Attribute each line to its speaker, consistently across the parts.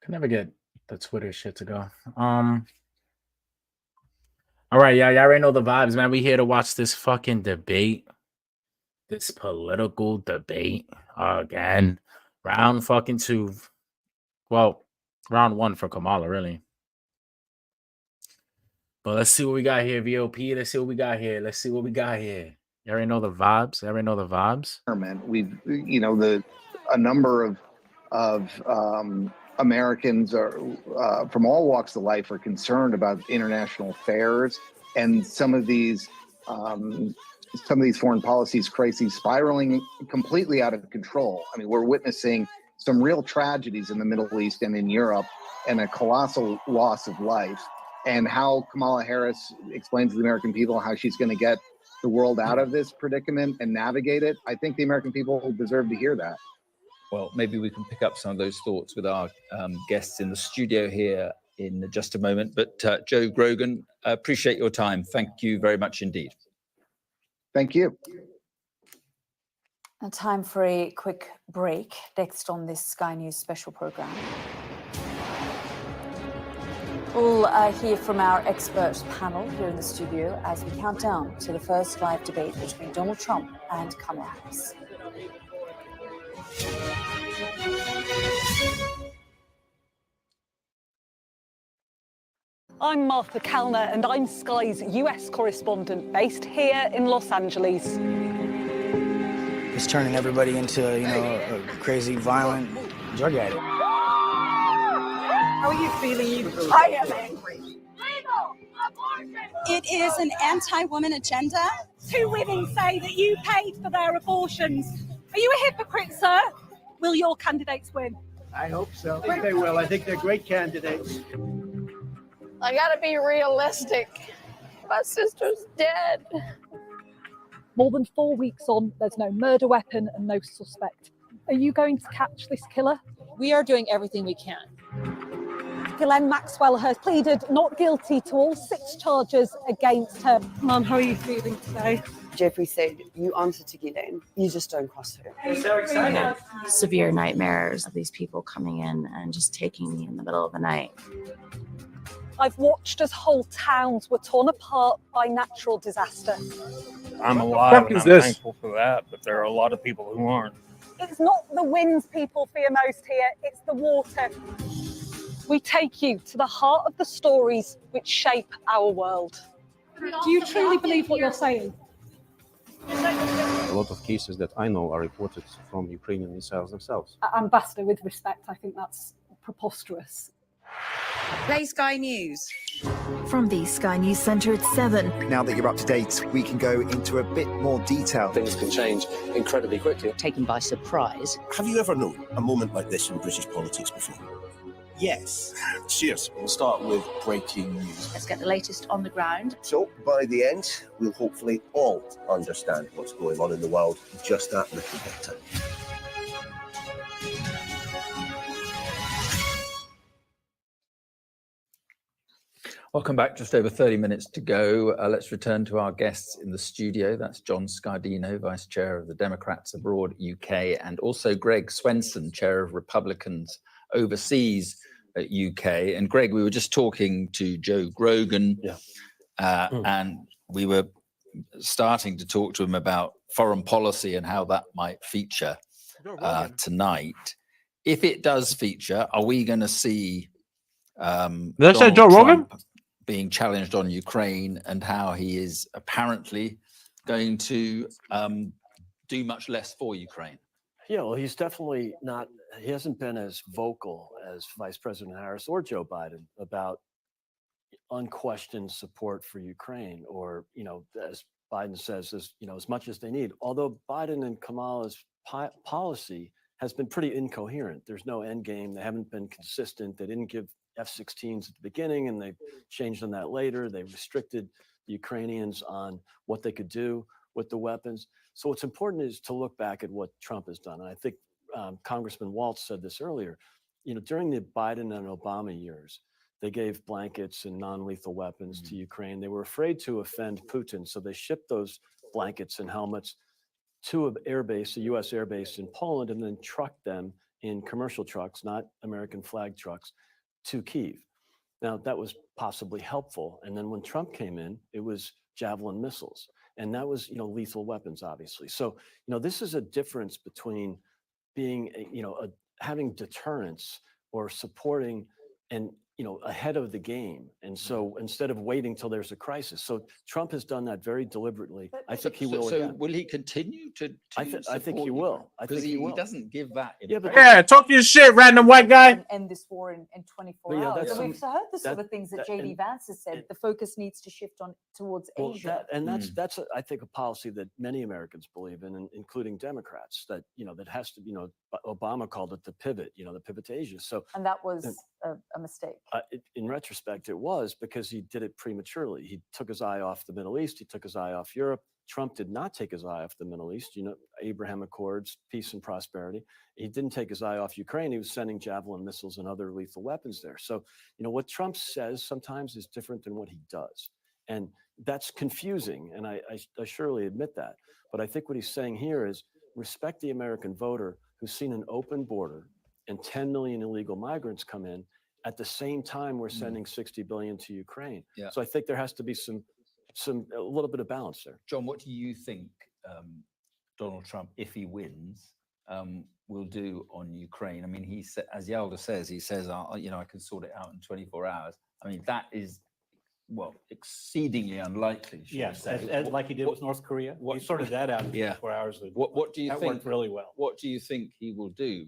Speaker 1: Can never get the Twitter shit to go. All right, y'all already know the vibes, man. We here to watch this fucking debate, this political debate again. Round fucking two. Well, round one for Kamala, really. But let's see what we got here, VOP. Let's see what we got here. Let's see what we got here. You already know the vibes. You already know the vibes.
Speaker 2: We've, a number of Americans are from all walks of life are concerned about international affairs and some of these foreign policies crises spiraling completely out of control. I mean, we're witnessing some real tragedies in the Middle East and in Europe, and a colossal loss of life. And how Kamala Harris explains to the American people how she's going to get the world out of this predicament and navigate it. I think the American people deserve to hear that.
Speaker 3: Well, maybe we can pick up some of those thoughts with our guests in the studio here in just a moment. But Joe Grogan, appreciate your time. Thank you very much indeed.
Speaker 2: Thank you.
Speaker 4: And time for a quick break. Next on this Sky News special program, we'll hear from our expert panel here in the studio as we count down to the first live debate between Donald Trump and Kamala Harris.
Speaker 5: I'm Martha Kellner, and I'm Sky's US correspondent based here in Los Angeles.
Speaker 6: It's turning everybody into, a crazy, violent drug addict.
Speaker 5: How are you feeling?
Speaker 7: I am angry. It is an anti-woman agenda.
Speaker 5: 2 women say that you paid for their abortions. Are you a hypocrite, sir? Will your candidates win?
Speaker 8: I hope so. I think they will. I think they're great candidates.
Speaker 9: I gotta be realistic. My sister's dead.
Speaker 5: More than 4 weeks on, there's no murder weapon and no suspect. Are you going to catch this killer?
Speaker 10: We are doing everything we can.
Speaker 5: Ghislaine Maxwell has pleaded not guilty to all 6 charges against her. Mum, how are you feeling today?
Speaker 11: Jeffrey said, you answer to Ghislaine, you just don't cross her.
Speaker 8: I'm so excited.
Speaker 12: Severe nightmares of these people coming in and just taking me in the middle of the night.
Speaker 5: I've watched as whole towns were torn apart by natural disaster.
Speaker 13: I'm alive and I'm thankful for that, but there are a lot of people who aren't.
Speaker 5: It's not the winds people fear most here, it's the water. We take you to the heart of the stories which shape our world. Do you truly believe what you're saying?
Speaker 14: A lot of cases that I know are reported from Ukrainian missiles themselves.
Speaker 5: Ambassador, with respect, I think that's preposterous.
Speaker 7: Play Sky News.
Speaker 15: From the Sky News Centre at 7.
Speaker 16: Now that you're up to date, we can go into a bit more detail.
Speaker 17: Things can change incredibly quickly.
Speaker 18: Taken by surprise.
Speaker 19: Have you ever known a moment like this in British politics before? Yes. Cheers. We'll start with breaking news.
Speaker 18: Let's get the latest on the ground.
Speaker 19: So, by the end, we'll hopefully all understand what's going on in the world just that little better.
Speaker 3: Welcome back. Just over 30 minutes to go. Let's return to our guests in the studio. That's John Scardino, Vice Chair of the Democrats Abroad UK, and also Greg Swenson, Chair of Republicans Overseas at UK. And Greg, we were just talking to Joe Grogan, and we were starting to talk to him about foreign policy and how that might feature tonight. If it does feature, are we going to see
Speaker 1: Did I say Joe Rogan?
Speaker 3: Being challenged on Ukraine and how he is apparently going to do much less for Ukraine?
Speaker 20: Yeah, well, he's definitely not, he hasn't been as vocal as Vice President Harris or Joe Biden about unquestioned support for Ukraine, or, as Biden says, as much as they need. Although Biden and Kamala's policy has been pretty incoherent. There's no end game. They haven't been consistent. They didn't give F-16s at the beginning, and they changed on that later. They restricted the Ukrainians on what they could do with the weapons. So what's important is to look back at what Trump has done. And I think Congressman Waltz said this earlier. During the Biden and Obama years, they gave blankets and non-lethal weapons to Ukraine. They were afraid to offend Putin, so they shipped those blankets and helmets to a U.S. airbase in Poland, and then trucked them in commercial trucks, not American flag trucks, to Kyiv. Now, that was possibly helpful. And then when Trump came in, it was Javelin missiles. And that was, lethal weapons, obviously. So, this is a difference between being, having deterrence or supporting and, ahead of the game. And so instead of waiting till there's a crisis. So Trump has done that very deliberately. I think he will again.
Speaker 3: So will he continue to
Speaker 20: I think he will. I think he will.
Speaker 3: He doesn't give that.
Speaker 1: Yeah, talk your shit, random white guy.
Speaker 4: End this war in 24 hours. So we've heard the sort of things that J.D. Vance has said. The focus needs to shift towards Asia.
Speaker 20: That's I think a policy that many Americans believe in, including Democrats. That that has to be. Obama called it the pivot. The pivot to Asia. So
Speaker 4: and that was a mistake.
Speaker 20: In retrospect, it was because he did it prematurely. He took his eye off the Middle East. He took his eye off Europe. Trump did not take his eye off the Middle East. Abraham Accords, peace and prosperity. He didn't take his eye off Ukraine. He was sending Javelin missiles and other lethal weapons there. So, what Trump says sometimes is different than what he does. And that's confusing. And I surely admit that. But I think what he's saying here is respect the American voter who's seen an open border and 10 million illegal migrants come in. At the same time, we're sending 60 billion to Ukraine.
Speaker 3: Yeah.
Speaker 20: So I think there has to be a little bit of balance there.
Speaker 3: John, what do you think Donald Trump, if he wins, will do on Ukraine? I mean, he said, as Yalda says, he says, I can sort it out in 24 hours. I mean, that is, exceedingly unlikely.
Speaker 21: Yes, like he did with North Korea. He sorted that out in 24 hours.
Speaker 3: What do you
Speaker 21: that
Speaker 3: think?
Speaker 21: Worked really well.
Speaker 3: What do you think he will do?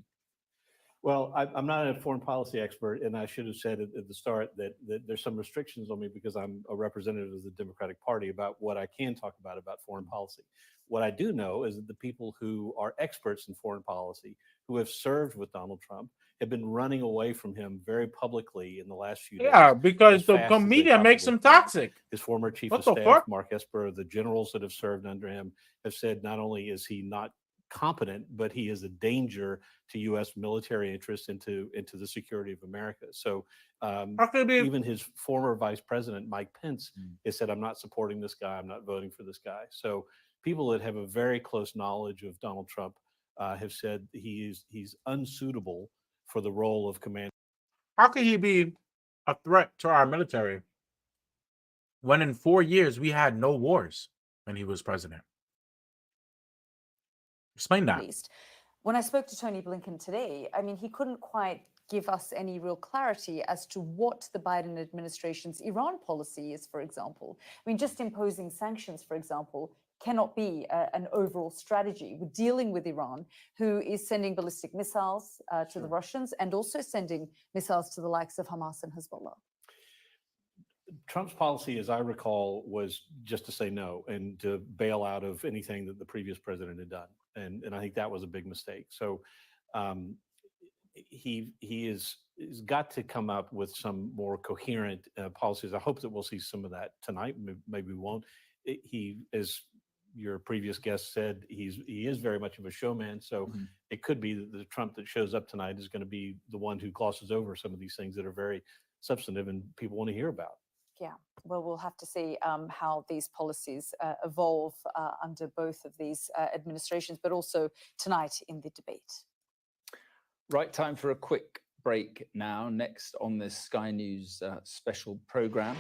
Speaker 21: Well, I'm not a foreign policy expert, and I should have said at the start that there's some restrictions on me because I'm a representative of the Democratic Party about what I can talk about foreign policy. What I do know is that the people who are experts in foreign policy, who have served with Donald Trump, have been running away from him very publicly in the last few days.
Speaker 1: Yeah, because the media makes him toxic.
Speaker 21: His former chief of staff, Mark Esper, the generals that have served under him have said not only is he not competent, but he is a danger to U.S. military interests into the security of America. So even his former vice president, Mike Pence, has said, I'm not supporting this guy. I'm not voting for this guy. So people that have a very close knowledge of Donald Trump have said he's unsuitable for the role of commander.
Speaker 1: How could he be a threat to our military when in 4 years we had no wars when he was president? Explain that.
Speaker 4: When I spoke to Tony Blinken today, I mean, he couldn't quite give us any real clarity as to what the Biden administration's Iran policy is, for example. I mean, just imposing sanctions, for example, cannot be an overall strategy. We're dealing with Iran, who is sending ballistic missiles to the Russians and also sending missiles to the likes of Hamas and Hezbollah.
Speaker 21: Trump's policy, as I recall, was just to say no and to bail out of anything that the previous president had done. And I think that was a big mistake. So he has got to come up with some more coherent policies. I hope that we'll see some of that tonight. Maybe we won't. He, as your previous guest said, he is very much of a showman. So it could be that the Trump that shows up tonight is going to be the one who glosses over some of these things that are very substantive and people want to hear about.
Speaker 4: Yeah, well, we'll have to see how these policies evolve under both of these administrations, but also tonight in the debate.
Speaker 3: Right, time for a quick break now. Next on this Sky News special program,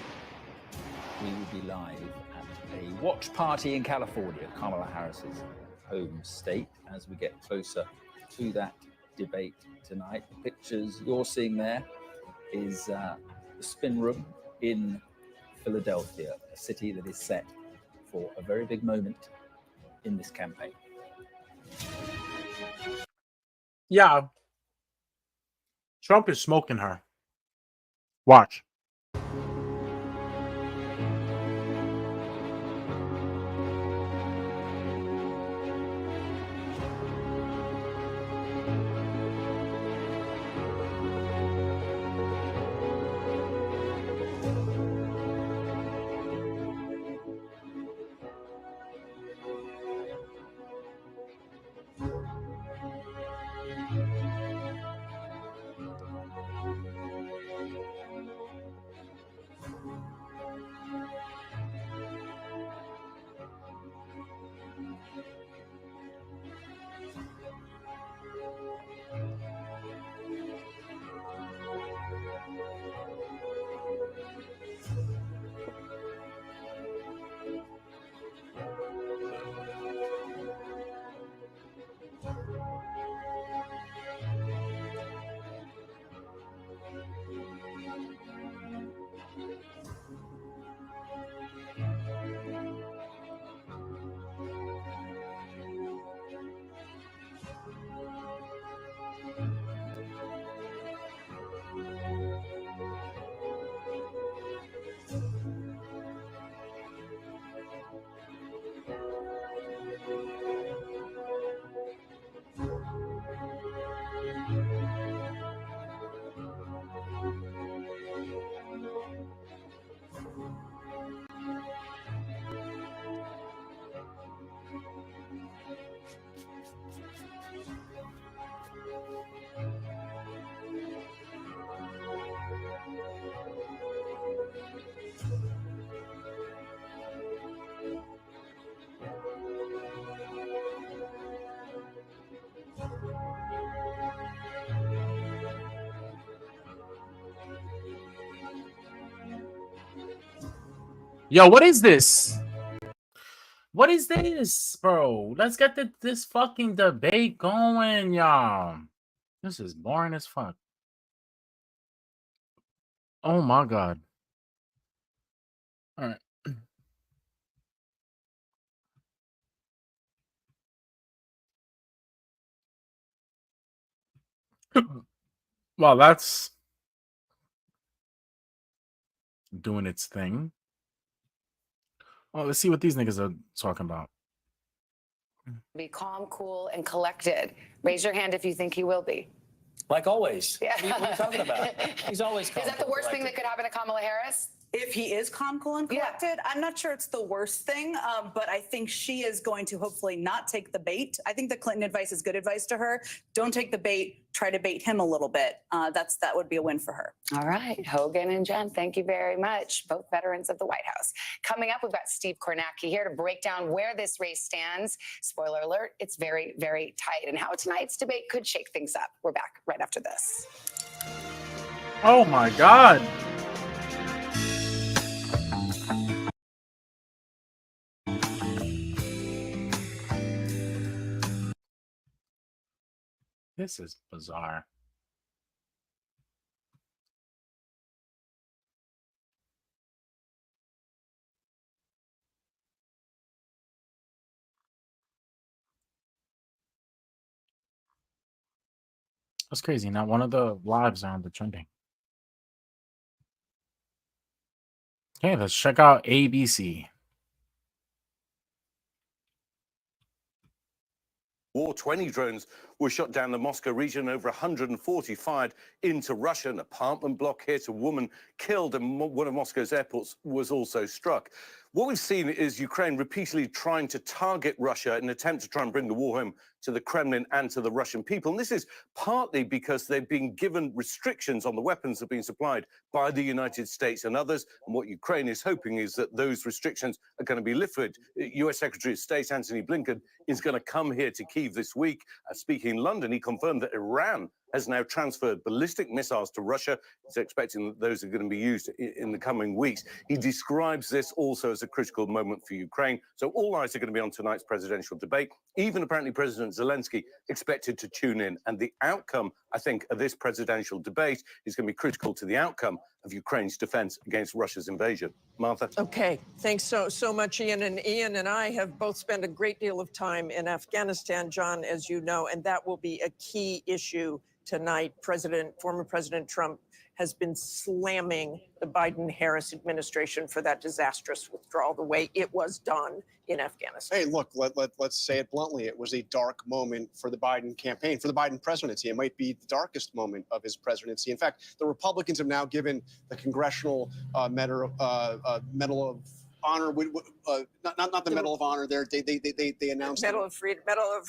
Speaker 3: we will be live at a watch party in California, Kamala Harris's home state, as we get closer to that debate tonight. The pictures you're seeing there is the spin room in Philadelphia, a city that is set for a very big moment in this campaign.
Speaker 1: Yeah. Trump is smoking her. Watch. Yo, what is this? What is this, bro? Let's get this fucking debate going, y'all. This is boring as fuck. Oh my god. All right. Well, that's doing its thing. Well, let's see what these niggas are talking about.
Speaker 2: Be calm, cool, and collected. Raise your hand if you think he will be.
Speaker 22: Like always.
Speaker 2: Yeah.
Speaker 22: What are you talking about? He's always calm.
Speaker 2: Is that the
Speaker 22: cool,
Speaker 2: worst thing that
Speaker 22: collected.
Speaker 2: could happen to Kamala Harris?
Speaker 23: If he is calm, cool, and collected, I'm not sure it's the worst thing, but I think she is going to hopefully not take the bait. I think the Clinton advice is good advice to her. Don't take the bait. Try to bait him a little bit. That would be a win for her.
Speaker 2: All right, Hogan and Jen, thank you very much. Both veterans of the White House. Coming up, we've got Steve Kornacki here to break down where this race stands. Spoiler alert, it's very, very tight, and how tonight's debate could shake things up. We're back right after this.
Speaker 1: Oh my god. This is bizarre. That's crazy. Not one of the lives are on the trending. Okay, let's check out ABC.
Speaker 24: War 20 drones were shot down the Moscow region, over 140 fired into Russia. An apartment block hit, a woman killed, and one of Moscow's airports was also struck. What we've seen is Ukraine repeatedly trying to target Russia in an attempt to try and bring the war home to the Kremlin and to the Russian people. And this is partly because they've been given restrictions on the weapons that have been supplied by the United States and others. And what Ukraine is hoping is that those restrictions are going to be lifted. U.S. Secretary of State Antony Blinken is going to come here to Kyiv this week. Speaking in London, he confirmed that Iran has now transferred ballistic missiles to Russia. He's expecting that those are going to be used in the coming weeks. He describes this also as a critical moment for Ukraine. So all eyes are going to be on tonight's presidential debate. Even apparently President Zelensky expected to tune in. And the outcome, I think, of this presidential debate is going to be critical to the outcome of Ukraine's defense against Russia's invasion. Martha?
Speaker 25: Okay, thanks so much, Ian. And Ian and I have both spent a great deal of time in Afghanistan, John, as you know, and that will be a key issue tonight. Former President Trump has been slamming the Biden-Harris administration for that disastrous withdrawal, the way it was done in Afghanistan.
Speaker 26: Hey, look, let's say it bluntly. It was a dark moment for the Biden campaign, for the Biden presidency. It might be the darkest moment of his presidency. In fact, the Republicans have now given the Congressional Medal of Honor, not the Medal of Honor. They announced
Speaker 25: Medal of Freedom,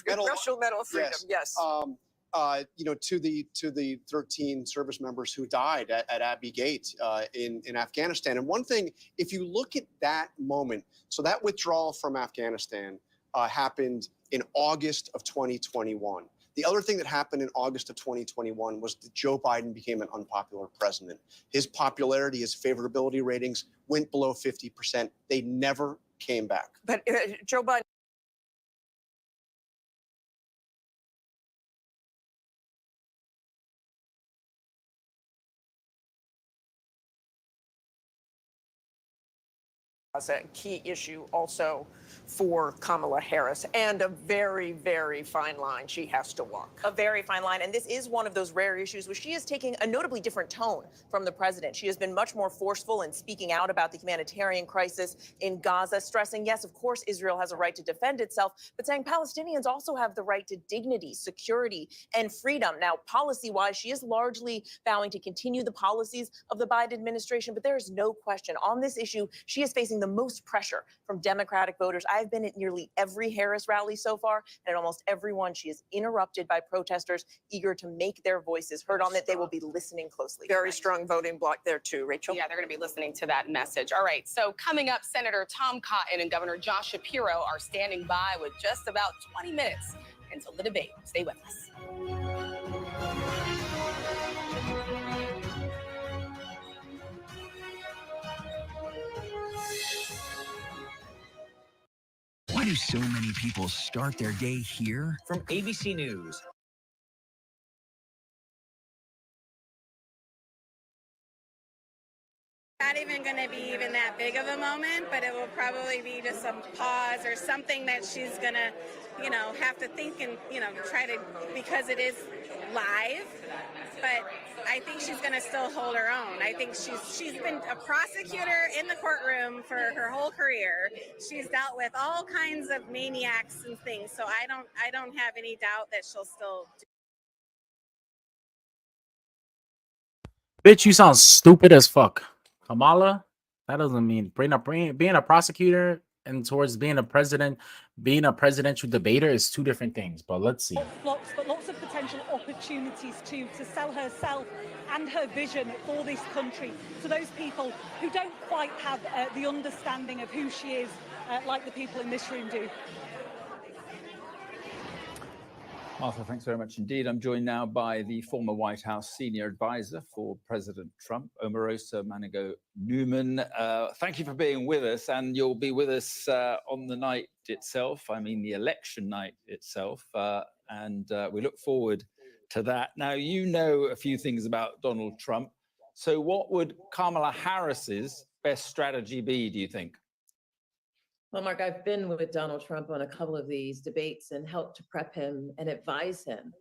Speaker 25: Congressional Medal of Freedom. Yes.
Speaker 26: To the 13 service members who died at Abbey Gate in Afghanistan. And one thing, if you look at that moment, so that withdrawal from Afghanistan happened in August of 2021. The other thing that happened in August of 2021 was that Joe Biden became an unpopular president. His popularity, his favorability ratings went below 50%. They never came back.
Speaker 25: But Joe Biden as a key issue also for Kamala Harris, and a very, very fine line she has to walk.
Speaker 27: A very fine line. And this is one of those rare issues where she is taking a notably different tone from the president. She has been much more forceful in speaking out about the humanitarian crisis in Gaza, stressing, yes, of course, Israel has a right to defend itself, but saying Palestinians also have the right to dignity, security, and freedom. Now, policy-wise, she is largely vowing to continue the policies of the Biden administration, but there is no question on this issue, she is facing the most pressure from Democratic voters. I've been at nearly every Harris rally so far, and at almost every one, she is interrupted by protesters eager to make their voices heard on it. They will be listening closely.
Speaker 25: Very strong voting bloc there too, Rachel.
Speaker 28: Yeah, they're going to be listening to that message. All right, so coming up, Senator Tom Cotton and Governor Josh Shapiro are standing by with just about 20 minutes until the debate. Stay with us.
Speaker 6: do so many people start their day here? From ABC News.
Speaker 8: Not even going to be even that big of a moment, but it will probably be just some pause or something that she's going to, have to think and, try to, because it is live. But I think she's going to still hold her own. I think she's been a prosecutor in the courtroom for her whole career. She's dealt with all kinds of maniacs and things. So I don't have any doubt that she'll still do.
Speaker 1: Bitch, you sound stupid as fuck. Kamala, that doesn't mean being a prosecutor and towards being a president, being a presidential debater is two different things. But let's see.
Speaker 5: Lots of potential opportunities to sell herself and her vision for this country to those people who don't quite have the understanding of who she is, like the people in this room do.
Speaker 3: Martha, thanks very much indeed. I'm joined now by the former White House senior advisor for President Trump, Omarosa Manigault-Newman. Thank you for being with us, and you'll be with us on the night itself, I mean the election night itself, and we look forward to that. Now, you know a few things about Donald Trump, so what would Kamala Harris's best strategy be, do you think?
Speaker 9: Well, Mark, I've been with Donald Trump on a couple of these debates and helped to prep him and advise him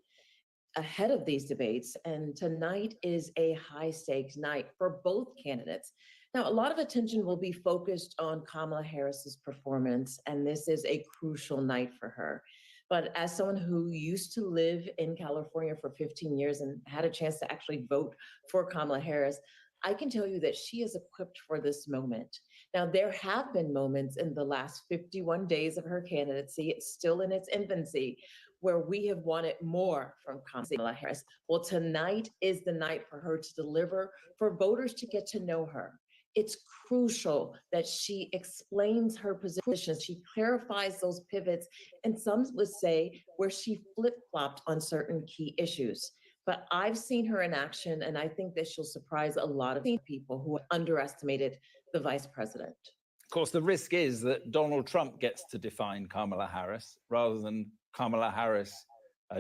Speaker 9: ahead of these debates. And tonight is a high stakes night for both candidates. Now, a lot of attention will be focused on Kamala Harris's performance, and this is a crucial night for her. But as someone who used to live in California for 15 years and had a chance to actually vote for Kamala Harris, I can tell you that she is equipped for this moment. Now, there have been moments in the last 51 days of her candidacy, it's still in its infancy, where we have wanted more from Kamala Harris. Well, tonight is the night for her to deliver, for voters to get to know her. It's crucial that she explains her position. She clarifies those pivots, and some would say where she flip-flopped on certain key issues. But I've seen her in action, and I think that she'll surprise a lot of people who underestimated the vice president.
Speaker 3: Of course, the risk is that Donald Trump gets to define Kamala Harris rather than Kamala Harris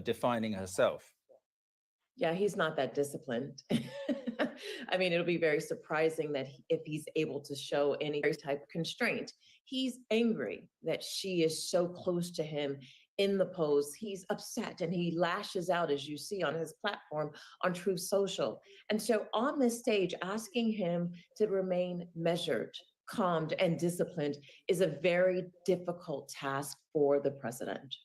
Speaker 3: defining herself.
Speaker 9: Yeah, he's not that disciplined. I mean, it'll be very surprising that if he's able to show any type of constraint. He's angry that she is so close to him in the polls. He's upset and he lashes out, as you see on his platform on Truth Social. And so on this stage, asking him to remain measured, calmed, and disciplined is a very difficult task for the president.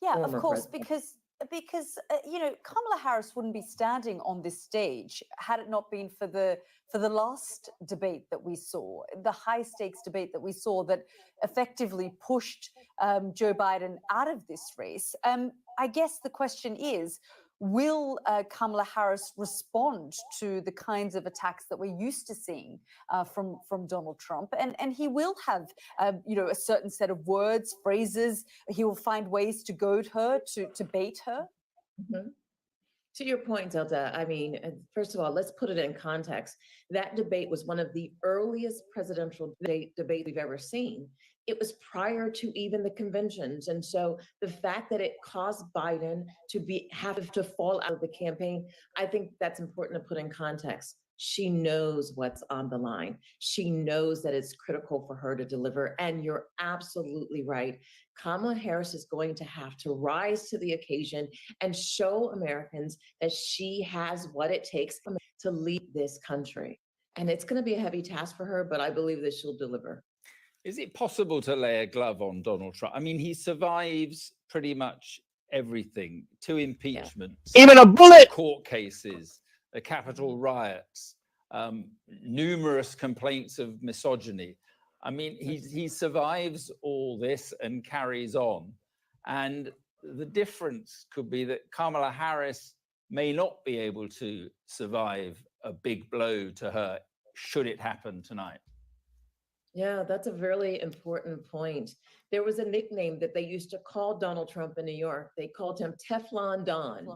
Speaker 4: Yeah, of course, because Kamala Harris wouldn't be standing on this stage had it not been for the last debate that we saw, the high stakes debate that we saw that effectively pushed Joe Biden out of this race. I guess the question is, will Kamala Harris respond to the kinds of attacks that we're used to seeing from Donald Trump? And he will have, a certain set of words, phrases. He will find ways to goad her, to bait her.
Speaker 9: Mm-hmm. To your point, Delta, I mean, first of all, let's put it in context. That debate was one of the earliest presidential debate we've ever seen. It was prior to even the conventions. And so the fact that it caused Biden to have to fall out of the campaign, I think that's important to put in context. She knows what's on the line. She knows that it's critical for her to deliver. And you're absolutely right. Kamala Harris is going to have to rise to the occasion and show Americans that she has what it takes to lead this country. And it's going to be a heavy task for her, but I believe that she'll deliver.
Speaker 3: Is it possible to lay a glove on Donald Trump? I mean, he survives pretty much everything. 2 impeachments.
Speaker 1: Even a bullet!
Speaker 3: Court cases, the Capitol riots, numerous complaints of misogyny. I mean, he survives all this and carries on. And the difference could be that Kamala Harris may not be able to survive a big blow to her should it happen tonight.
Speaker 9: Yeah, that's a really important point. There was a nickname that they used to call Donald Trump in New York. They called him Teflon Don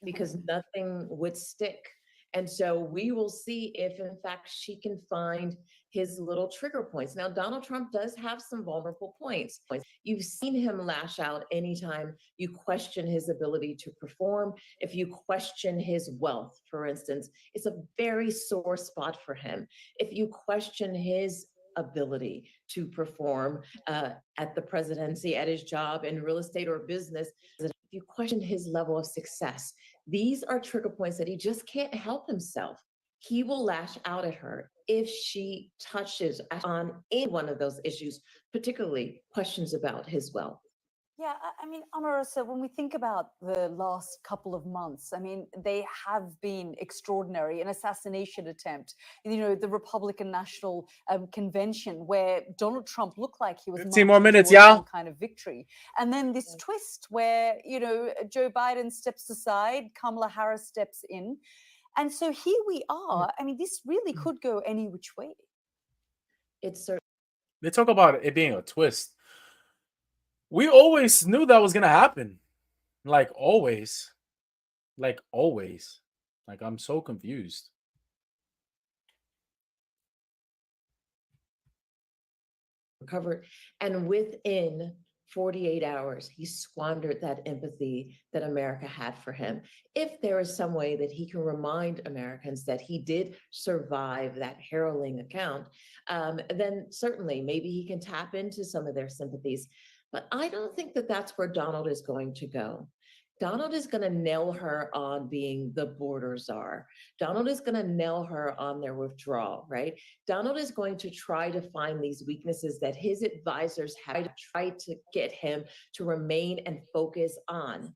Speaker 9: because nothing would stick. And so we will see if, in fact, she can find his little trigger points. Now, Donald Trump does have some vulnerable points. You've seen him lash out anytime you question his ability to perform. If you question his wealth, for instance, it's a very sore spot for him. If you question his ability to perform at the presidency, at his job in real estate or business, if you question his level of success, these are trigger points that he just can't help himself. He will lash out at her if she touches on any one of those issues, particularly questions about his wealth.
Speaker 4: Yeah, I mean, Omarosa, when we think about the last couple of months, I mean, they have been extraordinary. An assassination attempt, you know, the Republican National Convention, where Donald Trump looked like he was
Speaker 1: 15 more
Speaker 4: marching
Speaker 1: minutes,
Speaker 4: towards
Speaker 1: y'all.
Speaker 4: some kind of victory. And then this twist where, you know, Joe Biden steps aside, Kamala Harris steps in. And so here we are. I mean, this really could go any which way.
Speaker 9: It's certainly.
Speaker 1: They talk about it being a twist. We always knew that was gonna happen. Like always. Like always. Like I'm so confused.
Speaker 9: Recovered, and within 48 hours, he squandered that empathy that America had for him. If there is some way that he can remind Americans that he did survive that harrowing account, then certainly maybe he can tap into some of their sympathies. But I don't think that that's where Donald is going to go. Donald is going to nail her on being the border czar. Donald is going to nail her on their withdrawal, right? Donald is going to try to find these weaknesses that his advisors have tried to get him to remain and focus on.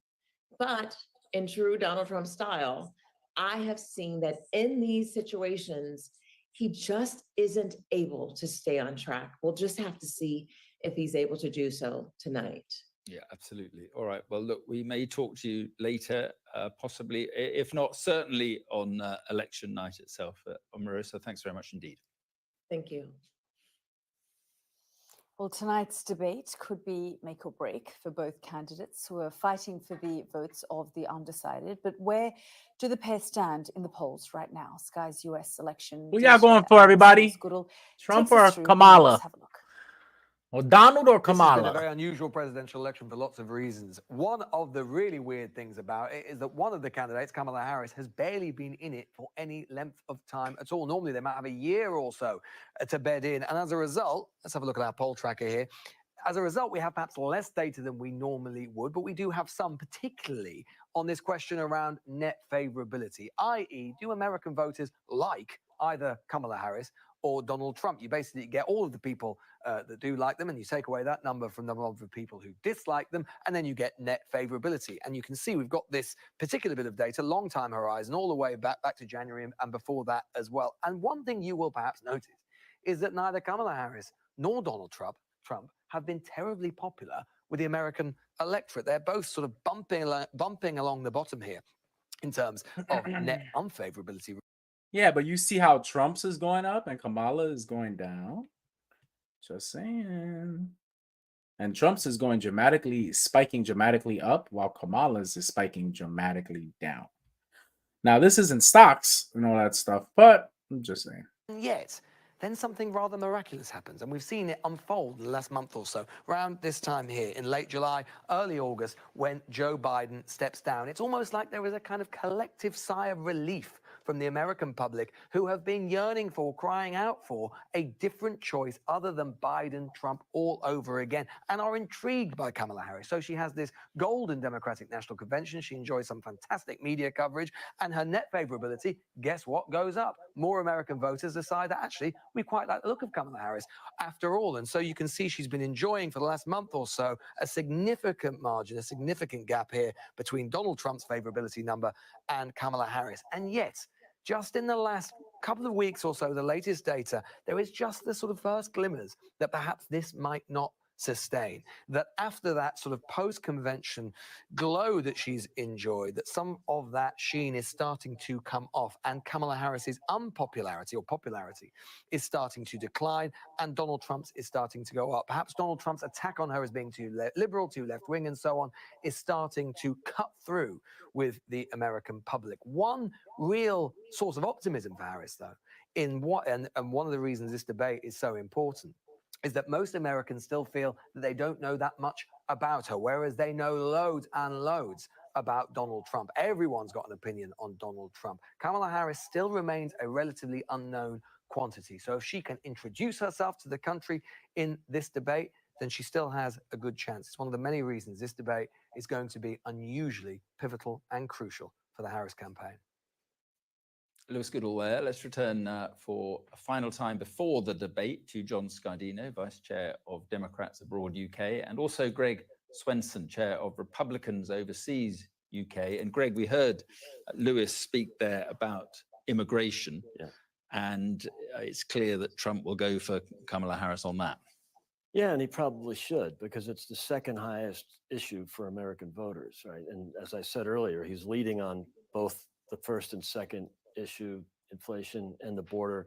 Speaker 9: But in true Donald Trump style, I have seen that in these situations, he just isn't able to stay on track. We'll just have to see if he's able to do so tonight.
Speaker 3: Yeah, absolutely. All right. Well, look, we may talk to you later, possibly, if not, certainly on election night itself. Marissa, thanks very much indeed.
Speaker 9: Thank you.
Speaker 4: Well, tonight's debate could be make or break for both candidates who are fighting for the votes of the undecided. But where do the pair stand in the polls right now? Sky's U.S. election.
Speaker 1: Who y'all going for, everybody? Trump or Kamala?
Speaker 4: Let's have a look.
Speaker 1: Or Donald or
Speaker 7: This has been a
Speaker 1: Kamala?
Speaker 7: very unusual presidential election for lots of reasons. One of the really weird things about it is that one of the candidates, Kamala Harris, has barely been in it for any length of time at all. Normally, they might have a year or so to bed in. And as a result, let's have a look at our poll tracker here. As a result, we have perhaps less data than we normally would, but we do have some, particularly on this question around net favorability, i.e., do American voters like either Kamala Harris or Donald Trump? You basically get all of the people that do like them, and you take away that number from the number of the people who dislike them, and then you get net favorability. And you can see we've got this particular bit of data, long time horizon, all the way back to January and before that as well. And one thing you will perhaps notice is that neither Kamala Harris nor Donald Trump have been terribly popular with the American electorate. They're both sort of bumping along the bottom here in terms of net unfavorability.
Speaker 1: Yeah, but you see how Trump's is going up and Kamala is going down. Just saying. And Trump's is going spiking dramatically up, while Kamala's is spiking dramatically down. Now, this isn't stocks and all that stuff, but I'm just saying.
Speaker 7: And yet, then something rather miraculous happens, and we've seen it unfold in the last month or so, around this time here in late July, early August, when Joe Biden steps down. It's almost like there was a kind of collective sigh of relief from the American public, who have been yearning for, crying out for, a different choice other than Biden, Trump all over again, and are intrigued by Kamala Harris. So she has this golden Democratic National Convention. She enjoys some fantastic media coverage, and her net favorability, guess what, goes up. More American voters decide that actually we quite like the look of Kamala Harris after all. And so you can see she's been enjoying for the last month or so a significant margin, a significant gap here between Donald Trump's favorability number and Kamala Harris. And yet, just in the last couple of weeks or so, the latest data, there is just the sort of first glimmers that perhaps this might not sustain. That after that sort of post-convention glow that she's enjoyed, that some of that sheen is starting to come off, and Kamala Harris's unpopularity or popularity is starting to decline, and Donald Trump's is starting to go up. Perhaps Donald Trump's attack on her as being too liberal, too left-wing, and so on, is starting to cut through with the American public. One real source of optimism for Harris, though, in what and one of the reasons this debate is so important, is that most Americans still feel that they don't know that much about her, whereas they know loads and loads about Donald Trump. Everyone's got an opinion on Donald Trump. Kamala Harris still remains a relatively unknown quantity. So if she can introduce herself to the country in this debate, then she still has a good chance. It's one of the many reasons this debate is going to be unusually pivotal and crucial for the Harris campaign.
Speaker 3: Lewis Goodall there. Let's return for a final time before the debate to John Scardino, Vice Chair of Democrats Abroad UK, and also Greg Swenson, Chair of Republicans Overseas UK. And Greg, we heard Lewis speak there about immigration, and it's clear that Trump will go for Kamala Harris on that.
Speaker 20: Yeah, and he probably should, because it's the second highest issue for American voters, right? And as I said earlier, he's leading on both the first and second issue, inflation and the border.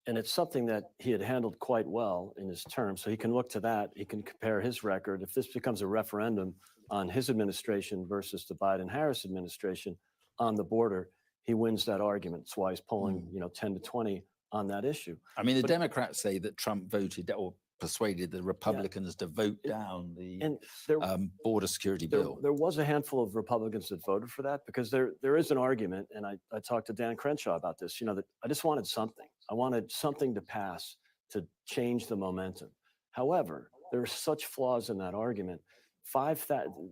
Speaker 20: And it's something that he had handled quite well in his term. So he can look to that. He can compare his record. If this becomes a referendum on his administration versus the Biden-Harris administration on the border, he wins that argument. That's why he's polling, 10 to 20 on that issue.
Speaker 3: I mean, the Democrats say that Trump voted or persuaded the Republicans to vote down the border security bill.
Speaker 20: There was a handful of Republicans that voted for that, because there is an argument, and I talked to Dan Crenshaw about this, that I just wanted something. I wanted something to pass to change the momentum. However, there are such flaws in that argument.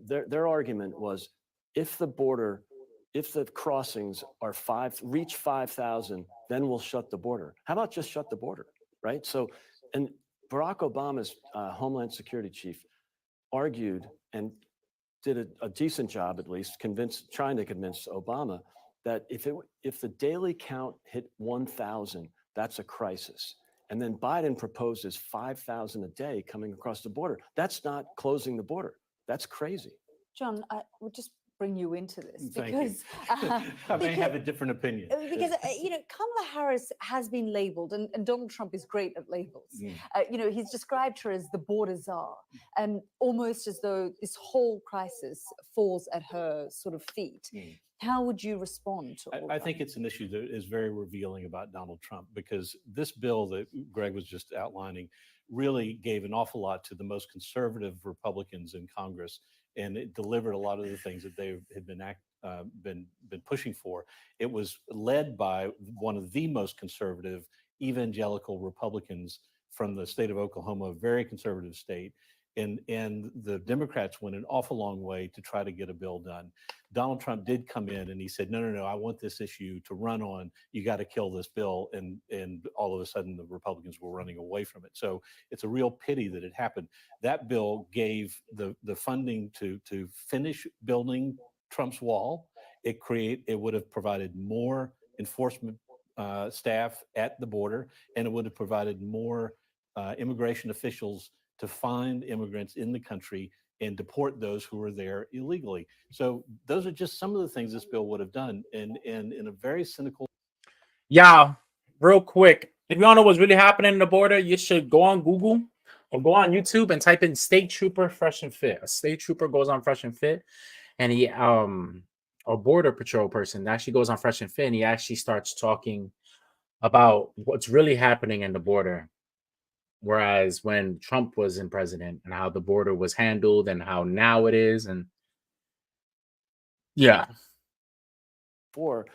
Speaker 20: Their argument was, if the crossings are reach 5,000, then we'll shut the border. How about just shut the border, right? So, and Barack Obama's Homeland Security chief argued and did a decent job, at least, trying to convince Obama that if the daily count hit 1,000, that's a crisis. And then Biden proposes 5,000 a day coming across the border. That's not closing the border. That's crazy.
Speaker 4: John, I would just bring you into this
Speaker 21: Thank
Speaker 4: because
Speaker 21: I may have a different opinion.
Speaker 4: Because Kamala Harris has been labeled, and Donald Trump is great at labels. He's described her as the border czar, and almost as though this whole crisis falls at her sort of feet. How would you respond to all
Speaker 21: I think it's an issue that is very revealing about Donald Trump, because this bill that Greg was just outlining really gave an awful lot to the most conservative Republicans in Congress, and it delivered a lot of the things that they had been pushing for. It was led by one of the most conservative evangelical Republicans from the state of Oklahoma, a very conservative state. And the Democrats went an awful long way to try to get a bill done. Donald Trump did come in and he said, no, I want this issue to run on. You got to kill this bill. And all of a sudden the Republicans were running away from it. So it's a real pity that it happened. That bill gave the funding to finish building Trump's wall. It would have provided more enforcement staff at the border, and it would have provided more immigration officials to find immigrants in the country and deport those who are there illegally. So those are just some of the things this bill would have done, and in a very cynical.
Speaker 1: Yeah, real quick, if you want to know what's really happening in the border, you should go on Google or go on YouTube and type in State Trooper Fresh and Fit. A state trooper goes on Fresh and Fit, and he a border patrol person actually goes on Fresh and Fit, and he actually starts talking about what's really happening in the border. Whereas when Trump was in president, and how the border was handled and how now it is. And yeah.
Speaker 20: For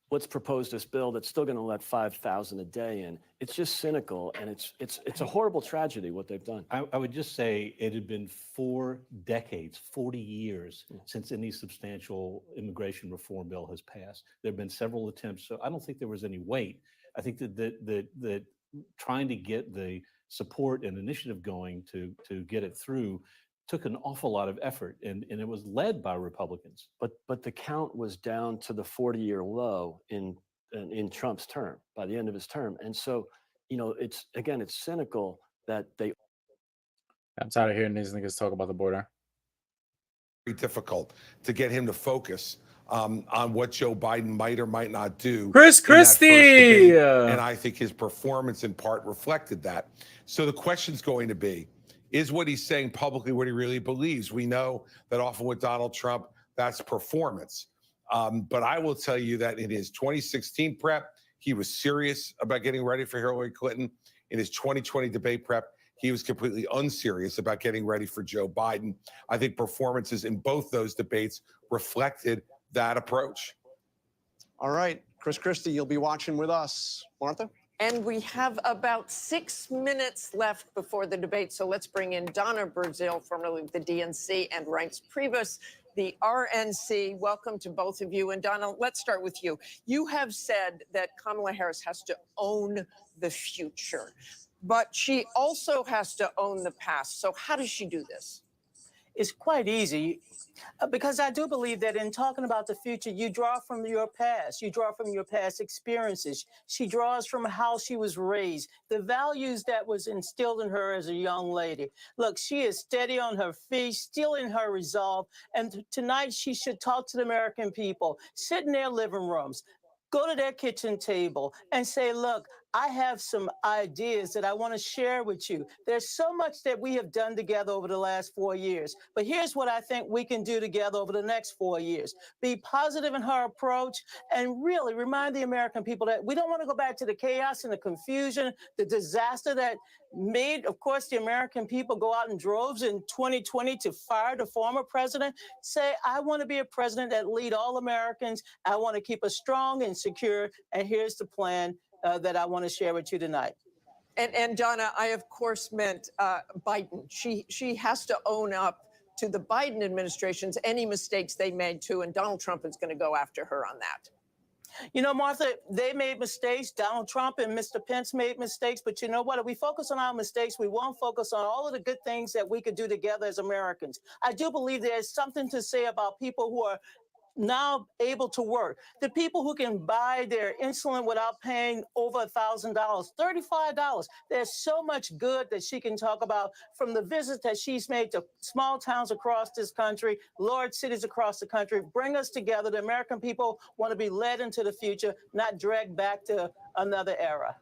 Speaker 20: what's proposed this bill that's still going to let 5,000 a day in, it's just cynical, and it's a horrible tragedy what they've done.
Speaker 21: I would just say it had been 4 decades, 40 years since any substantial immigration reform bill has passed. There have been several attempts, so I don't think there was any wait. I think that trying to get the support and initiative going to get it through took an awful lot of effort, and it was led by Republicans.
Speaker 20: But the count was down to the 40-year low in Trump's term, by the end of his term. And so, it's cynical that they
Speaker 1: I'm tired of hearing these niggas talk about the border.
Speaker 10: Very difficult to get him to focus on what Joe Biden might or might not do.
Speaker 1: Chris
Speaker 10: in that first
Speaker 1: Christie!
Speaker 10: debate. And I think his performance in part reflected that. So the question's going to be, is what he's saying publicly what he really believes? We know that often with Donald Trump, that's performance. But I will tell you that in his 2016 prep, he was serious about getting ready for Hillary Clinton. In his 2020 debate prep, he was completely unserious about getting ready for Joe Biden. I think performances in both those debates reflected that approach.
Speaker 26: All right, Chris Christie, you'll be watching with us. Martha?
Speaker 25: And we have about 6 minutes left before the debate. So let's bring in Donna Brazil, formerly of the DNC, and Reince Priebus, the RNC. Welcome to both of you. And Donna, let's start with you. You have said that Kamala Harris has to own the future, but she also has to own the past. So how does she do this?
Speaker 11: It's quite easy because I do believe that in talking about the future, you draw from your past. You draw from your past experiences. She draws from how she was raised, the values that was instilled in her as a young lady. Look, she is steady on her feet, still in her resolve. And tonight she should talk to the American people, sit in their living rooms, go to their kitchen table and say, look, I have some ideas that I want to share with you. There's so much that we have done together over the last 4 years, but here's what I think we can do together over the next 4 years. Be positive in her approach and really remind the American people that we don't want to go back to the chaos and the confusion, the disaster that made, of course, the American people go out in droves in 2020 to fire the former president. Say, I want to be a president that lead all Americans. I want to keep us strong and secure. And here's the plan that I want to share with you tonight.
Speaker 25: And Donna, I of course meant Biden. She has to own up to the Biden administration's any mistakes they made too, and Donald Trump is going to go after her on that.
Speaker 11: You know, Martha, they made mistakes. Donald Trump and Mr. Pence made mistakes. But you know what? If we focus on our mistakes, we won't focus on all of the good things that we could do together as Americans. I do believe there's something to say about people who are now able to work. The people who can buy their insulin without paying over $1,000, $35. There's so much good that she can talk about from the visits that she's made to small towns across this country, large cities across the country. Bring us together. The American people want to be led into the future, not dragged back to another era.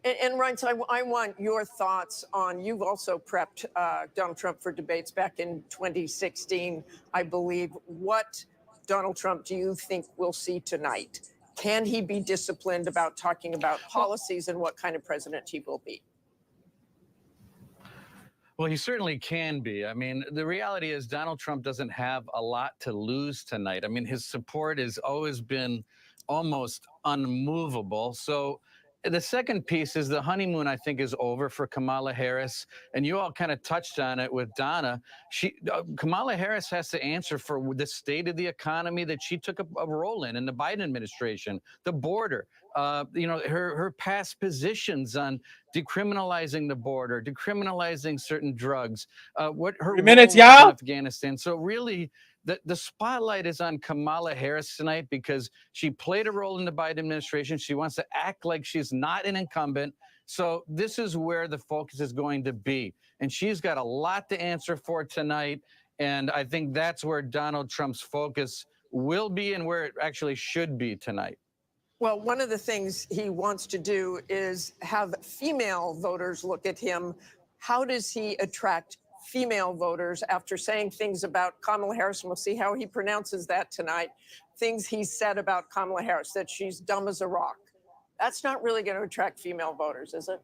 Speaker 25: And Reince, I want your thoughts on, you've also prepped Donald Trump for debates back in 2016, I believe. What Donald Trump do you think we'll see tonight? Can he be disciplined about talking about policies and what kind of president he will be?
Speaker 12: Well, he certainly can be. I mean, the reality is Donald Trump doesn't have a lot to lose tonight. I mean, his support has always been almost unmovable. So the second piece is the honeymoon, I think, is over for Kamala Harris. And you all kind of touched on it with Donna. Kamala Harris has to answer for the state of the economy that she took a role in the Biden administration, the border, you know, her past positions on decriminalizing the border, decriminalizing certain drugs, what her role
Speaker 1: minutes,
Speaker 12: in
Speaker 1: y'all.
Speaker 12: Afghanistan. So really, the spotlight is on Kamala Harris tonight because she played a role in the Biden administration. She wants to act like she's not an incumbent. So this is where the focus is going to be. And she's got a lot to answer for tonight. And I think that's where Donald Trump's focus will be and where it actually should be tonight.
Speaker 25: Well, one of the things he wants to do is have female voters look at him. How does he attract female voters after saying things about Kamala Harris? And we'll see how he pronounces that tonight. Things he said about Kamala Harris, that she's dumb as a rock. That's not really going to attract female voters, is it?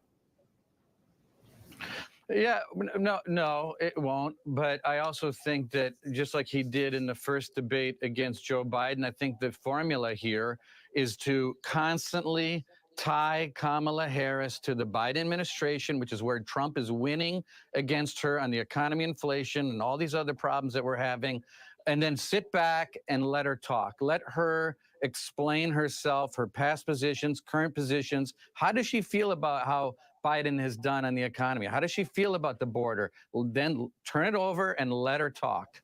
Speaker 12: Yeah, no, it won't. But I also think that just like he did in the first debate against Joe Biden, I think the formula here is to constantly tie Kamala Harris to the Biden administration, which is where Trump is winning against her on the economy, inflation, and all these other problems that we're having, and then sit back and let her talk. Let her explain herself, her past positions, current positions. How does she feel about how Biden has done on the economy? How does she feel about the border? Well, then turn it over and let her talk.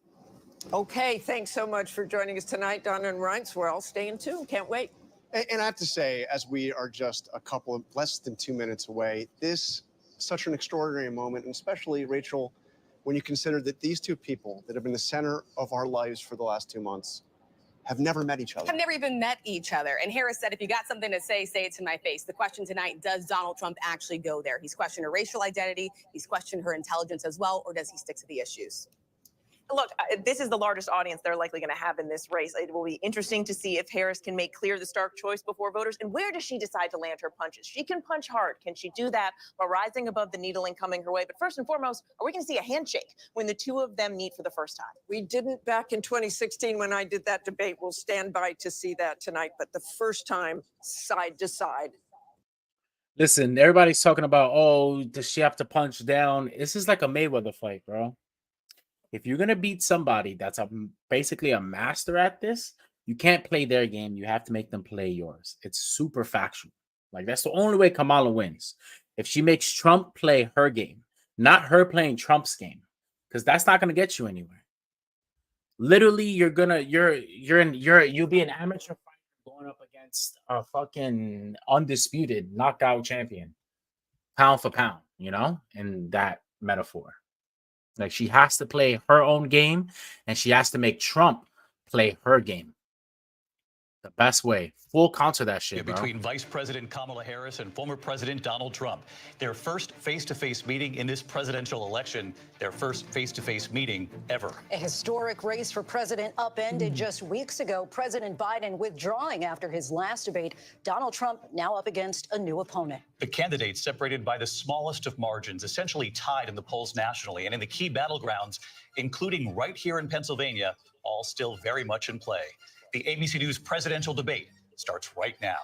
Speaker 25: Okay, thanks so much for joining us tonight, Donna and Reince. We're all staying tuned. Can't wait.
Speaker 26: And I have to say, as we are just a couple of less than 2 minutes away, this is such an extraordinary moment, and especially, Rachel, when you consider that these two people that have been the center of our lives for the last 2 months have never met each other.
Speaker 28: Have never even met each other. And Harris said, if you got something to say it to my face. The question tonight, does Donald Trump actually go there? He's questioned her racial identity. He's questioned her intelligence as well. Or does he stick to the issues?
Speaker 27: Look, this is the largest audience they're likely going to have in this race. It will be interesting to see if Harris can make clear the stark choice before voters. And where does she decide to land her punches? She can punch hard. Can she do that while rising above the needling coming her way? But first and foremost, are we going to see a handshake when the two of them meet for the first time?
Speaker 25: We didn't back in 2016 when I did that debate. We'll stand by to see that tonight. But the first time, side to side.
Speaker 1: Listen, everybody's talking about, oh, does she have to punch down? This is like a Mayweather fight, bro. If you're gonna beat somebody that's basically a master at this, you can't play their game. You have to make them play yours. It's super factual. Like, that's the only way Kamala wins. If she makes Trump play her game, not her playing Trump's game, because that's not gonna get you anywhere. Literally, you'll be an amateur fighter going up against a fucking undisputed knockout champion, pound for pound. You know, in that metaphor. Like, she has to play her own game, and she has to make Trump play her game. The best way. Full counter that shit, bro.
Speaker 13: Between Vice President Kamala Harris and former President Donald Trump. Their first face-to-face meeting in this presidential election. Their first face-to-face meeting ever.
Speaker 14: A historic race for president upended just weeks ago. President Biden withdrawing after his last debate. Donald Trump now up against a new opponent.
Speaker 13: The candidates separated by the smallest of margins, essentially tied in the polls nationally and in the key battlegrounds, including right here in Pennsylvania, all still very much in play. The ABC News presidential debate starts right now.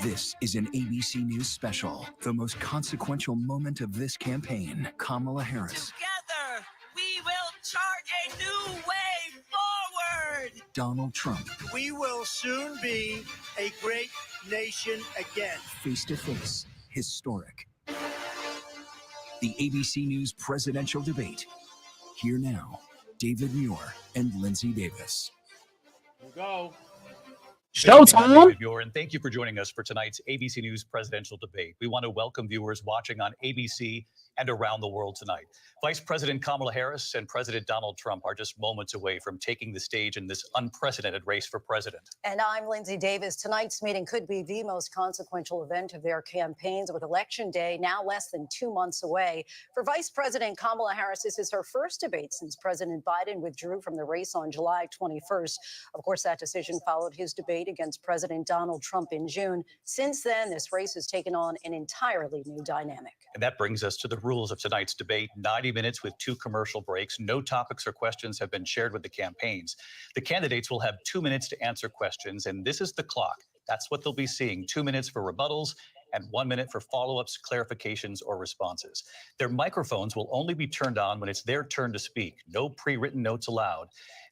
Speaker 6: This is an ABC News special. The most consequential moment of this campaign. Kamala Harris.
Speaker 15: Together, we will chart a new way forward.
Speaker 6: Donald Trump.
Speaker 15: We will soon be a great nation again.
Speaker 6: Face to face. Historic. The ABC News presidential debate. Here now, David Muir and Lindsay Davis.
Speaker 1: Go.
Speaker 13: Showtime! And thank you for joining us for tonight's ABC News presidential debate. We want to welcome viewers watching on ABC and around the world tonight. Vice President Kamala Harris and President Donald Trump are just moments away from taking the stage in this unprecedented race for president.
Speaker 14: And I'm Lindsay Davis. Tonight's meeting could be the most consequential event of their campaigns, with Election Day now less than 2 months away. For Vice President Kamala Harris, this is her first debate since President Biden withdrew from the race on July 21st. Of course, that decision followed his debate against President Donald Trump in June. Since then, this race has taken on an entirely new dynamic.
Speaker 13: And that brings us to the rules of tonight's debate. 90 minutes with 2 commercial breaks. No topics or questions have been shared with the campaigns. The candidates will have 2 minutes to answer questions, and this is the clock. That's what they'll be seeing. 2 minutes for rebuttals and 1 minute for follow-ups, clarifications, or responses. Their microphones will only be turned on when it's their turn to speak. No pre-written notes allowed.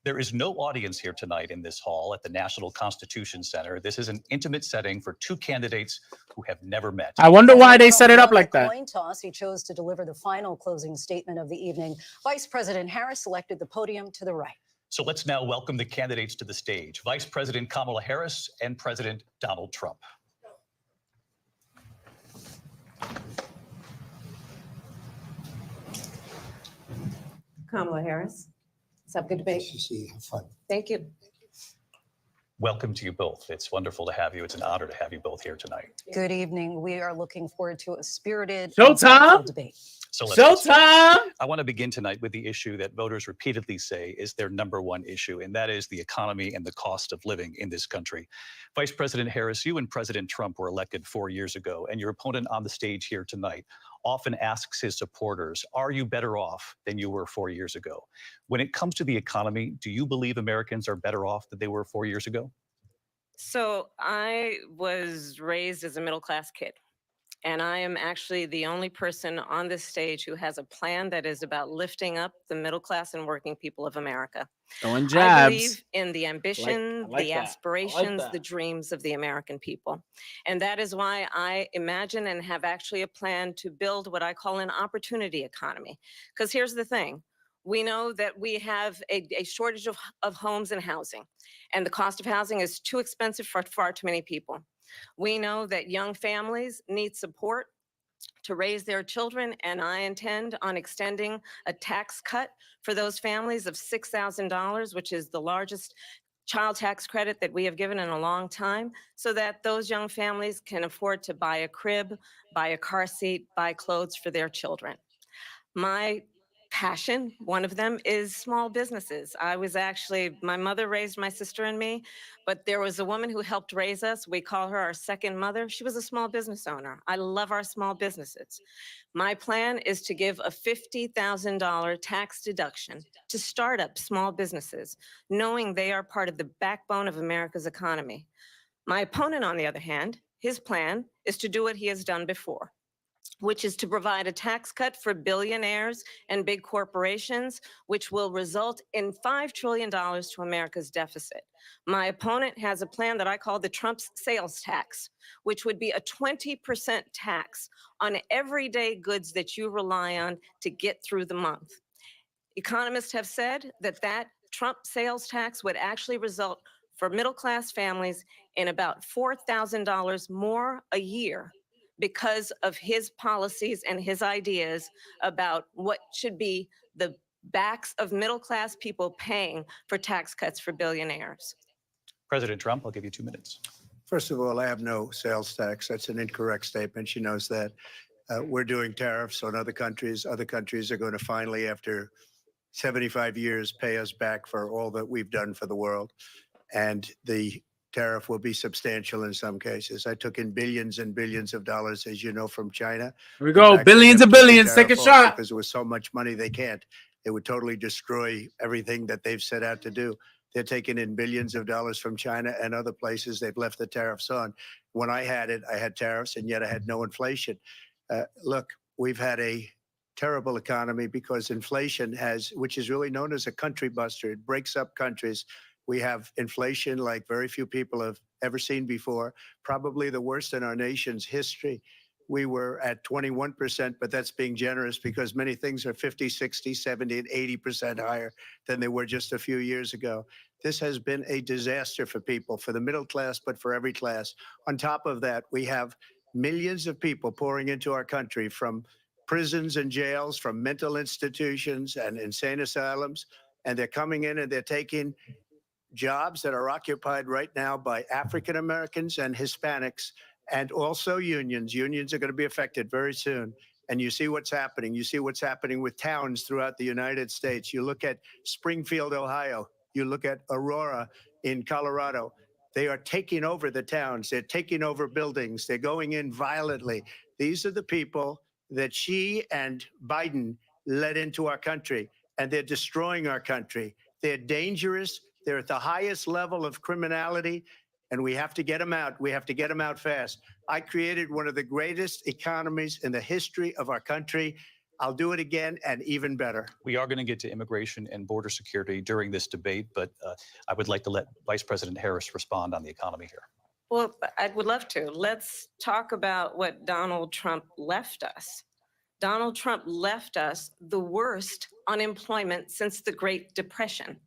Speaker 13: There is no audience here tonight in this hall at the National Constitution Center. This is an intimate setting for 2 candidates who have never met.
Speaker 1: I wonder why they set it up like that.
Speaker 14: Coin toss, he chose to deliver the final closing statement of the evening. Vice President Harris selected the podium to the right.
Speaker 13: So let's now welcome the candidates to the stage. Vice President Kamala Harris and President Donald Trump.
Speaker 9: Kamala Harris. Let's have a good debate.
Speaker 15: Nice to see you. Have fun.
Speaker 9: Thank you.
Speaker 13: Welcome to you both. It's wonderful to have you. It's an honor to have you both here tonight.
Speaker 14: Good evening. We are looking forward to a spirited
Speaker 1: Showtime
Speaker 14: debate.
Speaker 13: So
Speaker 1: Showtime!
Speaker 13: I want to begin tonight with the issue that voters repeatedly say is their #1 issue, and that is the economy and the cost of living in this country. Vice President Harris, you and President Trump were elected 4 years ago, and your opponent on the stage here tonight often asks his supporters, are you better off than you were 4 years ago? When it comes to the economy, do you believe Americans are better off than they were 4 years ago?
Speaker 16: So I was raised as a middle-class kid, and I am actually the only person on this stage who has a plan that is about lifting up the middle class and working people of America.
Speaker 1: Throwing
Speaker 16: I
Speaker 1: jabs.
Speaker 16: believe in the ambition,
Speaker 1: like
Speaker 16: the
Speaker 1: that. I like
Speaker 16: aspirations,
Speaker 1: that.
Speaker 16: the dreams of the American people. And that is why I imagine and have actually a plan to build what I call an opportunity economy. Because here's the thing. We know that we have a shortage of homes and housing, and the cost of housing is too expensive for far too many people. We know that young families need support, to raise their children, and I intend on extending a tax cut for those families of $6,000, which is the largest child tax credit that we have given in a long time, so that those young families can afford to buy a crib, buy a car seat, buy clothes for their children. My passion, one of them, is small businesses. My mother raised my sister and me, but there was a woman who helped raise us. We call her our second mother. She was a small business owner. I love our small businesses. My plan is to give a $50,000 tax deduction to start up small businesses, knowing they are part of the backbone of America's economy. My opponent, on the other hand, his plan is to do what he has done before, which is to provide a tax cut for billionaires and big corporations, which will result in $5 trillion to America's deficit. My opponent has a plan that I call the Trump's sales tax, which would be a 20% tax on everyday goods that you rely on to get through the month. Economists have said that Trump sales tax would actually result for middle-class families in about $4,000 more a year because of his policies and his ideas about what should be the backs of middle-class people paying for tax cuts for billionaires.
Speaker 13: President Trump, I'll give you 2 minutes.
Speaker 2: First of all, I have no sales tax. That's an incorrect statement. She knows that. We're doing tariffs on other countries. Other countries are going to finally, after 75 years, pay us back for all that we've done for the world. And the tariff will be substantial in some cases. I took in billions and billions of dollars, as you know, from China.
Speaker 1: Here we go. Billions and billions. Take a shot.
Speaker 2: Because there was so much money they can't. It would totally destroy everything that they've set out to do. They're taking in billions of dollars from China and other places. They've left the tariffs on. When I had it, I had tariffs, and yet I had no inflation. Look, we've had a terrible economy because inflation which is really known as a country buster. It breaks up countries. We have inflation like very few people have ever seen before, probably the worst in our nation's history. We were at 21%, but that's being generous because many things are 50, 60, 70, and 80% higher than they were just a few years ago. This has been a disaster for people, for the middle class, but for every class. On top of that, we have millions of people pouring into our country from prisons and jails, from mental institutions and insane asylums, and they're coming in and they're taking jobs that are occupied right now by African Americans and Hispanics, and also unions. Unions are going to be affected very soon. And you see what's happening. You see what's happening with towns throughout the United States. You look at Springfield, Ohio. You look at Aurora in Colorado. They are taking over the towns. They're taking over buildings. They're going in violently. These are the people that Xi and Biden led into our country, and they're destroying our country. They're dangerous. They're at the highest level of criminality, and we have to get them out. We have to get them out fast. I created one of the greatest economies in the history of our country. I'll do it again and even better.
Speaker 13: We are going to get to immigration and border security during this debate, but I would like to let Vice President Harris respond on the economy here.
Speaker 16: Well, I would love to. Let's talk about what Donald Trump left us. Donald Trump left us the worst unemployment since the Great Depression.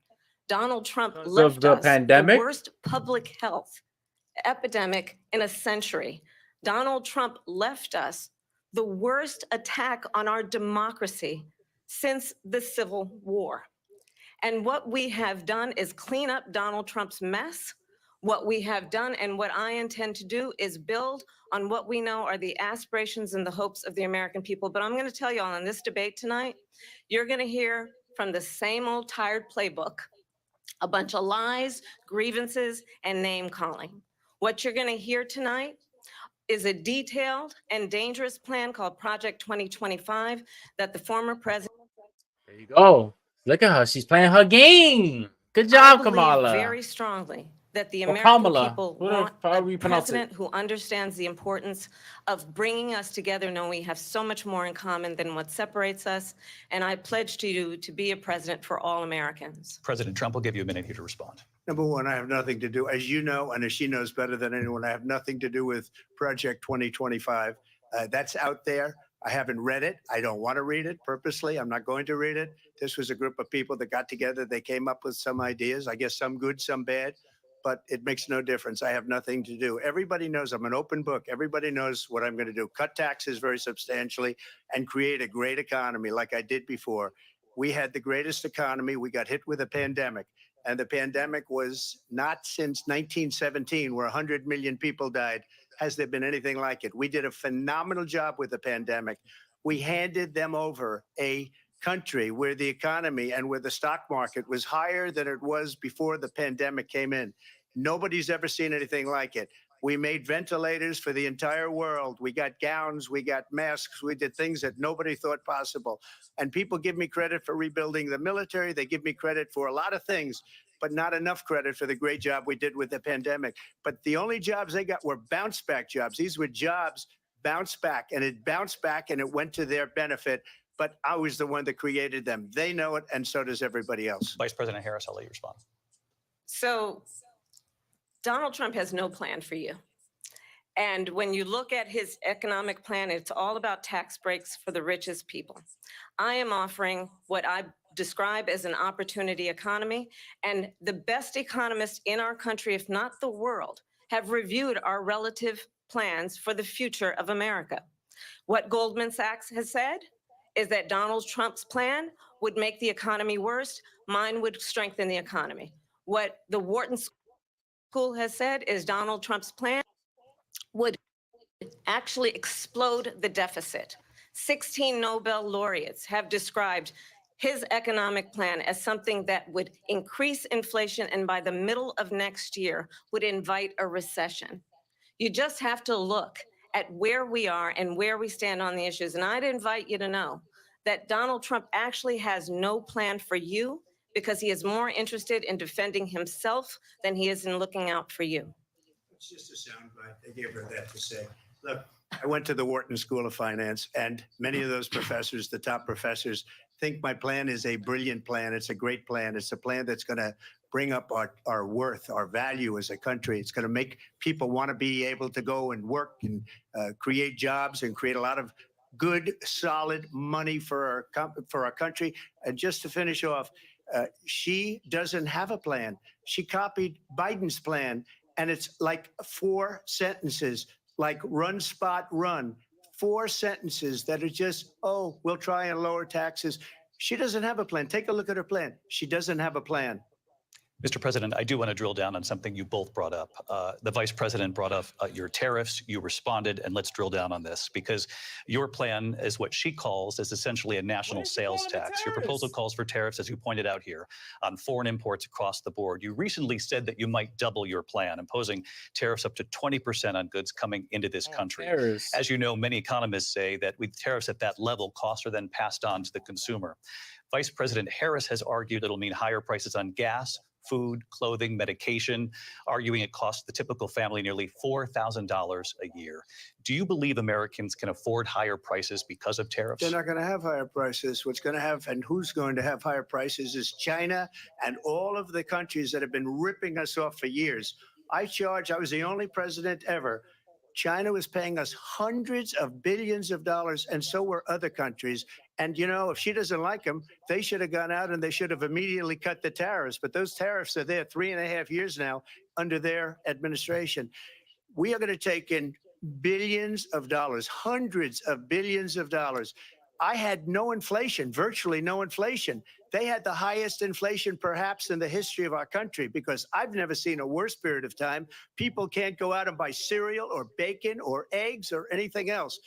Speaker 16: Donald Trump left us the worst public health epidemic in a century. Donald Trump left us the worst attack on our democracy since the Civil War. And what we have done is clean up Donald Trump's mess. What we have done and what I intend to do is build on what we know are the aspirations and the hopes of the American people. But I'm going to tell you all in this debate tonight, you're going to hear from the same old tired playbook, a bunch of lies, grievances, and name calling. What you're going to hear tonight is a detailed and dangerous plan called Project 2025 that the former president.
Speaker 1: There you go. Look at her. She's playing her game. Good job,
Speaker 16: I believe
Speaker 1: Kamala.
Speaker 16: very strongly that the
Speaker 1: Or
Speaker 16: American
Speaker 1: Kamala.
Speaker 16: people
Speaker 1: Whatever,
Speaker 16: want
Speaker 1: however
Speaker 16: a
Speaker 1: you pronounce it.
Speaker 16: president who understands the importance of bringing us together, knowing we have so much more in common than what separates us. And I pledge to you to be a president for all Americans.
Speaker 13: President Trump will give you a minute here to respond.
Speaker 2: Number one, I have nothing to do, as you know, and as she knows better than anyone, I have nothing to do with Project 2025. That's out there. I haven't read it. I don't want to read it purposely. I'm not going to read it. This was a group of people that got together. They came up with some ideas, I guess some good, some bad. but it makes no difference. I have nothing to do. Everybody knows I'm an open book. Everybody knows what I'm going to do. Cut taxes very substantially and create a great economy like I did before. We had the greatest economy. We got hit with a pandemic. And the pandemic was not since 1917, where 100 million people died, has there been anything like it. We did a phenomenal job with the pandemic. We handed them over a country where the economy and where the stock market was higher than it was before the pandemic came in. Nobody's ever seen anything like it. We made ventilators for the entire world. We got gowns, we got masks, we did things that nobody thought possible. And people give me credit for rebuilding the military. They give me credit for a lot of things, but not enough credit for the great job we did with the pandemic. But the only jobs they got were bounce back jobs. These were jobs bounced back, and it bounced back and it went to their benefit. But I was the one that created them. They know it, and so does everybody else.
Speaker 13: Vice President Harris, I'll let you respond.
Speaker 16: So Donald Trump has no plan for you. And when you look at his economic plan, it's all about tax breaks for the richest people. I am offering what I describe as an opportunity economy. And the best economists in our country, if not the world, have reviewed our relative plans for the future of America. What Goldman Sachs has said is that Donald Trump's plan would make the economy worse. Mine would strengthen the economy. What the Wharton School has said is Donald Trump's plan would actually explode the deficit. 16 Nobel laureates have described his economic plan as something that would increase inflation and by the middle of next year would invite a recession. You just have to look at where we are and where we stand on the issues. And I'd invite you to know that Donald Trump actually has no plan for you because he is more interested in defending himself than he is in looking out for you.
Speaker 2: It's just a soundbite. They gave her that to say. Look, I went to the Wharton School of Finance, and many of those professors, the top professors, think my plan is a brilliant plan. It's a great plan. It's a plan that's going to bring up our worth, our value as a country. It's going to make people want to be able to go and work and create jobs and create a lot of good, solid money for our country. And just to finish off, she doesn't have a plan. She copied Biden's plan, and it's like 4 sentences, like run, spot, run. 4 sentences that are just, oh, we'll try and lower taxes. She doesn't have a plan. Take a look at her plan. She doesn't have a plan.
Speaker 13: Mr. President, I do want to drill down on something you both brought up. The Vice President brought up your tariffs. You responded, and let's drill down on this because your plan is what she calls is essentially a national sales tax. Your proposal calls for tariffs, as you pointed out here, on foreign imports across the board. You recently said that you might double your plan, imposing tariffs up to 20% on goods coming into this country. As you know, many economists say that with tariffs at that level, costs are then passed on to the consumer. Vice President Harris has argued it'll mean higher prices on gas, food, clothing, medication, arguing it costs the typical family nearly $4,000 a year. Do you believe Americans can afford higher prices because of tariffs?
Speaker 2: They're not going to have higher prices. What's going to have and who's going to have higher prices is China and all of the countries that have been ripping us off for years. I was the only president ever. China was paying us hundreds of billions of dollars, and so were other countries. And, you know, if she doesn't like them, they should have gone out and they should have immediately cut the tariffs. But those tariffs are there 3.5 years now under their administration. We are going to take in billions of dollars, hundreds of billions of dollars. I had no inflation, virtually no inflation. They had the highest inflation perhaps in the history of our country because I've never seen a worse period of time. People can't go out and buy cereal or bacon or eggs or anything else.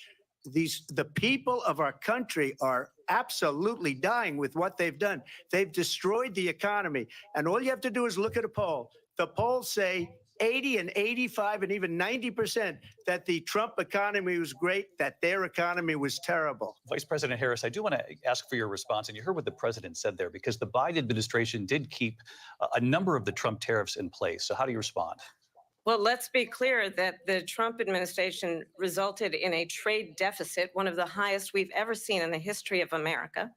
Speaker 2: The people of our country are absolutely dying with what they've done. They've destroyed the economy. And all you have to do is look at a poll. The polls say 80 and 85 and even 90% that the Trump economy was great, that their economy was terrible.
Speaker 13: Vice President Harris, I do want to ask for your response. And you heard what the president said there, because the Biden administration did keep a number of the Trump tariffs in place. So how do you respond?
Speaker 16: Well, let's be clear that the Trump administration resulted in a trade deficit, one of the highest we've ever seen in the history of America.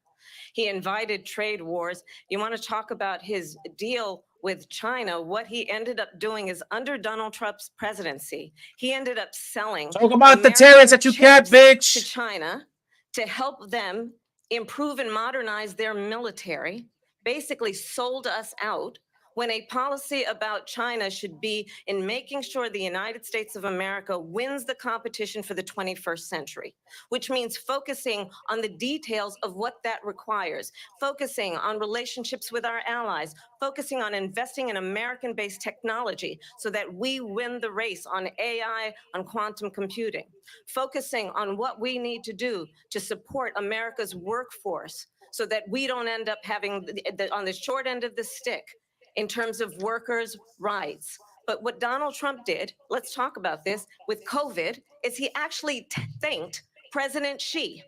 Speaker 16: He invited trade wars. You want to talk about his deal with China? What he ended up doing is under Donald Trump's presidency, he ended up selling.
Speaker 1: Talk about the tariffs that you kept, bitch.
Speaker 16: To China to help them improve and modernize their military, basically sold us out when a policy about China should be in making sure the United States of America wins the competition for the 21st century, which means focusing on the details of what that requires, focusing on relationships with our allies, focusing on investing in American-based technology so that we win the race on AI, on quantum computing, focusing on what we need to do to support America's workforce so that we don't end up having on the short end of the stick in terms of workers' rights. But what Donald Trump did, let's talk about this, with COVID, is he actually thanked President Xi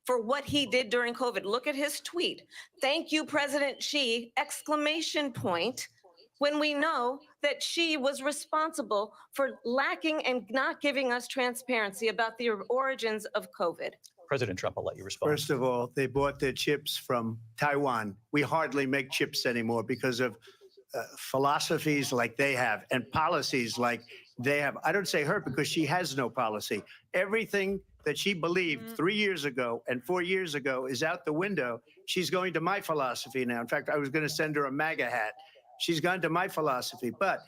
Speaker 16: for what he did during COVID. Look at his tweet. Thank you, President Xi, exclamation point, when we know that Xi was responsible for lacking and not giving us transparency about the origins of COVID.
Speaker 13: President Trump, I'll let you respond.
Speaker 2: First of all, they bought their chips from Taiwan. We hardly make chips anymore because of philosophies like they have and policies like they have. I don't say her because she has no policy. Everything that she believed 3 years ago and 4 years ago is out the window. She's going to my philosophy now. In fact, I was going to send her a MAGA hat. She's gone to my philosophy. But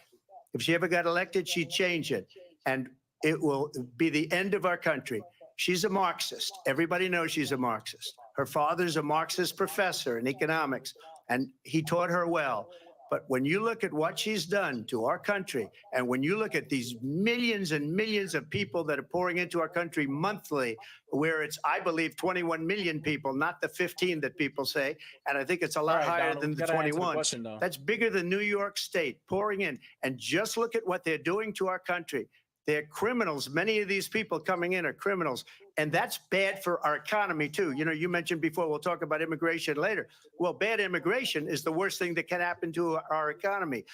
Speaker 2: if she ever got elected, she'd change it. And it will be the end of our country. She's a Marxist. Everybody knows she's a Marxist. Her father's a Marxist professor in economics, and he taught her well. But when you look at what she's done to our country, and when you look at these millions and millions of people that are pouring into our country monthly, where it's, I believe, 21 million people, not the 15 that people say, and I think it's a lot higher
Speaker 1: Donald,
Speaker 2: than
Speaker 1: you
Speaker 2: the
Speaker 1: gotta answer the
Speaker 2: 21.
Speaker 1: question, though.
Speaker 2: That's bigger than New York State pouring in. And just look at what they're doing to our country. They're criminals. Many of these people coming in are criminals. And that's bad for our economy, too. You know, you mentioned before, we'll talk about immigration later. Well, bad immigration is the worst thing that can happen to our economy.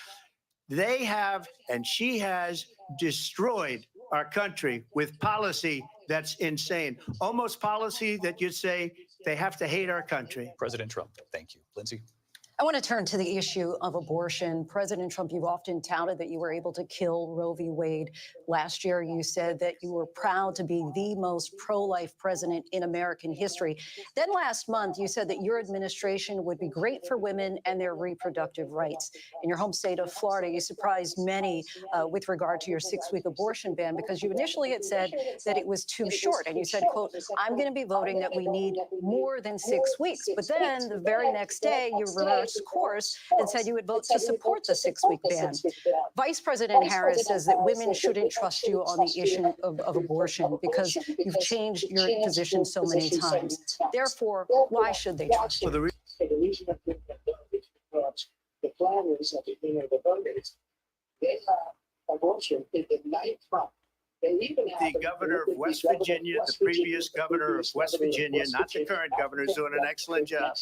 Speaker 2: They have, and she has, destroyed our country with policy that's insane. Almost policy that you'd say they have to hate our country.
Speaker 13: President Trump, thank you. Lindsay?
Speaker 14: I want to turn to the issue of abortion. President Trump, you've often touted that you were able to kill Roe v. Wade. Last year, you said that you were proud to be the most pro-life president in American history. Then last month, you said that your administration would be great for women and their reproductive rights. In your home state of Florida, you surprised many with regard to your 6-week abortion ban because you initially had said that it was too short. And you said, quote, I'm going to be voting that we need more than 6 weeks. But then the very next day, you reversed course and said you would vote to support the 6-week ban. Vice President Harris says that women shouldn't trust you on the issue of abortion because you've changed your position so many times. Therefore, why should they trust you?
Speaker 5: The reason that they don't is because the plan is that the voters, they have abortion in the 9th month.
Speaker 2: The governor of West Virginia, the previous governor of West Virginia, not the current governor, is doing an excellent job.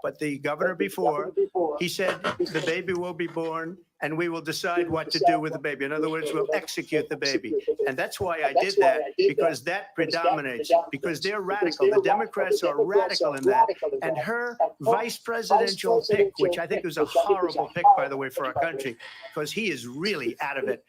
Speaker 2: But the governor before, he said the baby will be born and we will decide what to do with the baby. In other words, we'll execute the baby. And that's why I did that, because that predominates, because they're radical. The Democrats are radical in that. And her vice presidential pick, which I think was a horrible pick, by the way, for our country, because he is really out of it.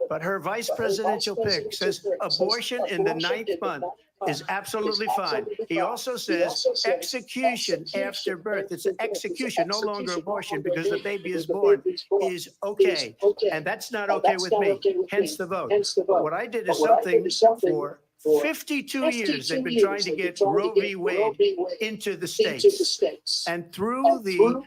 Speaker 2: But her vice presidential pick says abortion in the 9th month is absolutely fine. He also says execution after birth. It's an execution, no longer abortion, because the baby is born, is okay. And that's not okay with me, hence the vote. But what I did is something for 52 years they've been trying to get Roe v. Wade into the states. And through the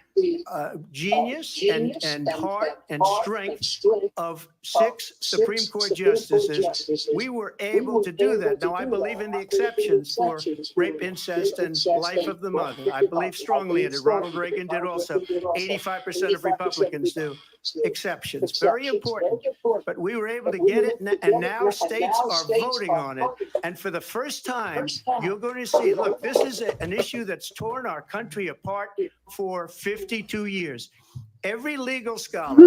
Speaker 2: genius and heart and strength of 6 Supreme Court justices, we were able to do that. Now, I believe in the exceptions for rape, incest, and life of the mother. I believe strongly in it. Ronald Reagan did also. 85% of Republicans do. Exceptions. Very important. But we were able to get it, and now states are voting on it. And for the first time, you're going to see, look, this is an issue that's torn our country apart for 52 years. Every legal scholar,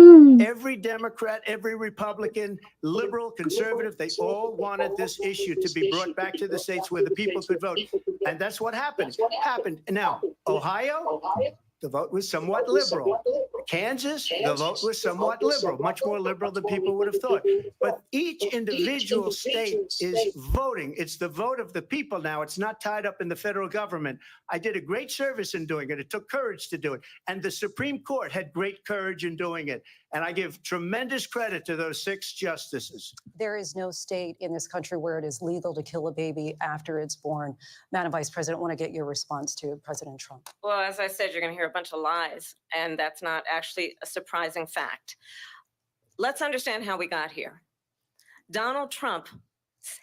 Speaker 2: every Democrat, every Republican, liberal, conservative, they all wanted this issue to be brought back to the states where the people could vote. And that's what happened. Now, Ohio, the vote was somewhat liberal. Kansas, the vote was somewhat liberal, much more liberal than people would have thought. But each individual state is voting. It's the vote of the people now. It's not tied up in the federal government. I did a great service in doing it. It took courage to do it. And the Supreme Court had great courage in doing it. And I give tremendous credit to those 6 justices.
Speaker 14: There is no state in this country where it is legal to kill a baby after it's born. Madam Vice President, I want to get your response to President Trump.
Speaker 16: Well, as I said, you're going to hear a bunch of lies, and that's not actually a surprising fact. Let's understand how we got here. Donald Trump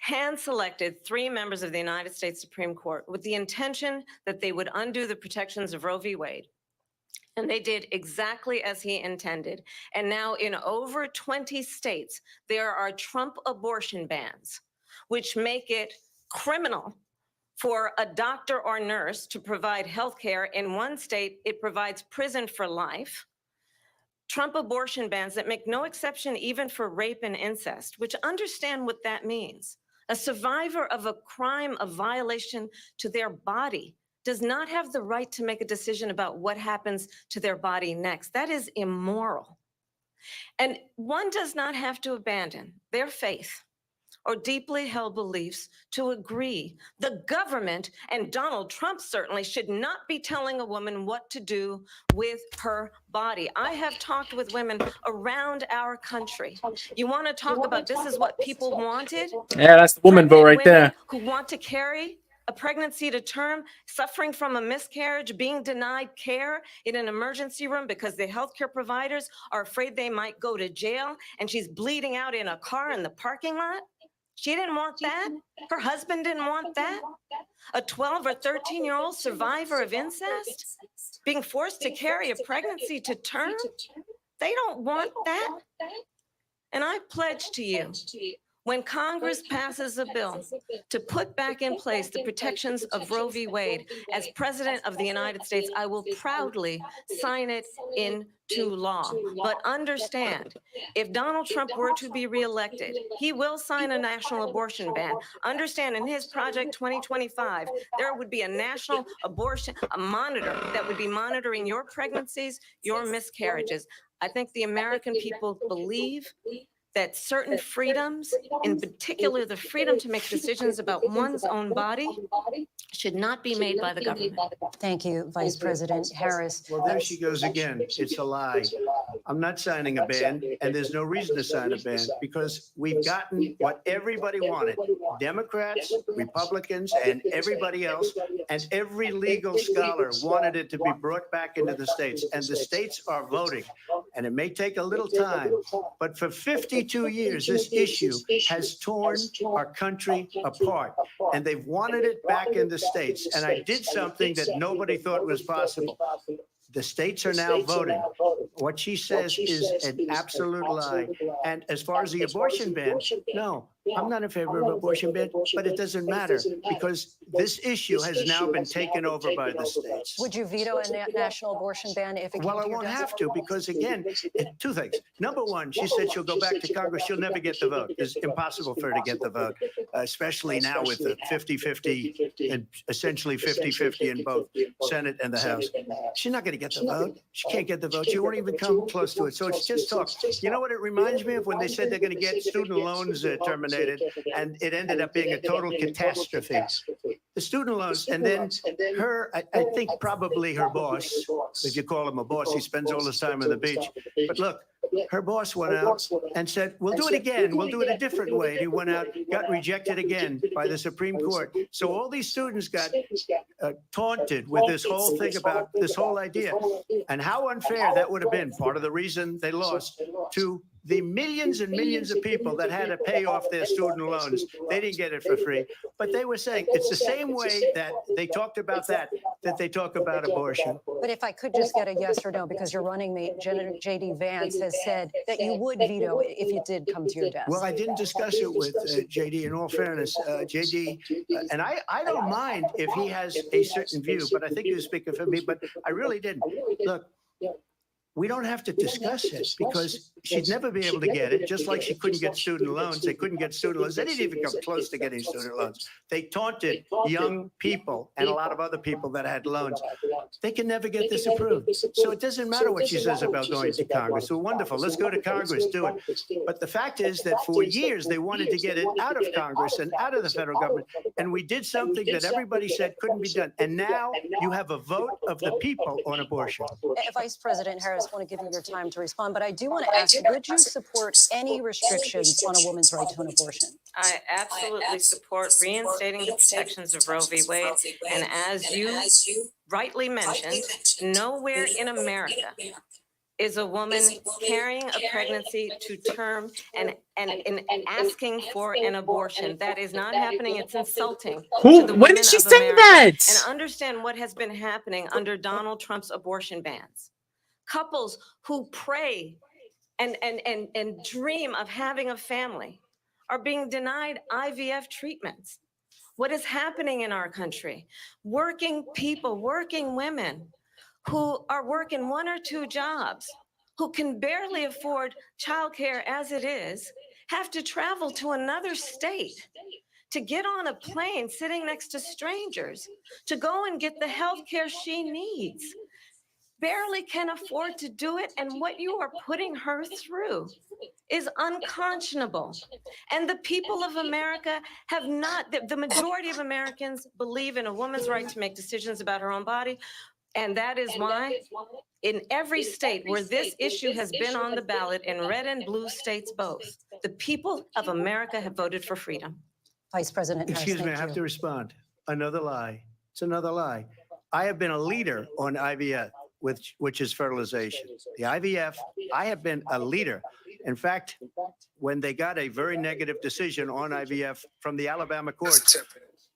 Speaker 16: hand-selected 3 members of the United States Supreme Court with the intention that they would undo the protections of Roe v. Wade. And they did exactly as he intended. And now in over 20 states, there are Trump abortion bans, which make it criminal for a doctor or nurse to provide health care. In one state, it provides prison for life. Trump abortion bans that make no exception even for rape and incest, which understand what that means. A survivor of a crime of violation to their body does not have the right to make a decision about what happens to their body next. That is immoral. And one does not have to abandon their faith or deeply held beliefs to agree. The government, and Donald Trump certainly, should not be telling a woman what to do with her body. I have talked with women around our country. You want to talk about this is what people wanted?
Speaker 1: Yeah, that's the woman vote right
Speaker 16: Women
Speaker 1: there.
Speaker 16: who want to carry a pregnancy to term, suffering from a miscarriage, being denied care in an emergency room because the healthcare providers are afraid they might go to jail, and she's bleeding out in a car in the parking lot. She didn't want that. Her husband didn't want that. A 12 or 13-year-old survivor of incest being forced to carry a pregnancy to term. They don't want that. And I pledge to you, when Congress passes a bill to put back in place the protections of Roe v. Wade, as President of the United States, I will proudly sign it into law. But understand, if Donald Trump were to be reelected, he will sign a national abortion ban. Understand, in his Project 2025, there would be a national abortion, a monitor that would be monitoring your pregnancies, your miscarriages. I think the American people believe that certain freedoms, in particular the freedom to make decisions about one's own body, should not be made by the government.
Speaker 14: Thank you, Vice President Harris.
Speaker 2: Well, there she goes again. It's a lie. I'm not signing a ban, and there's no reason to sign a ban because we've gotten what everybody wanted. Democrats, Republicans, and everybody else, and every legal scholar wanted it to be brought back into the states, and the states are voting. And it may take a little time, but for 52 years, this issue has torn our country apart, and they've wanted it back in the states. And I did something that nobody thought was possible. The states are now voting. What she says is an absolute lie. And as far as the abortion ban, no, I'm not in favor of abortion ban, but it doesn't matter because this issue has now been taken over by the states.
Speaker 14: Would you veto a national abortion ban if it came
Speaker 2: Well, I
Speaker 14: to your
Speaker 2: won't
Speaker 14: desk?
Speaker 2: have to because, again, two things. Number one, she said she'll go back to Congress. She'll never get the vote. It's impossible for her to get the vote, especially now with the 50-50 and essentially 50-50 in both Senate and the House. She's not going to get the vote. She can't get the vote. She won't even come close to it. So it's just talk. You know what it reminds me of when they said they're going to get student loans terminated, and it ended up being a total catastrophe. The student loans, and then her, I think probably her boss, if you call him a boss, he spends all his time on the beach. But look, her boss went out and said, we'll do it again. We'll do it a different way. And he went out, got rejected again by the Supreme Court. So all these students got taunted with this whole thing about this whole idea. And how unfair that would have been. Part of the reason they lost to the millions and millions of people that had to pay off their student loans. They didn't get it for free. But they were saying it's the same way that they talked about that they talk about abortion.
Speaker 14: But if I could just get a yes or no, because your running mate, J.D. Vance, has said that you would veto it if it did come to your desk.
Speaker 2: Well, I didn't discuss it with J.D. In all fairness, J.D. And I don't mind if he has a certain view, but I think he was speaking for me, but I really didn't. Look, we don't have to discuss it because she'd never be able to get it, just like she couldn't get student loans. They couldn't get student loans. They didn't even come close to getting student loans. They taunted young people and a lot of other people that had loans. They can never get this approved. So it doesn't matter what she says about going to Congress. So wonderful. Let's go to Congress, do it. But the fact is that for years, they wanted to get it out of Congress and out of the federal government. And we did something that everybody said couldn't be done. And now you have a vote of the people on abortion.
Speaker 14: Vice President Harris, I want to give you your time to respond, but I do want to ask, would you support any restrictions on a woman's right to an abortion?
Speaker 16: I absolutely support reinstating the protections of Roe v. Wade. And as you rightly mentioned, nowhere in America is a woman carrying a pregnancy to term and asking for an abortion. That is not happening. It's insulting.
Speaker 1: Who? When did she say that?
Speaker 16: And understand what has been happening under Donald Trump's abortion bans. Couples who pray and dream of having a family are being denied IVF treatments. What is happening in our country? Working people, working women who are working 1 or 2 jobs, who can barely afford childcare as it is, have to travel to another state to get on a plane sitting next to strangers to go and get the health care she needs. Barely can afford to do it, and what you are putting her through is unconscionable. And the people of America have not, the majority of Americans believe in a woman's right to make decisions about her own body, and that is why in every state where this issue has been on the ballot, in red and blue states both, the people of America have voted for freedom.
Speaker 14: Vice President Harris,
Speaker 2: Excuse me, I have to respond. Another lie. It's another lie. I have been a leader on IVF, which is fertilization. The IVF, I have been a leader. In fact, when they got a very negative decision on IVF from the Alabama courts,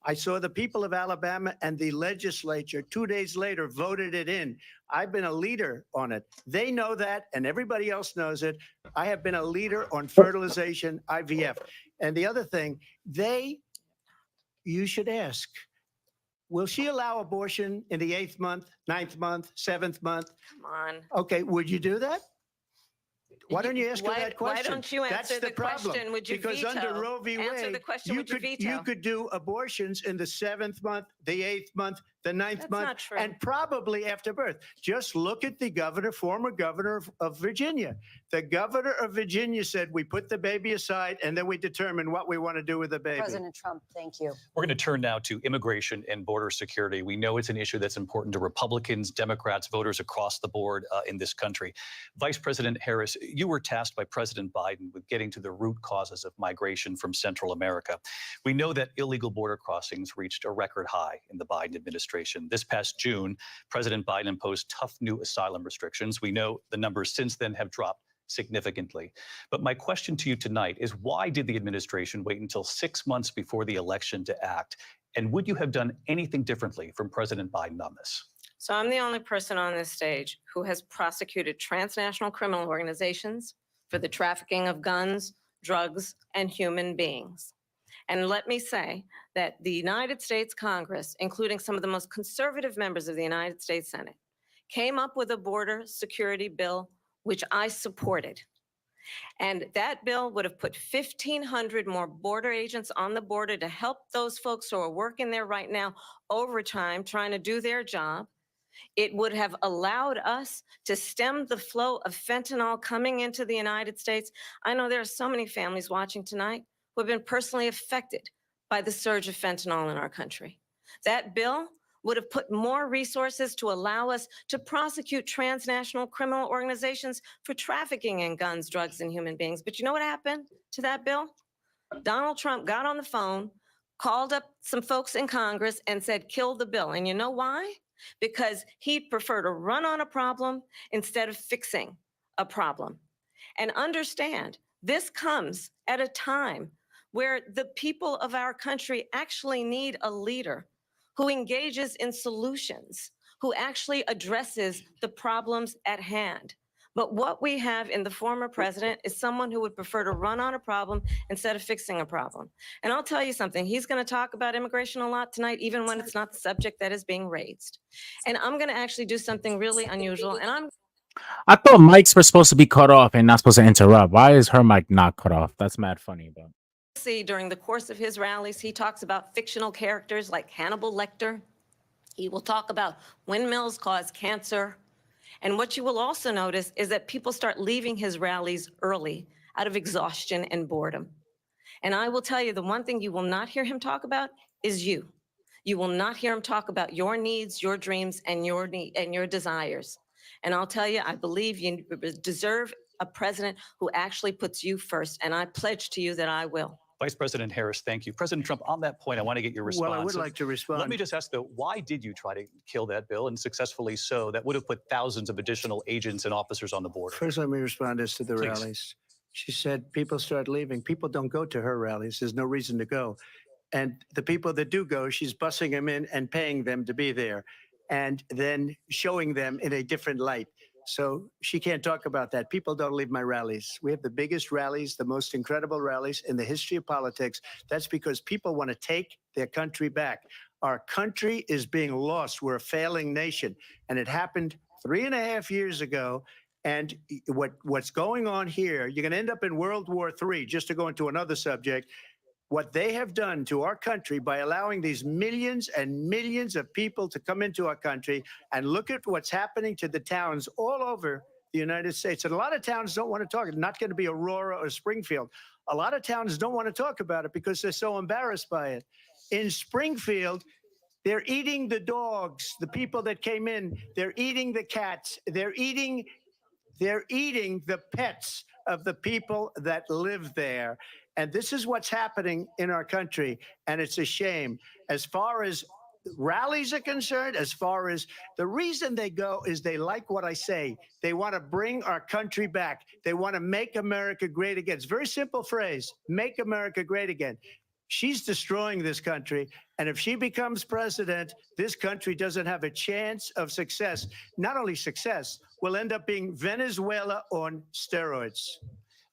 Speaker 2: I saw the people of Alabama and the legislature 2 days later voted it in. I've been a leader on it. They know that, and everybody else knows it. I have been a leader on fertilization, IVF. And the other thing, you should ask, will she allow abortion in the 8th month, 9th month, 7th month?
Speaker 16: Come on.
Speaker 2: Okay, would you do that? Why don't you ask her
Speaker 16: Why-
Speaker 2: that question?
Speaker 16: why don't you
Speaker 2: That's
Speaker 16: answer
Speaker 2: the
Speaker 16: the
Speaker 2: problem.
Speaker 16: question? Would you
Speaker 2: Because
Speaker 16: veto?
Speaker 2: under Roe v.
Speaker 16: Answer
Speaker 2: Wade,
Speaker 16: the question, would you veto?
Speaker 2: you could do abortions in the 7th month, the 8th month, the 9th
Speaker 16: That's
Speaker 2: month,
Speaker 16: not true.
Speaker 2: and probably after birth. Just look at the governor, former governor of Virginia. The governor of Virginia said, we put the baby aside and then we determine what we want to do with the baby.
Speaker 14: President Trump, thank you.
Speaker 13: We're going to turn now to immigration and border security. We know it's an issue that's important to Republicans, Democrats, voters across the board in this country. Vice President Harris, you were tasked by President Biden with getting to the root causes of migration from Central America. We know that illegal border crossings reached a record high in the Biden administration. This past June, President Biden imposed tough new asylum restrictions. We know the numbers since then have dropped significantly. But my question to you tonight is, why did the administration wait until 6 months before the election to act? And would you have done anything differently from President Biden on this?
Speaker 16: So I'm the only person on this stage who has prosecuted transnational criminal organizations for the trafficking of guns, drugs, and human beings. And let me say that the United States Congress, including some of the most conservative members of the United States Senate, came up with a border security bill, which I supported. And that bill would have put 1,500 more border agents on the border to help those folks who are working there right now overtime, trying to do their job. It would have allowed us to stem the flow of fentanyl coming into the United States. I know there are so many families watching tonight who have been personally affected by the surge of fentanyl in our country. That bill would have put more resources to allow us to prosecute transnational criminal organizations for trafficking in guns, drugs, and human beings. But you know what happened to that bill? Donald Trump got on the phone, called up some folks in Congress and said, kill the bill. And you know why? Because he'd prefer to run on a problem instead of fixing a problem. And understand, this comes at a time where the people of our country actually need a leader who engages in solutions, who actually addresses the problems at hand. But what we have in the former president is someone who would prefer to run on a problem instead of fixing a problem. And I'll tell you something, he's going to talk about immigration a lot tonight, even when it's not the subject that is being raised. And I'm going to actually do something really unusual, and I'm
Speaker 1: I thought mics were supposed to be cut off and not supposed to interrupt. Why is her mic not cut off? That's mad funny, bro.
Speaker 16: See, during the course of his rallies, he talks about fictional characters like Hannibal Lecter. He will talk about windmills cause cancer. And what you will also notice is that people start leaving his rallies early out of exhaustion and boredom. And I will tell you, the one thing you will not hear him talk about is you. You will not hear him talk about your needs, your dreams, and your desires. And I'll tell you, I believe you deserve a president who actually puts you first. And I pledge to you that I will.
Speaker 13: Vice President Harris, thank you. President Trump, on that point, I want to get your response.
Speaker 2: Well, I would like to respond.
Speaker 13: Let me just ask, though, why did you try to kill that bill, and successfully so? That would have put thousands of additional agents and officers on the border.
Speaker 2: First, let me respond as to the
Speaker 13: Please.
Speaker 2: rallies. She said people start leaving. People don't go to her rallies. There's no reason to go. And the people that do go, she's bussing them in and paying them to be there and then showing them in a different light. So she can't talk about that. People don't leave my rallies. We have the biggest rallies, the most incredible rallies in the history of politics. That's because people want to take their country back. Our country is being lost. We're a failing nation. And it happened 3.5 years ago. And what's going on here, you're going to end up in World War III, just to go into another subject. What they have done to our country by allowing these millions and millions of people to come into our country, and look at what's happening to the towns all over the United States. And a lot of towns don't want to talk. It's not going to be Aurora or Springfield. A lot of towns don't want to talk about it because they're so embarrassed by it. In Springfield, they're eating the dogs, the people that came in. They're eating the cats. They're eating the pets of the people that live there. And this is what's happening in our country. And it's a shame. As far as rallies are concerned, as far as the reason they go is they like what I say. They want to bring our country back. They want to make America great again. It's a very simple phrase, make America great again. She's destroying this country. And if she becomes president, this country doesn't have a chance of success. Not only success, we'll end up being Venezuela on steroids.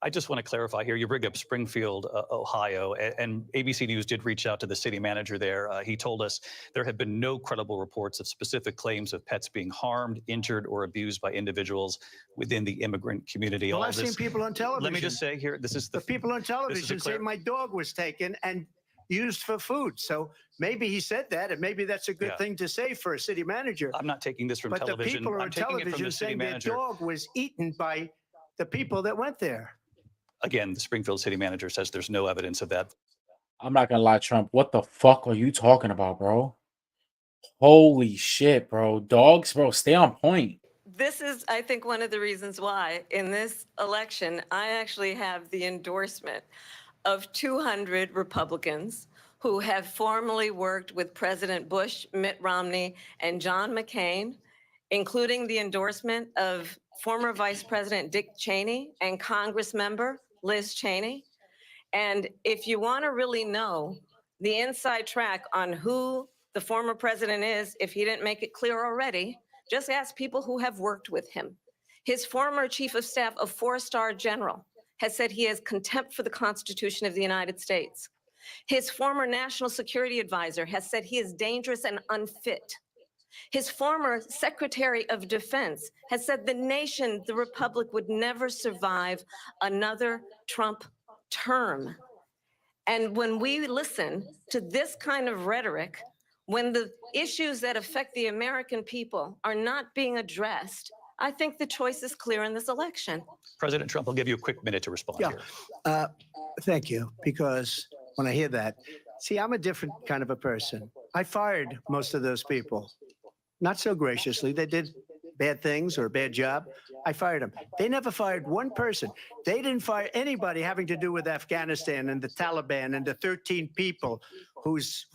Speaker 13: I just want to clarify here. You bring up Springfield, Ohio, and ABC News did reach out to the city manager there. He told us there have been no credible reports of specific claims of pets being harmed, injured, or abused by individuals within the immigrant community.
Speaker 2: Well, I've seen people on television.
Speaker 13: Let me just say here, this is the
Speaker 2: people on television say my dog was taken and used for food. So maybe he said that, and maybe that's a good thing to say for a city manager.
Speaker 13: I'm not taking this from
Speaker 2: but
Speaker 13: television.
Speaker 2: The people
Speaker 13: I'm
Speaker 2: on
Speaker 13: taking it from
Speaker 2: television
Speaker 13: the city
Speaker 2: saying
Speaker 13: manager.
Speaker 2: their dog was eaten by the people that went there.
Speaker 13: Again, the Springfield city manager says there's no evidence of that.
Speaker 1: I'm not gonna lie, Trump. What the fuck are you talking about, bro? Holy shit, bro. Dogs, bro, stay on point.
Speaker 16: This is, I think, one of the reasons why in this election, I actually have the endorsement of 200 Republicans who have formerly worked with President Bush, Mitt Romney, and John McCain, including the endorsement of former Vice President Dick Cheney and Congress member Liz Cheney. And if you want to really know the inside track on who the former president is, if he didn't make it clear already, just ask people who have worked with him. His former chief of staff, a 4-star general, has said he has contempt for the Constitution of the United States. His former national security advisor has said he is dangerous and unfit. His former Secretary of Defense has said the nation, the republic, would never survive another Trump term. And when we listen to this kind of rhetoric, when the issues that affect the American people are not being addressed, I think the choice is clear in this election.
Speaker 13: President Trump, I'll give you a quick minute to respond here.
Speaker 2: Thank you, because when I hear that, see, I'm a different kind of a person. I fired most of those people. Not so graciously. They did bad things or a bad job. I fired them. They never fired one person. They didn't fire anybody having to do with Afghanistan and the Taliban and the 13 people whose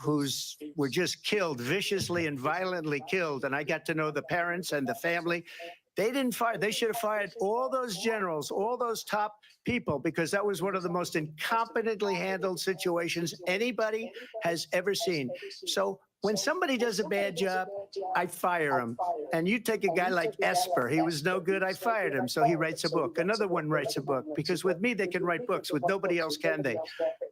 Speaker 2: were just killed, viciously and violently killed. And I got to know the parents and the family. They didn't fire. They should have fired all those generals, all those top people, because that was one of the most incompetently handled situations anybody has ever seen. So when somebody does a bad job, I fire him. And you take a guy like Esper. He was no good. I fired him. So he writes a book. Another one writes a book. Because with me, they can write books. With nobody else can they.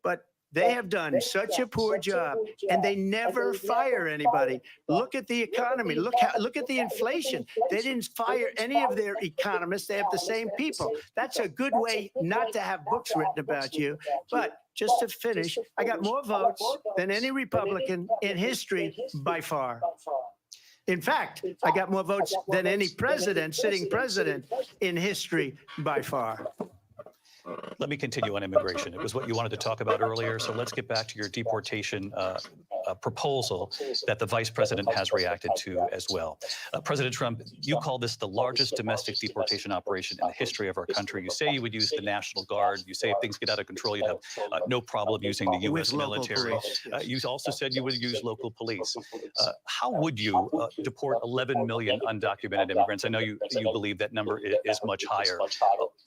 Speaker 2: But They have done such a poor job, and they never fire anybody. Look at the economy. Look at the inflation. They didn't fire any of their economists. They have the same people. That's a good way not to have books written about you. But just to finish, I got more votes than any Republican in history by far. In fact, I got more votes than any sitting president in history by far.
Speaker 13: Let me continue on immigration. It was what you wanted to talk about earlier, so let's get back to your deportation proposal that the vice president has reacted to as well. President Trump, you call this the largest domestic deportation operation in the history of our country. You say you would use the National Guard. You say if things get out of control, you'd have no problem using the U.S. military. You also said you would use local police. How would you deport 11 million undocumented immigrants? I know you believe that number is much higher.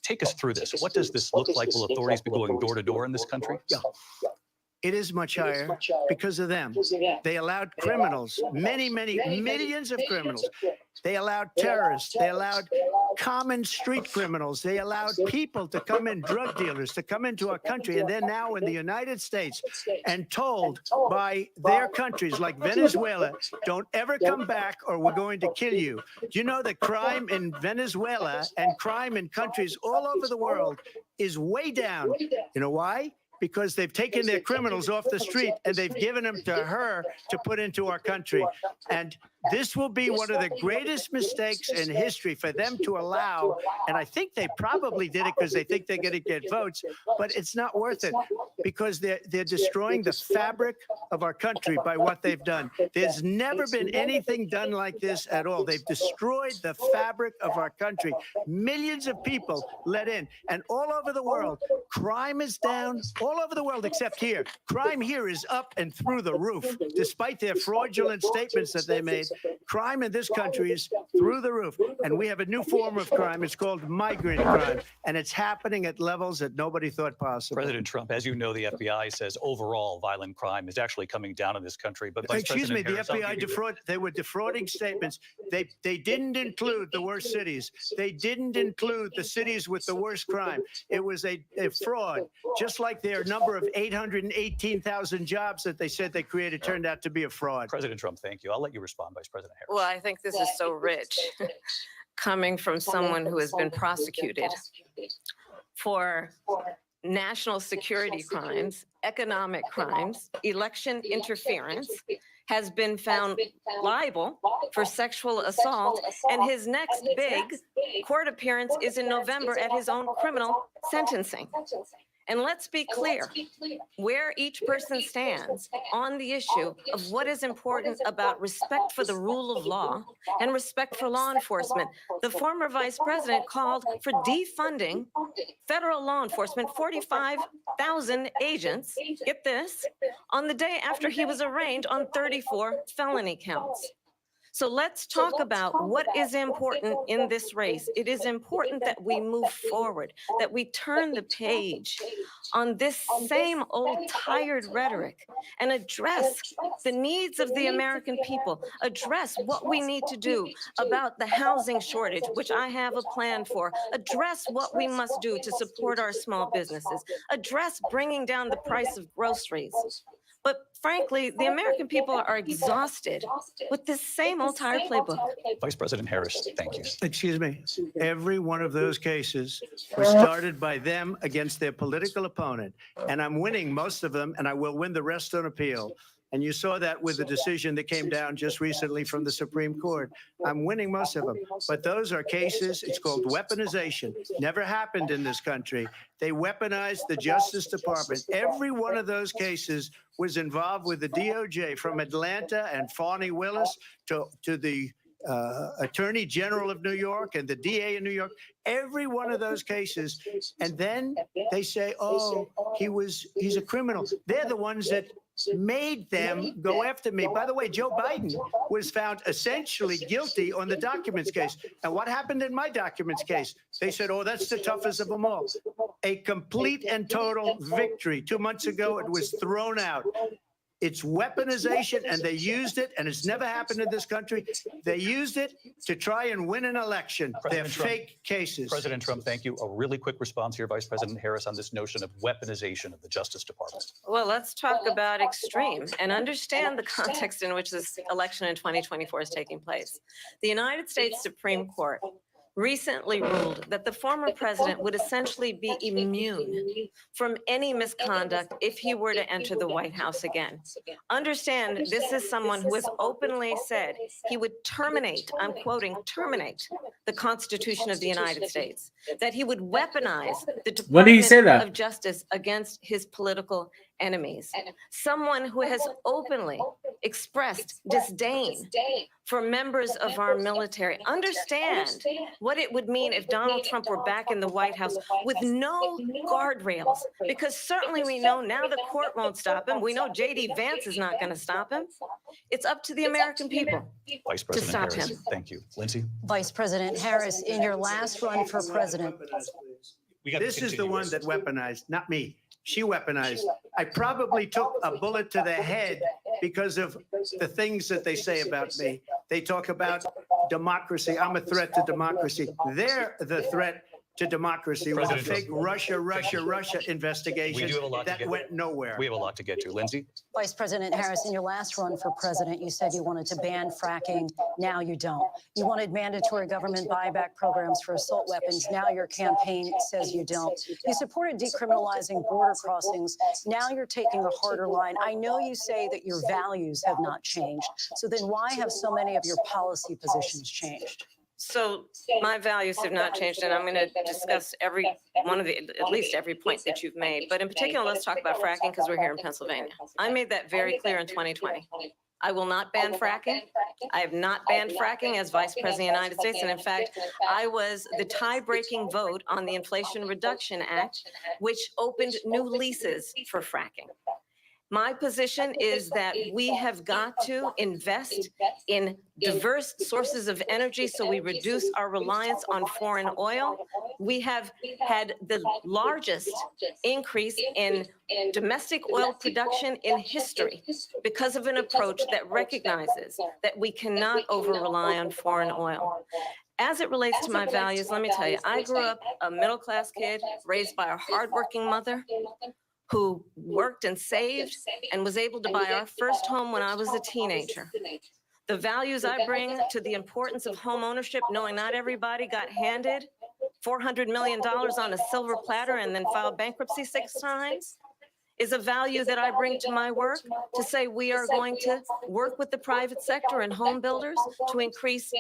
Speaker 13: Take us through this. What does this look like? Will authorities be going door to door in this country?
Speaker 2: Yeah. It is much higher because of them. They allowed criminals, many millions of criminals. They allowed terrorists. They allowed common street criminals. They allowed people to come in, drug dealers, to come into our country. And they're now in the United States and told by their countries like Venezuela, don't ever come back or we're going to kill you. Do you know that crime in Venezuela and crime in countries all over the world is way down? You know why? Because they've taken their criminals off the street and they've given them to her to put into our country. And this will be one of the greatest mistakes in history for them to allow. And I think they probably did it because they think they're going to get votes, but it's not worth it because they're destroying the fabric of our country by what they've done. There's never been anything done like this at all. They've destroyed the fabric of our country. Millions of people let in, and all over the world, crime is down. All over the world except here. Crime here is up and through the roof. Despite their fraudulent statements that they made, crime in this country is through the roof. And we have a new form of crime. It's called migrant crime. And it's happening at levels that nobody thought possible.
Speaker 13: President Trump, as you know, the FBI says overall violent crime is actually coming down in this country. But
Speaker 2: excuse me, the FBI they were defrauding statements. They didn't include the worst cities. They didn't include the cities with the worst crime. It was a fraud, just like their number of 818,000 jobs that they said they created turned out to be a fraud.
Speaker 13: President Trump, thank you. I'll let you respond, Vice President Harris.
Speaker 16: Well, I think this is so rich coming from someone who has been prosecuted for national security crimes, economic crimes, election interference, has been found liable for sexual assault, and his next big court appearance is in November at his own criminal sentencing. And let's be clear where each person stands on the issue of what is important about respect for the rule of law and respect for law enforcement. The former vice president called for defunding federal law enforcement, 45,000 agents, get this, on the day after he was arraigned on 34 felony counts. So let's talk about what is important in this race. It is important that we move forward, that we turn the page on this same old tired rhetoric and address the needs of the American people, address what we need to do about the housing shortage, which I have a plan for, address what we must do to support our small businesses, address bringing down the price of groceries. But frankly, the American people are exhausted with this same old tired playbook.
Speaker 13: Vice President Harris, thank you.
Speaker 2: Excuse me. Every one of those cases was started by them against their political opponent. And I'm winning most of them, and I will win the rest on appeal. And you saw that with the decision that came down just recently from the Supreme Court. I'm winning most of them. But those are cases, it's called weaponization. Never happened in this country. They weaponized the Justice Department. Every one of those cases was involved with the DOJ, from Atlanta and Fani Willis to the Attorney General of New York and the DA in New York. Every one of those cases. And then they say, oh, he's a criminal. They're the ones that made them go after me. By the way, Joe Biden was found essentially guilty on the documents case. And what happened in my documents case? They said, oh, that's the toughest of them all. A complete and total victory. 2 months ago, it was thrown out. It's weaponization, and they used it, and it's never happened in this country. They used it to try and win an election. They're fake cases.
Speaker 13: President Trump, thank you. A really quick response here, Vice President Harris, on this notion of weaponization of the Justice Department.
Speaker 16: Well, let's talk about extreme and understand the context in which this election in 2024 is taking place. The United States Supreme Court recently ruled that the former president would essentially be immune from any misconduct if he were to enter the White House again. Understand, this is someone who has openly said he would terminate, I'm quoting, terminate the Constitution of the United States, that he would weaponize the
Speaker 1: When did he say
Speaker 16: Department
Speaker 1: that?
Speaker 16: of Justice against his political enemies. Someone who has openly expressed disdain for members of our military. Understand what it would mean if Donald Trump were back in the White House with no guardrails, because certainly we know now the court won't stop him. We know J.D. Vance is not going to stop him. It's up to the American people
Speaker 13: Vice
Speaker 16: to
Speaker 13: President
Speaker 16: stop
Speaker 13: Harris,
Speaker 16: him.
Speaker 13: thank you. Lindsay?
Speaker 14: Vice President Harris, in your last run for president.
Speaker 2: This is the one that weaponized, not me. She weaponized. I probably took a bullet to the head because of the things that they say about me. They talk about democracy. I'm a threat to democracy. They're the threat to democracy with a fake Russia investigation that went nowhere.
Speaker 13: We have a lot to get to. Lindsay?
Speaker 14: Vice President Harris, in your last run for president, you said you wanted to ban fracking. Now you don't. You wanted mandatory government buyback programs for assault weapons. Now your campaign says you don't. You supported decriminalizing border crossings. Now you're taking a harder line. I know you say that your values have not changed. So then why have so many of your policy positions changed?
Speaker 16: So my values have not changed, and I'm going to discuss every one of at least every point that you've made. But in particular, let's talk about fracking because we're here in Pennsylvania. I made that very clear in 2020. I will not ban fracking. I have not banned fracking as Vice President of the United States. And in fact, I was the tie-breaking vote on the Inflation Reduction Act, which opened new leases for fracking. My position is that we have got to invest in diverse sources of energy so we reduce our reliance on foreign oil. We have had the largest increase in domestic oil production in history because of an approach that recognizes that we cannot over-rely on foreign oil. As it relates to my values, let me tell you, I grew up a middle-class kid raised by a hardworking mother who worked and saved and was able to buy our first home when I was a teenager. The values I bring to the importance of home ownership, knowing not everybody got handed $400 million on a silver platter and then filed bankruptcy 6 times, is a value that I bring to my work to say we are going to work with the private sector and home builders to increase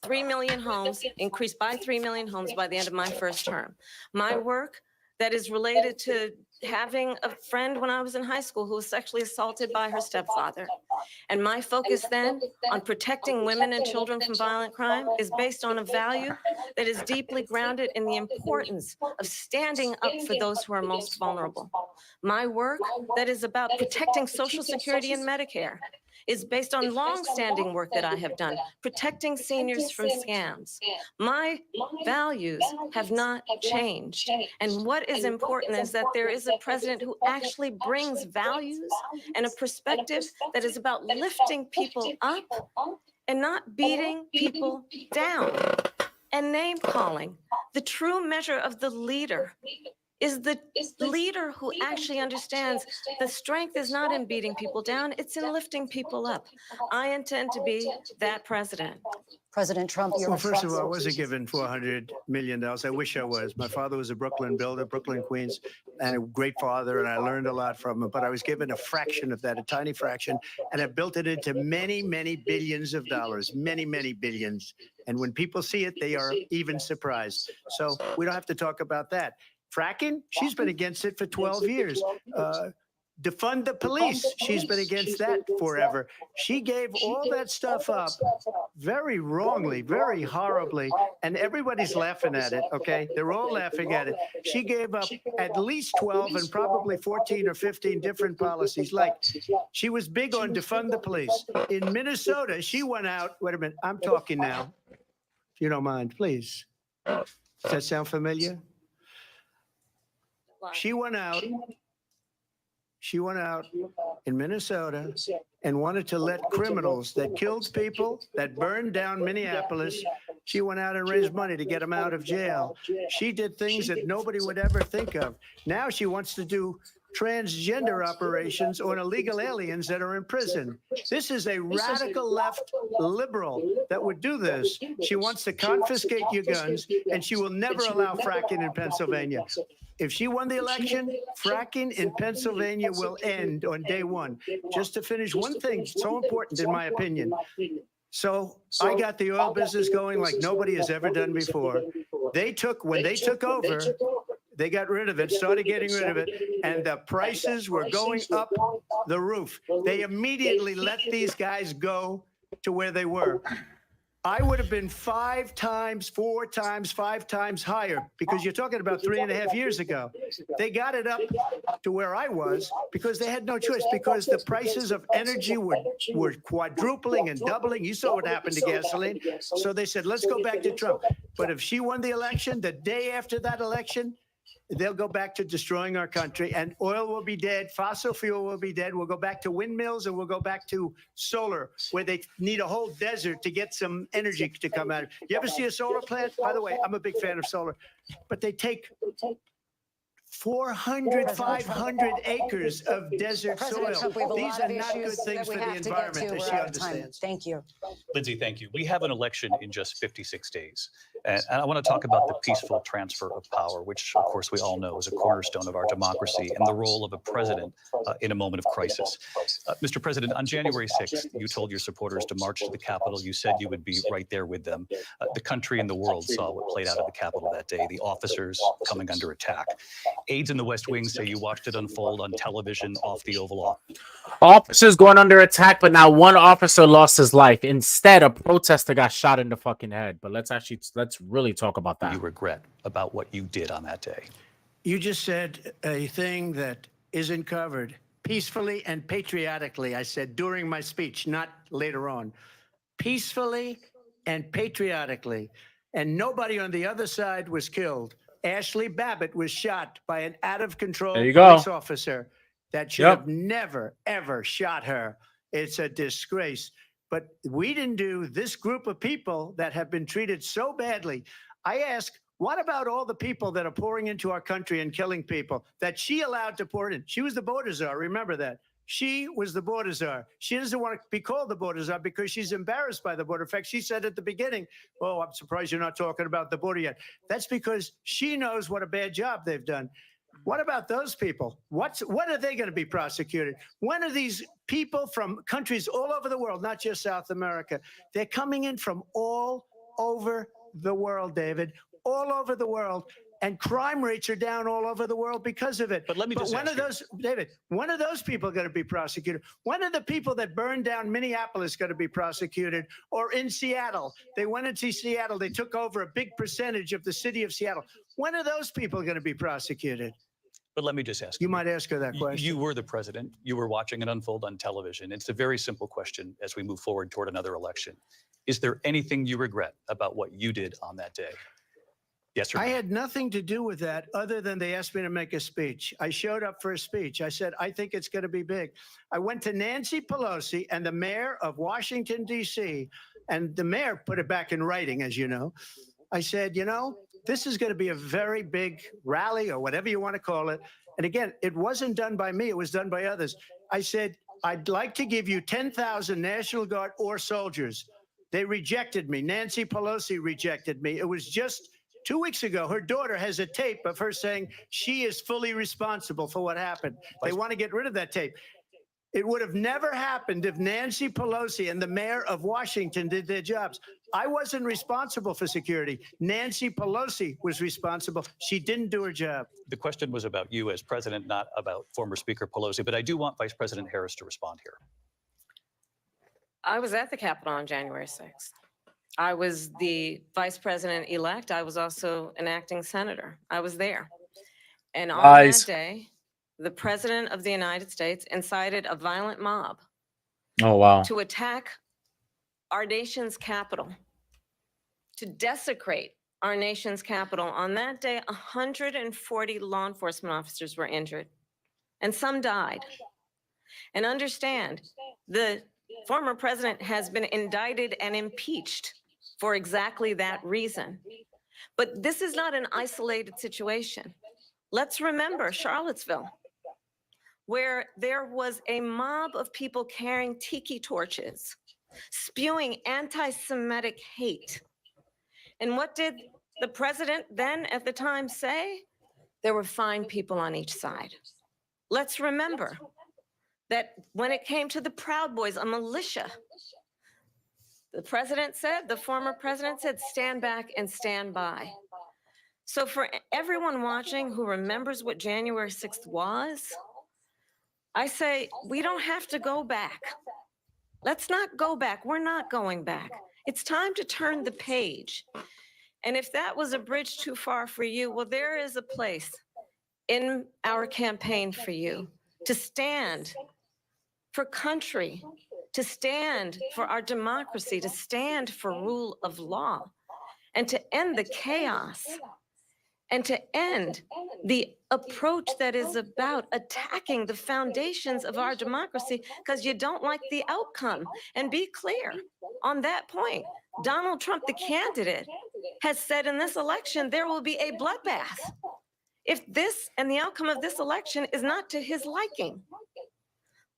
Speaker 16: 3 million homes, increase by 3 million homes by the end of my first term. My work that is related to having a friend when I was in high school who was sexually assaulted by her stepfather. And my focus then on protecting women and children from violent crime is based on a value that is deeply grounded in the importance of standing up for those who are most vulnerable. My work that is about protecting Social Security and Medicare is based on long-standing work that I have done, protecting seniors from scams. My values have not changed. And what is important is that there is a president who actually brings values and a perspective that is about lifting people up and not beating people down. And name-calling, the true measure of the leader is the leader who actually understands the strength is not in beating people down, it's in lifting people up. I intend to be that president.
Speaker 14: President Trump,
Speaker 2: Well, first of all, I wasn't given $400 million. I wish I was. My father was a Brooklyn builder, Brooklyn, Queens, and a great father, and I learned a lot from him. But I was given a fraction of that, a tiny fraction, and I built it into many, many billions of dollars, many, many billions. And when people see it, they are even surprised. So we don't have to talk about that. Fracking, she's been against it for 12 years. Defund the police, she's been against that forever. She gave all that stuff up very wrongly, very horribly, and everybody's laughing at it, okay? They're all laughing at it. She gave up at least 12 and probably 14 or 15 different policies. Like, she was big on defund the police. In Minnesota, she went out, wait a minute, I'm talking now, if you don't mind, please. Does that sound familiar? She went out. she went out in Minnesota and wanted to let criminals that killed people, that burned down Minneapolis, she went out and raised money to get them out of jail. She did things that nobody would ever think of. Now she wants to do transgender operations on illegal aliens that are in prison. This is a radical left liberal that would do this. She wants to confiscate your guns, and she will never allow fracking in Pennsylvania. If she won the election, fracking in Pennsylvania will end on day one. Just to finish one thing so important, in my opinion. So I got the oil business going like nobody has ever done before. When they took over, they got rid of it, started getting rid of it, and the prices were going up the roof. They immediately let these guys go to where they were. I would have been 5 times, 4 times, 5 times higher, because you're talking about 3.5 years ago. They got it up to where I was because they had no choice, because the prices of energy were quadrupling and doubling. You saw what happened to gasoline. So they said, let's go back to Trump. But if she won the election, the day after that election, they'll go back to destroying our country, and oil will be dead. Fossil fuel will be dead. We'll go back to windmills, and we'll go back to solar, where they need a whole desert to get some energy to come out. You ever see a solar plant? By the way, I'm a big fan of solar, but they take 400, 500 acres of desert soil. These are not good things for the environment, as she understands.
Speaker 14: Thank you.
Speaker 13: Lindsay, thank you. We have an election in just 56 days. And I want to talk about the peaceful transfer of power, which, of course, we all know is a cornerstone of our democracy, and the role of a president in a moment of crisis. Mr. President, on January 6th, you told your supporters to march to the Capitol. You said you would be right there with them. The country and the world saw what played out at the Capitol that day, the officers coming under attack. Aides in the West Wing say you watched it unfold on television off the Oval Office.
Speaker 1: Officers going under attack, but now one officer lost his life. Instead, a protester got shot in the fucking head. But let's really talk about that.
Speaker 13: You regret about what you did on that day.
Speaker 2: You just said a thing that isn't covered. Peacefully and patriotically, I said during my speech, not later on. Peacefully and patriotically. And nobody on the other side was killed. Ashley Babbitt was shot by an out-of-control police officer that should have never, ever shot her. It's a disgrace. But we didn't do this group of people that have been treated so badly. I ask, what about all the people that are pouring into our country and killing people that she allowed to pour in? She was the border czar. Remember that. She was the border czar. She doesn't want to be called the border czar because she's embarrassed by the border. In fact, she said at the beginning, oh, I'm surprised you're not talking about the border yet. That's because she knows what a bad job they've done. What about those people? When are they going to be prosecuted? When are these people from countries all over the world, not just South America? They're coming in from all over the world, David, all over the world. And crime rates are down all over the world because of it.
Speaker 13: But let me just
Speaker 2: when are those, David, when are those people going to be prosecuted? When are the people that burned down Minneapolis going to be prosecuted? Or in Seattle? They went into Seattle. They took over a big percentage of the city of Seattle. When are those people going to be prosecuted?
Speaker 13: But let me just ask
Speaker 2: you. You might ask her that question.
Speaker 13: You were the president. You were watching it unfold on television. It's a very simple question as we move forward toward another election. Is there anything you regret about what you did on that day? Yes or no?
Speaker 2: I had nothing to do with that other than they asked me to make a speech. I showed up for a speech. I said, I think it's going to be big. I went to Nancy Pelosi and the mayor of Washington, D.C., and the mayor put it back in writing, as you know. I said, you know, this is going to be a very big rally or whatever you want to call it. And again, it wasn't done by me. It was done by others. I said, I'd like to give you 10,000 National Guard or soldiers. They rejected me. Nancy Pelosi rejected me. It was just 2 weeks ago, her daughter has a tape of her saying she is fully responsible for what happened. They want to get rid of that tape. It would have never happened if Nancy Pelosi and the mayor of Washington did their jobs. I wasn't responsible for security. Nancy Pelosi was responsible. She didn't do her job.
Speaker 13: The question was about you as president, not about former Speaker Pelosi, but I do want Vice President Harris to respond here.
Speaker 16: I was at the Capitol on January 6th. I was the vice president-elect. I was also an acting senator. I was there. And on that day, the president of the United States incited a violent mob to attack our nation's capital, to desecrate our nation's capital. On that day, 140 law enforcement officers were injured and some died. And understand, the former president has been indicted and impeached for exactly that reason. But this is not an isolated situation. Let's remember Charlottesville, where there was a mob of people carrying tiki torches, spewing anti-Semitic hate. And what did the president then at the time say? There were fine people on each side. Let's remember that when it came to the Proud Boys, a militia, the president said, the former president said, stand back and stand by. So for everyone watching who remembers what January 6th was, I say, we don't have to go back. Let's not go back. We're not going back. It's time to turn the page. And if that was a bridge too far for you, well, there is a place in our campaign for you to stand for country, to stand for our democracy, to stand for rule of law, and to end the chaos, and to end the approach that is about attacking the foundations of our democracy because you don't like the outcome. And be clear on that point. Donald Trump, the candidate, has said in this election there will be a bloodbath if this and the outcome of this election is not to his liking.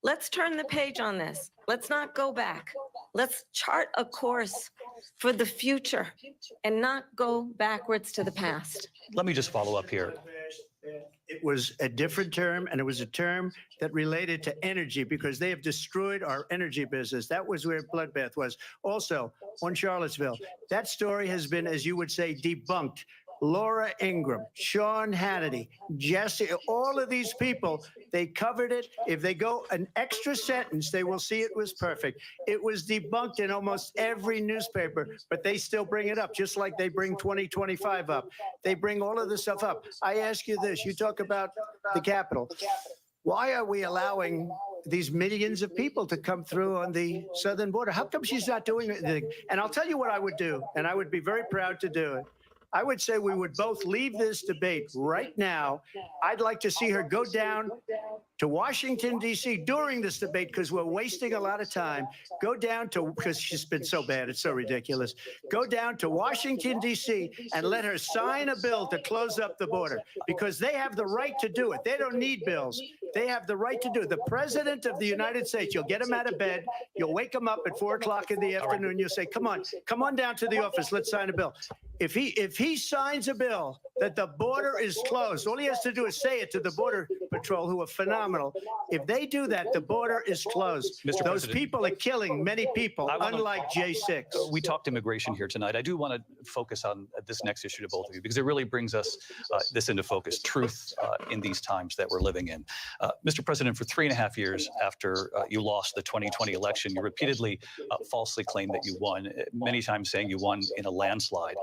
Speaker 16: Let's turn the page on this. Let's not go back. Let's chart a course for the future and not go backwards to the past.
Speaker 13: Let me just follow up here.
Speaker 2: It was a different term, and it was a term that related to energy because they have destroyed our energy business. That was where bloodbath was. Also, on Charlottesville, that story has been, as you would say, debunked. Laura Ingraham, Sean Hannity, Jesse, all of these people, they covered it. If they go an extra sentence, they will see it was perfect. It was debunked in almost every newspaper, but they still bring it up, just like they bring 2025 up. They bring all of this stuff up. I ask you this, you talk about the Capitol. Why are we allowing these millions of people to come through on the southern border? How come she's not doing anything? And I'll tell you what I would do, and I would be very proud to do it. I would say we would both leave this debate right now. I'd like to see her go down to Washington, D.C. during this debate because we're wasting a lot of time. Go down to, because she's been so bad, it's so ridiculous. Go down to Washington, D.C. and let her sign a bill to close up the border because they have the right to do it. They don't need bills. They have the right to do it. The president of the United States, you'll get him out of bed. You'll wake him up at 4 o'clock in the afternoon. You'll say, come on down to the office. Let's sign a bill. If he signs a bill that the border is closed, all he has to do is say it to the Border Patrol, who are phenomenal. If they do that, the border is closed.
Speaker 13: Mr.
Speaker 2: Those
Speaker 13: President,
Speaker 2: people are killing many people, unlike J6.
Speaker 13: We talked immigration here tonight. I do want to focus on this next issue to both of you because it really brings us this into focus, truth in these times that we're living in. Mr. President, for 3.5 years after you lost the 2020 election, you repeatedly falsely claimed that you won, many times saying you won in a landslide.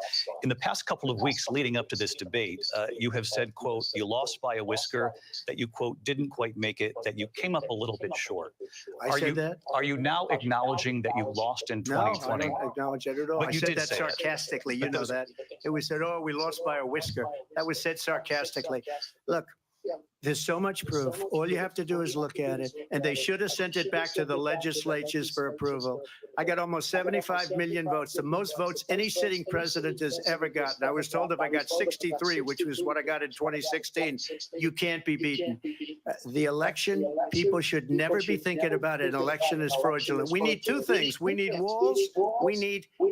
Speaker 13: In the past couple of weeks leading up to this debate, you have said, quote, you lost by a whisker, that you, quote, didn't quite make it, that you came up a little bit short.
Speaker 2: I said that?
Speaker 13: Are you now acknowledging that you lost in 2020?
Speaker 2: No, I don't acknowledge that at all.
Speaker 13: But
Speaker 2: I
Speaker 13: you
Speaker 2: said
Speaker 13: did
Speaker 2: that
Speaker 13: say it.
Speaker 2: sarcastically. You know that. It was said, oh, we lost by a whisker. That was said sarcastically. Look, there's so much proof. All you have to do is look at it. And they should have sent it back to the legislatures for approval. I got almost 75 million votes, the most votes any sitting president has ever gotten. I was told if I got 63, which was what I got in 2016, you can't be beaten. The election, people should never be thinking about it. An election is fraudulent. We need two things. We need walls,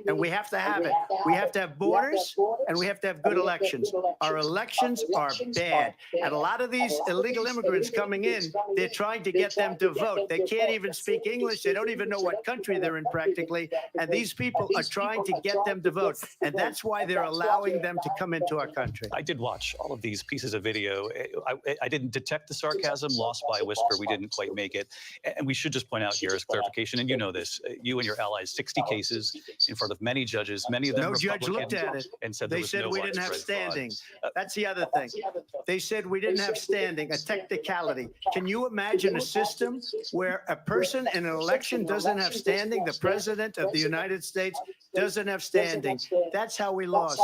Speaker 2: and we have to have it. We have to have borders, and we have to have good elections. Our elections are bad. And a lot of these illegal immigrants coming in, they're trying to get them to vote. They can't even speak English. They don't even know what country they're in practically. And these people are trying to get them to vote. And that's why they're allowing them to come into our country.
Speaker 13: I did watch all of these pieces of video. I didn't detect the sarcasm, lost by a whisker. We didn't quite make it. And we should just point out here as clarification, and you know this, you and your allies, 60 cases in front of many judges, many of them
Speaker 2: No judge looked at it.
Speaker 13: and said
Speaker 2: They said we didn't have standing. That's the other thing. They said we didn't have standing. standing, a technicality. Can you imagine a system where a person in an election doesn't have standing? The president of the United States doesn't have standing. That's how we lost.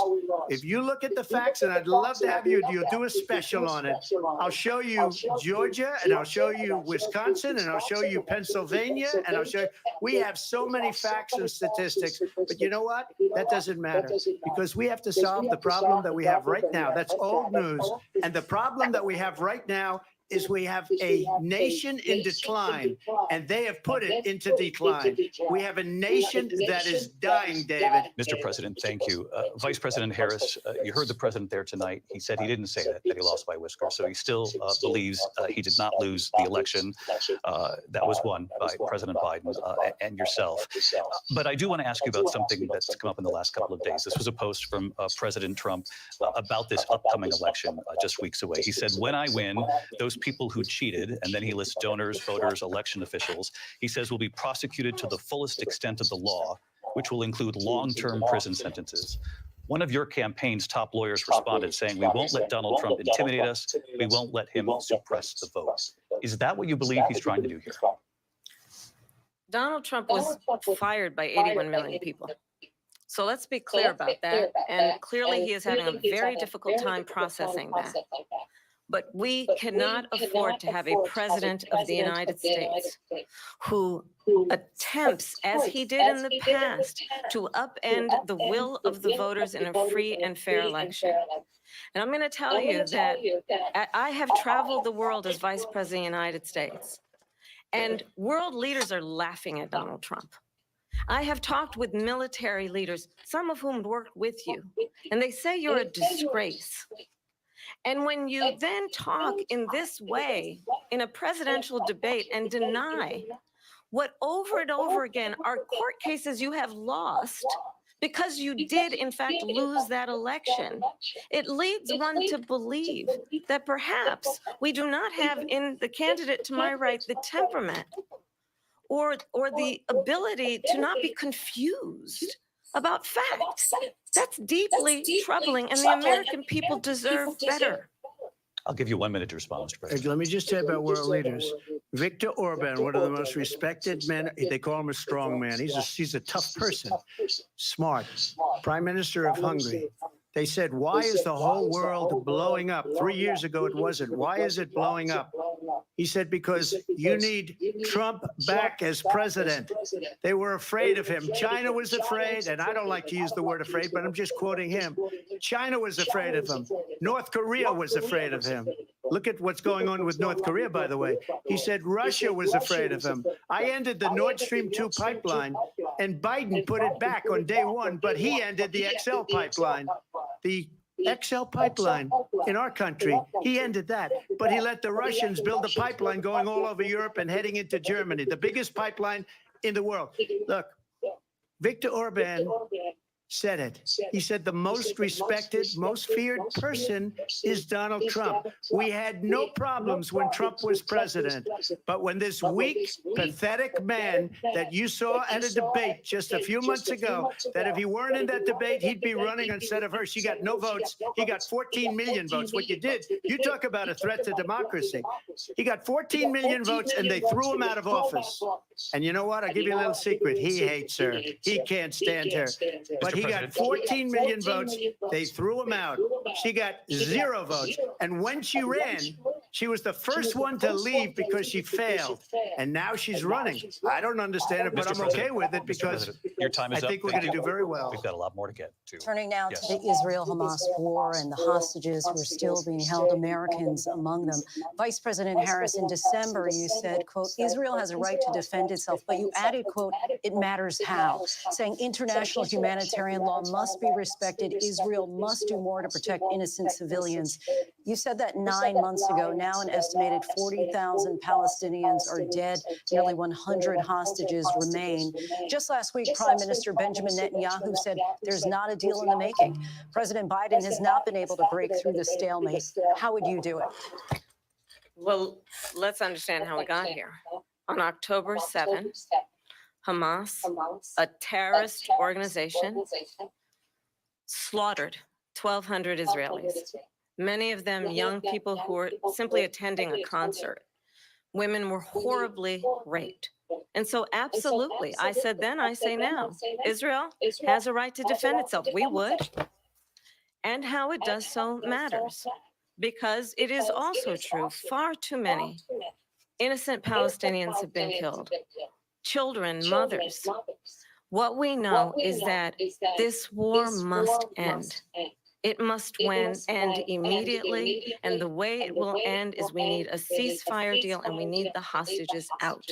Speaker 2: If you look at the facts, and I'd love to have you do a special on it, I'll show you Georgia, and I'll show you Wisconsin, and I'll show you Pennsylvania, and I'll show you. We have so many facts and statistics, but you know what? That doesn't matter, because we have to solve the problem that we have right now. That's old news. And the problem that we have right now is we have a nation in decline, and they have put it into decline. We have a nation that is dying, David.
Speaker 13: Mr. President, thank you. Vice President Harris, you heard the president there tonight. He said he didn't say that he lost by whiskers. So he still believes he did not lose the election that was won by President Biden and yourself. But I do want to ask you about something that's come up in the last couple of days. This was a post from President Trump about this upcoming election just weeks away. He said, when I win, those people who cheated, and then he lists donors, voters, election officials, he says will be prosecuted to the fullest extent of the law, which will include long-term prison sentences. One of your campaign's top lawyers responded saying, we won't let Donald Trump intimidate us. We won't let him suppress the vote. Is that what you believe he's trying to do here?
Speaker 16: Donald Trump was fired by 81 million people. So let's be clear about that. And clearly he is having a very difficult time processing that. But we cannot afford to have a president of the United States who attempts, as he did in the past, to upend the will of the voters in a free and fair election. And I'm going to tell you that I have traveled the world as Vice President of the United States, and world leaders are laughing at Donald Trump. I have talked with military leaders, some of whom worked with you, and they say you're a disgrace. And when you then talk in this way in a presidential debate and deny what over and over again are court cases you have lost because you did in fact lose that election, it leads one to believe that perhaps we do not have in the candidate to my right the temperament or the ability to not be confused about facts. That's deeply troubling, and the American people deserve better.
Speaker 13: I'll give you 1 minute to respond, Mr. President.
Speaker 2: Let me just say about world leaders. Viktor Orban, one of the most respected men, they call him a strong man. He's a tough person, smart, Prime Minister of Hungary. They said, why is the whole world blowing up? 3 years ago, it wasn't. Why is it blowing up? He said, because you need Trump back as president. They were afraid of him. China was afraid, and I don't like to use the word afraid, but I'm just quoting him. China was afraid of him. North Korea was afraid of him. Look at what's going on with North Korea, by the way. He said Russia was afraid of him. I ended the Nord Stream 2 pipeline, and Biden put it back on day one, but he ended the XL pipeline. The XL pipeline in our country, he ended that. But he let the Russians build a pipeline going all over Europe and heading into Germany, the biggest pipeline in the world. Look, Viktor Orban said it. He said the most respected, most feared person is Donald Trump. We had no problems when Trump was president. But when this weak, pathetic man that you saw at a debate just a few months ago, that if he weren't in that debate, he'd be running instead of her. She got no votes. He got 14 million votes. What you did, you talk about a threat to democracy. He got 14 million votes, and they threw him out of office. And you know what? I'll give you a little secret. He hates her. He can't stand her. But he got 14 million votes. They threw him out. She got 0 votes. And when she ran, she was the first one to leave because she failed. And now she's running. I don't understand it, but I'm okay with it because
Speaker 13: your time is
Speaker 2: I think we're going to do very well.
Speaker 13: We've got a lot more to get to.
Speaker 14: Turning now to the Israel-Hamas war and the hostages who are still being held, Americans among them. Vice President Harris, in December, you said, quote, Israel has a right to defend itself, but you added, quote, it matters how, saying international humanitarian law must be respected. Israel must do more to protect innocent civilians. You said that 9 months ago. Now an estimated 40,000 Palestinians are dead. Nearly 100 hostages remain. Just last week, Prime Minister Benjamin Netanyahu said there's not a deal in the making. President Biden has not been able to break through the stalemate. How would you do it?
Speaker 16: Well, let's understand how we got here. On October 7th, Hamas, a terrorist organization, slaughtered 1,200 Israelis. many of them young people who were simply attending a concert. Women were horribly raped. And so, absolutely, I said then, I say now, Israel has a right to defend itself. We would. And how it does so matters, because it is also true, far too many innocent Palestinians have been killed. Children, mothers. What we know is that this war must end. It must end immediately, and the way it will end is we need a ceasefire deal and we need the hostages out.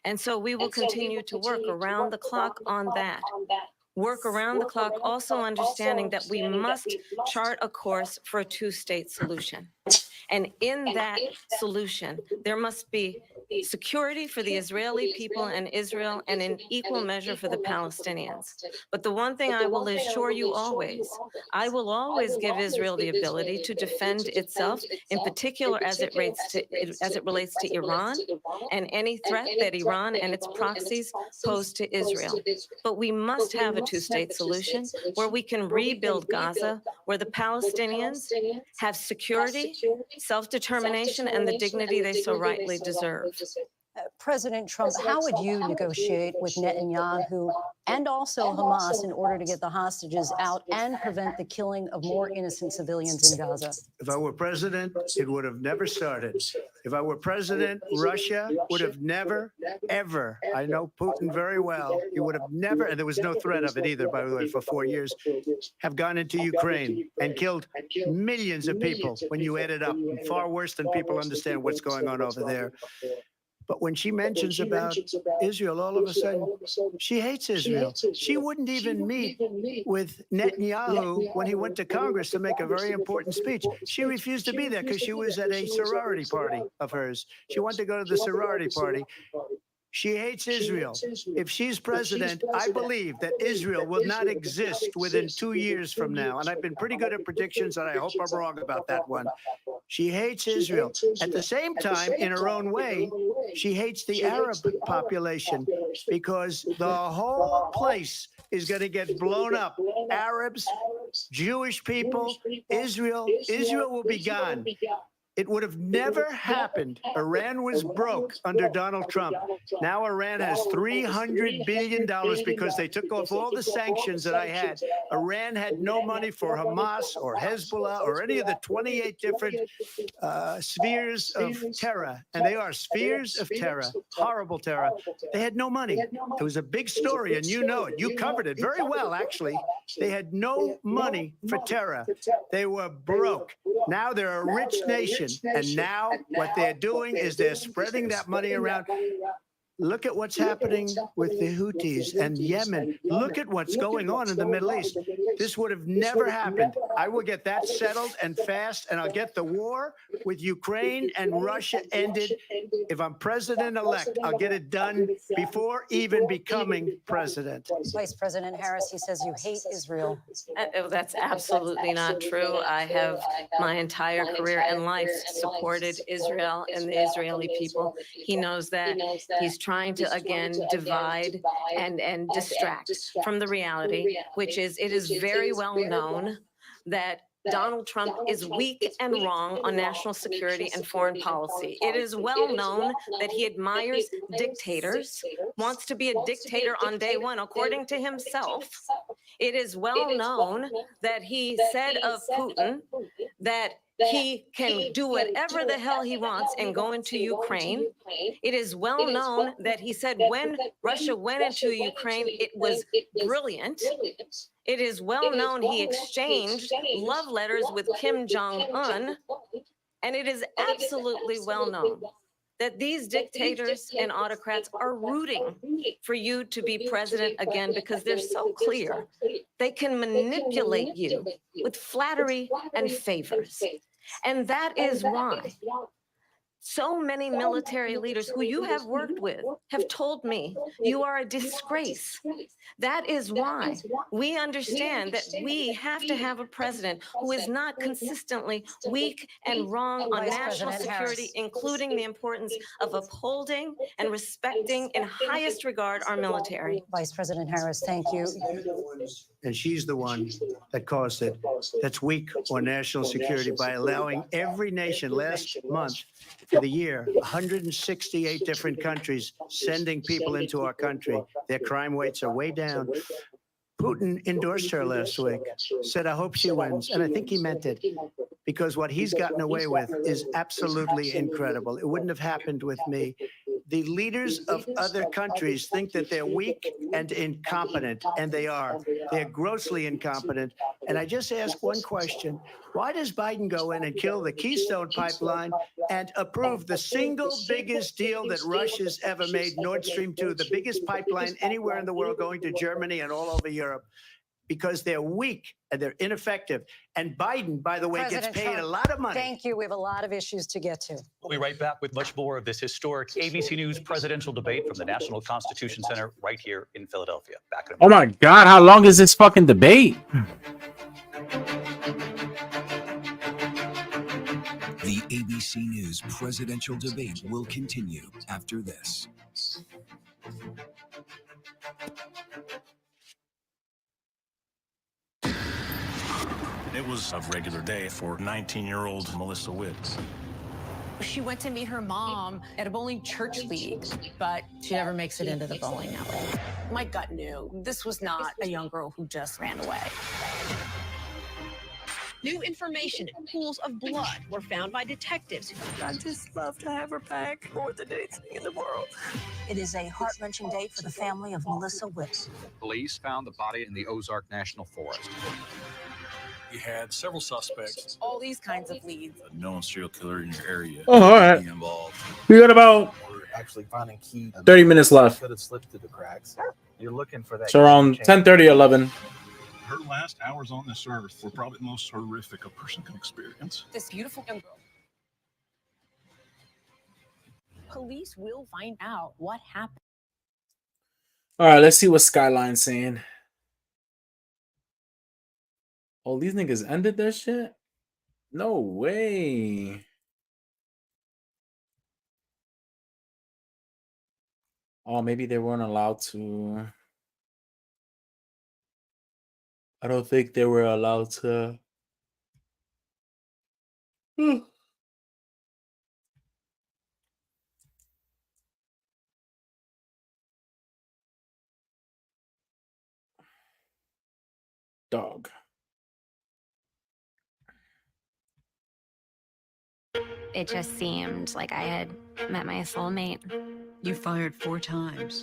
Speaker 16: And so we will continue to work around the clock on that. Work around the clock, also understanding that we must chart a course for a two-state solution. And in that solution, there must be security for the Israeli people and Israel, and in equal measure for the Palestinians. But the one thing I will assure you always, I will always give Israel the ability to defend itself, in particular as it relates to Iran and any threat that Iran and its proxies pose to Israel. But we must have a two-state solution where we can rebuild Gaza, where the Palestinians have security, self-determination, and the dignity they so rightly deserve.
Speaker 14: President Trump, how would you negotiate with Netanyahu and also Hamas in order to get the hostages out and prevent the killing of more innocent civilians in Gaza?
Speaker 2: If I were president, it would have never started. If I were president, Russia would have never, ever, I know Putin very well, he would have never, and there was no threat of it either, by the way, for 4 years, have gone into Ukraine and killed millions of people when you add it up, far worse than people understand what's going on over there. But when she mentions about Israel, all of a sudden, she hates Israel. She wouldn't even meet with Netanyahu when he went to Congress to make a very important speech. She refused to be there because she was at a sorority party of hers. She wanted to go to the sorority party. She hates Israel. If she's president, I believe that Israel will not exist within 2 years from now. And I've been pretty good at predictions, and I hope I'm wrong about that one. She hates Israel. At the same time, in her own way, she hates the Arab population because the whole place is going to get blown up. Arabs, Jewish people, Israel will be gone. It would have never happened. Iran was broke under Donald Trump. Now Iran has $300 billion because they took off all the sanctions that I had. Iran had no money for Hamas or Hezbollah or any of the 28 different spheres of terror. And they are spheres of terror, horrible terror. They had no money. It was a big story, and you know it. You covered it very well, actually. They had no money for terror. They were broke. Now they're a rich nation. And now what they're doing is they're spreading that money around. Look at what's happening with the Houthis and Yemen. Look at what's going on in the Middle East. This would have never happened. I will get that settled and fast, and I'll get the war with Ukraine and Russia ended. If I'm president-elect, I'll get it done before even becoming president.
Speaker 14: Vice President Harris, he says you hate Israel.
Speaker 16: That's absolutely not true. I have my entire career and life supported Israel and the Israeli people. He knows that. He's trying to, again, divide and distract from the reality, which is it is very well known that Donald Trump is weak and wrong on national security and foreign policy. It is well known that he admires dictators, wants to be a dictator on day one, according to himself. It is well known that he said of Putin that he can do whatever the hell he wants and go into Ukraine. It is well known that he said when Russia went into Ukraine, it was brilliant. It is well known he exchanged love letters with Kim Jong-un. And it is absolutely well known that these dictators and autocrats are rooting for you to be president again because they're so clear. They can manipulate you with flattery and favors. And that is why so many military leaders who you have worked with have told me you are a disgrace. That is why we understand that we have to have a president who is not consistently weak and wrong on national security, including the importance of upholding and respecting in highest regard our military.
Speaker 14: Vice President Harris, thank you.
Speaker 2: and she's the one that caused it, that's weak on national security by allowing every nation last month for the year, 168 different countries sending people into our country. Their crime rates are way down. Putin endorsed her last week, said, I hope she wins. And I think he meant it, because what he's gotten away with is absolutely incredible. It wouldn't have happened with me. The leaders of other countries think that they're weak and incompetent, and they are. They're grossly incompetent. And I just ask one question. Why does Biden go in and kill the Keystone Pipeline and approve the single biggest deal that Russia's ever made, Nord Stream 2, the biggest pipeline anywhere in the world going to Germany and all over Europe? Because they're weak and they're ineffective. And Biden, by the way,
Speaker 14: President
Speaker 2: gets paid
Speaker 14: Trump,
Speaker 2: a lot of money.
Speaker 14: Thank you. We have a lot of issues to get to.
Speaker 13: We'll be right back with much more of this historic ABC News presidential debate from the National Constitution Center right here in Philadelphia. Back in a
Speaker 1: Oh my God, how long is this fucking debate?
Speaker 6: The ABC News presidential debate will continue after this.
Speaker 7: It was a regular day for 19-year-old Melissa Witt.
Speaker 8: She went to meet her mom at a bowling church league, but she never makes it into the bowling alley. My gut knew this was not a young girl who just ran away.
Speaker 17: New information and pools of blood were found by detectives.
Speaker 8: I'd just love to have her back more than anything in the world.
Speaker 14: It is a heart-wrenching day for the family of Melissa Witt.
Speaker 18: Police found the body in the Ozark National Forest.
Speaker 7: You had several suspects.
Speaker 8: All these kinds of leads.
Speaker 7: A known serial killer in your area.
Speaker 1: Oh, all right.
Speaker 7: Being involved.
Speaker 1: We got about
Speaker 19: We're actually finding key
Speaker 1: 30 minutes left.
Speaker 19: could have slipped through the cracks. You're looking for that.
Speaker 1: So around 10:30, 11.
Speaker 7: Her last hours on this earth were probably the most horrific a person can experience.
Speaker 8: This beautiful young girl. Police will find out what happened.
Speaker 1: All right, let's see what Skyline's saying. Oh, these niggas ended their shit? No way. Oh, maybe they weren't allowed to. I don't think they were allowed to. Dog.
Speaker 22: It just seemed like I had met my soulmate.
Speaker 23: You fired 4 times.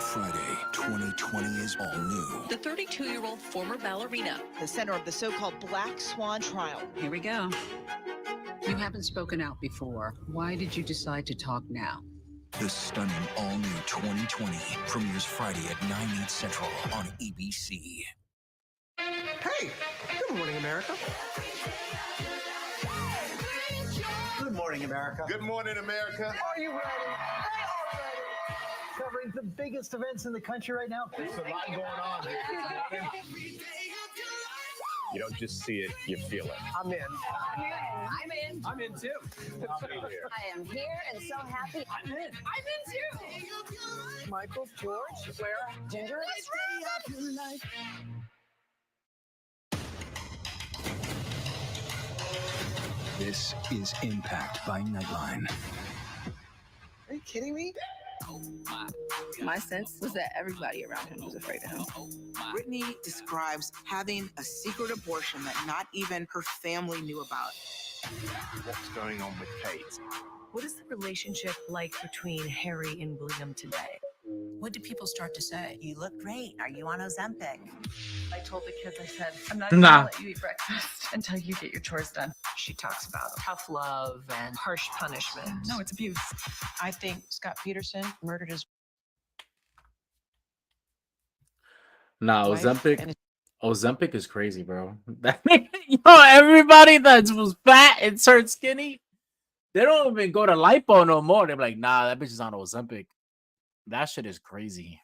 Speaker 6: Friday, 2020 is all new.
Speaker 17: The 32-year-old former ballerina, the center of the so-called Black Swan trial.
Speaker 23: Here we go. You haven't spoken out before. Why did you decide to talk now?
Speaker 6: The stunning all-new 2020 premieres Friday at 9/8 Central on ABC.
Speaker 24: Hey, good morning, America. Good morning, America.
Speaker 29: Good morning, America.
Speaker 24: Are you ready? Covering the biggest events in the country right now.
Speaker 29: There's a lot going on here.
Speaker 30: You don't just see it, you feel it.
Speaker 24: I'm in.
Speaker 23: I'm in.
Speaker 29: I'm in too.
Speaker 23: I am here and so happy. I'm in. I'm in too.
Speaker 24: Michael, George, where? Ginger?
Speaker 6: This is Impact by Nightline.
Speaker 23: Are you kidding me? My sense was that everybody around him was afraid of him.
Speaker 31: Brittany describes having a secret abortion that not even her family knew about.
Speaker 30: What's going on with Kate?
Speaker 23: What is the relationship like between Harry and William today? What did people start to say?
Speaker 32: You look great. Are you on Ozempic?
Speaker 23: I told the kids, I said, I'm not
Speaker 1: Nah.
Speaker 23: gonna let you eat breakfast until you get your chores done. She talks about tough love and harsh punishment. No, it's abuse. I think Scott Peterson murdered his
Speaker 1: Nah,
Speaker 23: wife
Speaker 1: Ozempic is crazy, bro. Yo, everybody that was fat and turned skinny, they don't even go to lipo no more. They're like, nah, that bitch is on Ozempic. That shit is crazy.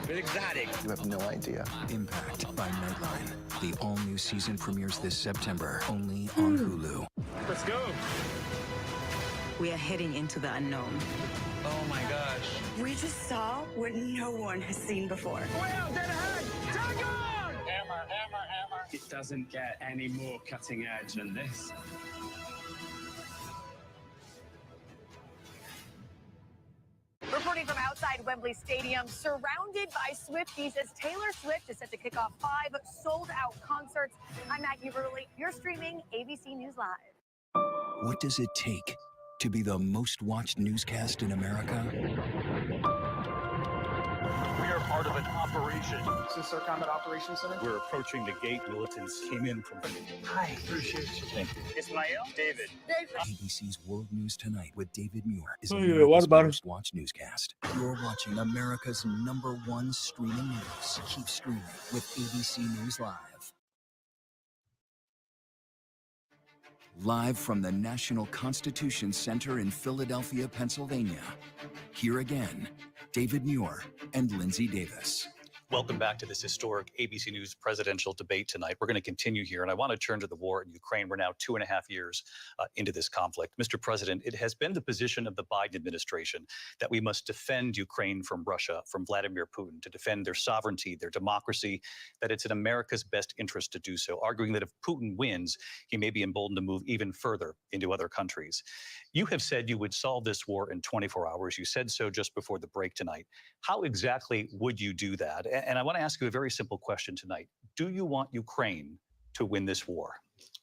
Speaker 6: Exotic. You have no idea. Impact by Nightline. The all-new season premieres this September, only on Hulu.
Speaker 30: Let's go.
Speaker 32: We are heading into the unknown.
Speaker 30: Oh my gosh.
Speaker 3: We just saw what no one has seen before.
Speaker 4: It doesn't get any more cutting edge than this.
Speaker 10: Reporting from outside Wembley Stadium, surrounded by Swifties as Taylor Swift is set to kick off 5 sold-out concerts. I'm Maggie Rulli. You're streaming ABC News Live.
Speaker 6: What does it take to be the most watched newscast in America?
Speaker 7: We are part of an operation.
Speaker 19: Is this our combat operations center?
Speaker 7: We're approaching the gate. Militants came in from.
Speaker 19: Hi, appreciate you.
Speaker 7: Thank you.
Speaker 4: Ismail, David.
Speaker 6: ABC's World News Tonight with David Muir is
Speaker 1: Oh,
Speaker 6: America's
Speaker 1: yeah, what about it?
Speaker 6: most watched newscast. You're watching America's #1 streaming news. Keep streaming with ABC News Live. Live from the National Constitution Center in Philadelphia, Pennsylvania. Here again, David Muir and Lindsay Davis.
Speaker 13: Welcome back to this historic ABC News presidential debate tonight. We're going to continue here, and I want to turn to the war in Ukraine. We're now 2.5 years into this conflict. Mr. President, it has been the position of the Biden administration that we must defend Ukraine from Russia, from Vladimir Putin, to defend their sovereignty, their democracy, that it's in America's best interest to do so, arguing that if Putin wins, he may be emboldened to move even further into other countries. You have said you would solve this war in 24 hours. You said so just before the break tonight. How exactly would you do that? And I want to ask you a very simple question tonight. Do you want Ukraine to win this war?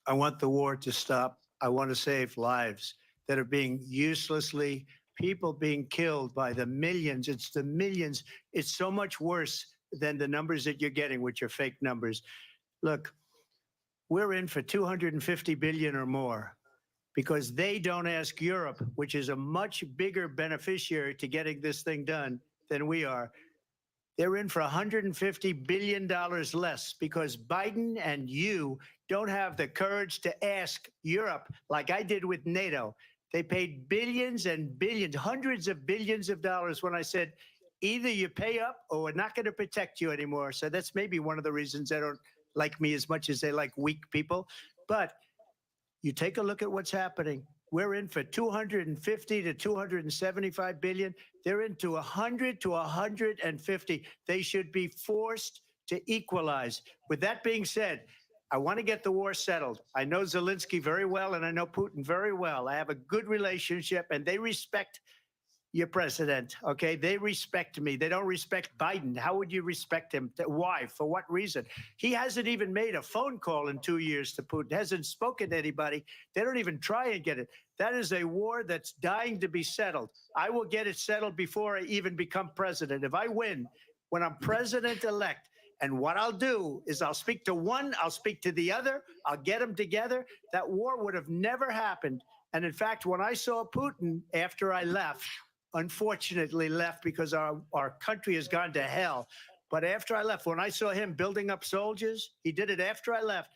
Speaker 2: I want the war to stop. I want to save lives that are being uselessly, people being killed by the millions. It's the millions. It's so much worse than the numbers that you're getting, which are fake numbers. Look, we're in for 250 billion or more because they don't ask Europe, which is a much bigger beneficiary to getting this thing done than we are. They're in for $150 billion less because Biden and you don't have the courage to ask Europe like I did with NATO. They paid billions and billions, hundreds of billions of dollars when I said, either you pay up or we're not going to protect you anymore. So that's maybe one of the reasons they don't like me as much as they like weak people. But you take a look at what's happening. We're in for 250 to 275 billion. They're into 100 to 150. They should be forced to equalize. With that being said, I want to get the war settled. I know Zelensky very well, and I know Putin very well. I have a good relationship, and they respect your president, okay? They respect me. They don't respect Biden. How would you respect him? Why? For what reason? He hasn't even made a phone call in 2 years to Putin, hasn't spoken to anybody. They don't even try and get it. That is a war that's dying to be settled. I will get it settled before I even become president. If I win, when I'm president-elect, and what I'll do is I'll speak to one, I'll speak to the other, I'll get them together. That war would have never happened. And in fact, when I saw Putin after I left, unfortunately left because our country has gone to hell. But after I left, when I saw him building up soldiers, he did it after I left.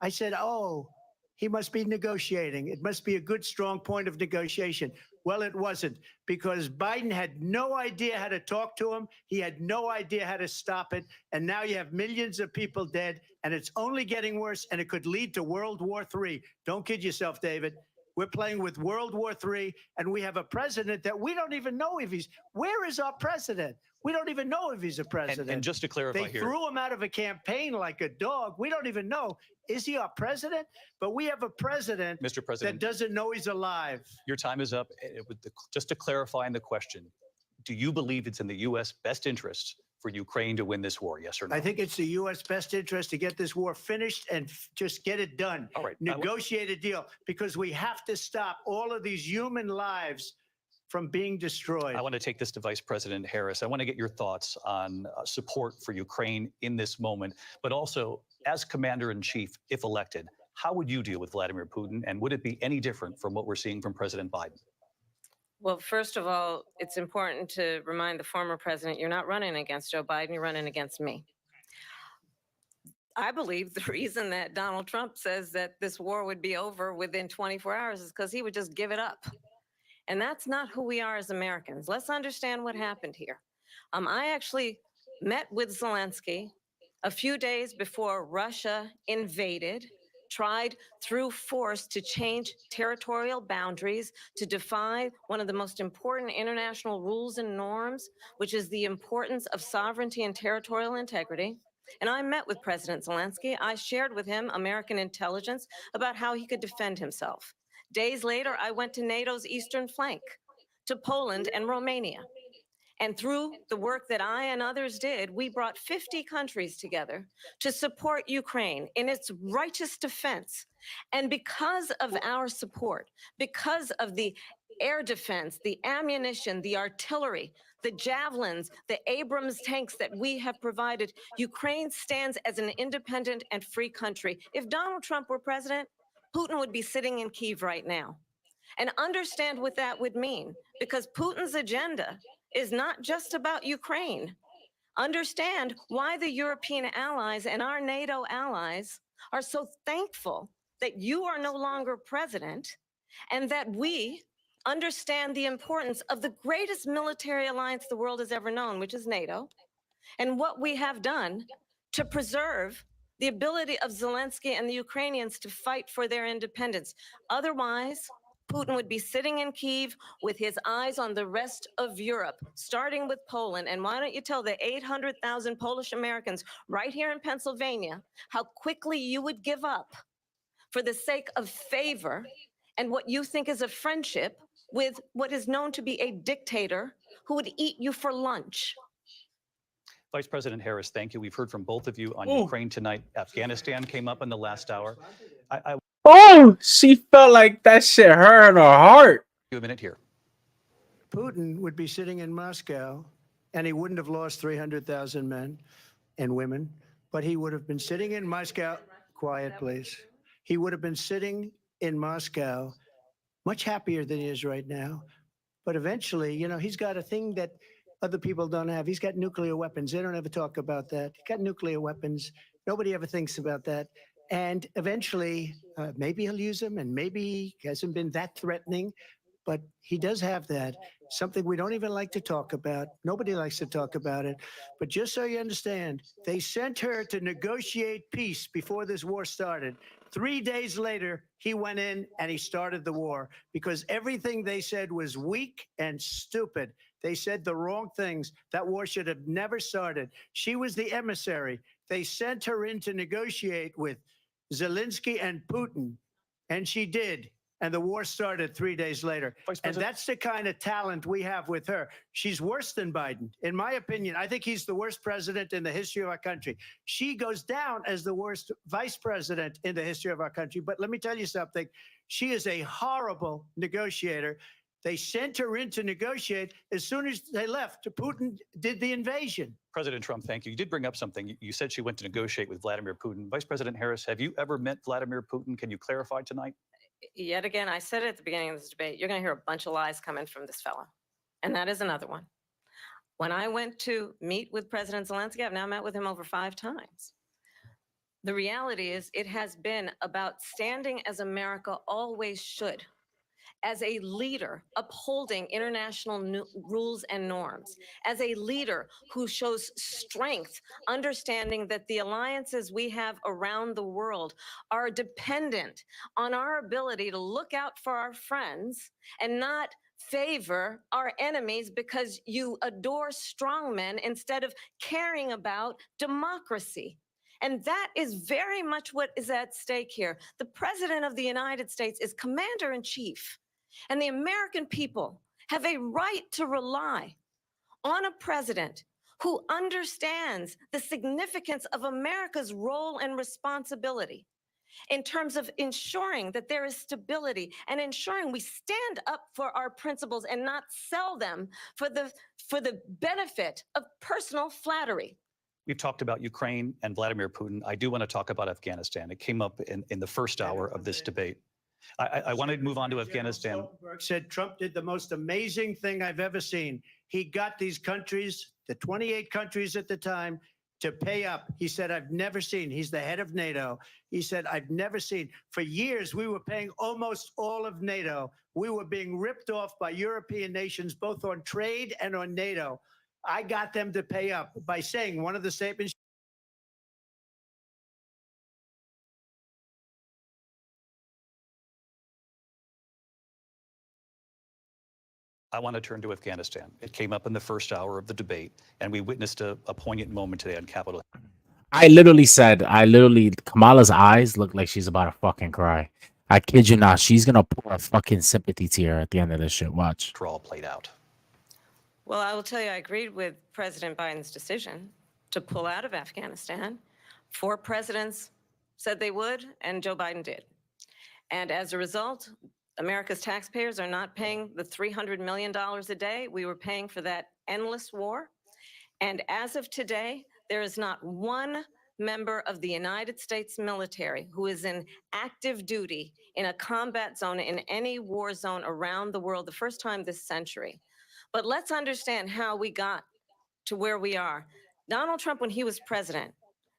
Speaker 2: I said, oh, he must be negotiating. It must be a good, strong point of negotiation. Well, it wasn't, because Biden had no idea how to talk to him. He had no idea how to stop it. And now you have millions of people dead, and it's only getting worse, and it could lead to World War III. Don't kid yourself, David. We're playing with World War III, and we have a president that we don't even know if he's. Where is our president? We don't even know if he's a president.
Speaker 13: And just to clarify
Speaker 2: they
Speaker 13: here,
Speaker 2: threw him out of a campaign like a dog. We don't even know. Is he our president? But we have a president,
Speaker 13: Mr. President,
Speaker 2: that doesn't know he's alive.
Speaker 13: your time is up. Just to clarify in the question, do you believe it's in the U.S. best interest for Ukraine to win this war, yes or no?
Speaker 2: I think it's the U.S. best interest to get this war finished and just get it done.
Speaker 13: All right.
Speaker 2: Negotiate a deal, because we have to stop all of these human lives from being destroyed.
Speaker 13: I want to take this to Vice President Harris. I want to get your thoughts on support for Ukraine in this moment, but also as Commander-in-Chief, if elected, how would you deal with Vladimir Putin, and would it be any different from what we're seeing from President Biden?
Speaker 16: Well, first of all, it's important to remind the former president, you're not running against Joe Biden, you're running against me. I believe the reason that Donald Trump says that this war would be over within 24 hours is because he would just give it up. And that's not who we are as Americans. Let's understand what happened here. I actually met with Zelensky a few days before Russia invaded, tried through force to change territorial boundaries, to defy one of the most important international rules and norms, which is the importance of sovereignty and territorial integrity. And I met with President Zelensky. I shared with him American intelligence about how he could defend himself. Days later, I went to NATO's eastern flank, to Poland and Romania. And through the work that I and others did, we brought 50 countries together to support Ukraine in its righteous defense. And because of our support, because of the air defense, the ammunition, the artillery, the javelins, the Abrams tanks that we have provided, Ukraine stands as an independent and free country. If Donald Trump were president, Putin would be sitting in Kyiv right now. And understand what that would mean, because Putin's agenda is not just about Ukraine. Understand why the European allies and our NATO allies are so thankful that you are no longer president, and that we understand the importance of the greatest military alliance the world has ever known, which is NATO, and what we have done to preserve the ability of Zelensky and the Ukrainians to fight for their independence. Otherwise, Putin would be sitting in Kyiv with his eyes on the rest of Europe, starting with Poland. And why don't you tell the 800,000 Polish Americans right here in Pennsylvania how quickly you would give up for the sake of favor and what you think is a friendship with what is known to be a dictator who would eat you for lunch.
Speaker 13: Vice President Harris, thank you. We've heard from both of you on
Speaker 1: Ooh.
Speaker 13: Ukraine tonight. Afghanistan came up in the last hour.
Speaker 1: Oh, she felt like that shit hurt in her heart.
Speaker 13: A minute here.
Speaker 2: Putin would be sitting in Moscow, and he wouldn't have lost 300,000 men and women, but he would have been sitting in Moscow. Quiet, please. He would have been sitting in Moscow much happier than he is right now. But eventually, you know, he's got a thing that other people don't have. He's got nuclear weapons. They don't ever talk about that. He's got nuclear weapons. Nobody ever thinks about that. And eventually, maybe he'll use them, and maybe he hasn't been that threatening, but he does have that. Something we don't even like to talk about. Nobody likes to talk about it. But just so you understand, they sent her to negotiate peace before this war started. 3 days later, he went in and he started the war because everything they said was weak and stupid. They said the wrong things. That war should have never started. She was the emissary. They sent her in to negotiate with Zelensky and Putin, and she did. And the war started 3 days later. And that's the kind of talent we have with her. She's worse than Biden. In my opinion, I think he's the worst president in the history of our country. She goes down as the worst vice president in the history of our country. But let me tell you something. She is a horrible negotiator. They sent her in to negotiate. As soon as they left, Putin did the invasion.
Speaker 13: President Trump, thank you. You did bring up something. You said she went to negotiate with Vladimir Putin. Vice President Harris, have you ever met Vladimir Putin? Can you clarify tonight?
Speaker 16: Yet again, I said it at the beginning of this debate, you're going to hear a bunch of lies coming from this fellow. And that is another one. When I went to meet with President Zelensky, I've now met with him over 5 times. The reality is it has been about standing as America always should, as a leader upholding international rules and norms, as a leader who shows strength, understanding that the alliances we have around the world are dependent on our ability to look out for our friends and not favor our enemies because you adore strongmen instead of caring about democracy. And that is very much what is at stake here. The President of the United States is commander-in-chief. And the American people have a right to rely on a president who understands the significance of America's role and responsibility in terms of ensuring that there is stability and ensuring we stand up for our principles and not sell them for the benefit of personal flattery.
Speaker 13: We've talked about Ukraine and Vladimir Putin. I do want to talk about Afghanistan. It came up in the first hour of this debate. I want to move on to Afghanistan.
Speaker 2: Stoltenberg said Trump did the most amazing thing I've ever seen. He got these countries, the 28 countries at the time, to pay up. He said, I've never seen, he's the head of NATO. He said, I've never seen. For years, we were paying almost all of NATO. We were being ripped off by European nations, both on trade and on NATO. I got them to pay up by saying one of the statements
Speaker 13: I want to turn to Afghanistan. It came up in the first hour of the debate, and we witnessed a poignant moment today on Capitol.
Speaker 1: Kamala's eyes look like she's about to fucking cry. I kid you not. She's gonna pour a fucking sympathy tear at the end of this shit. Watch.
Speaker 13: All played out.
Speaker 16: Well, I will tell you, I agreed with President Biden's decision to pull out of Afghanistan. 4 presidents said they would, and Joe Biden did. And as a result, America's taxpayers are not paying the $300 million a day we were paying for that endless war. And as of today, there is not one member of the United States military who is in active duty in a combat zone in any war zone around the world, the first time this century. But let's understand how we got to where we are. Donald Trump, when he was president,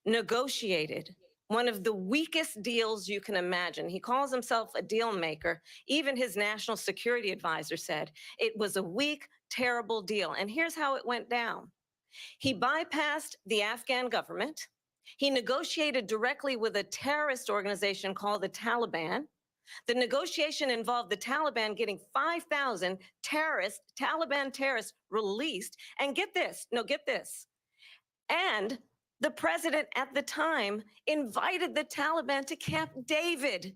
Speaker 16: negotiated one of the weakest deals you can imagine. He calls himself a deal maker. Even his national security advisor said it was a weak, terrible deal. And here's how it went down. He bypassed the Afghan government. He negotiated directly with a terrorist organization called the Taliban. The negotiation involved the Taliban getting 5,000 Taliban terrorists released. And get this, and the president at the time invited the Taliban to Camp David,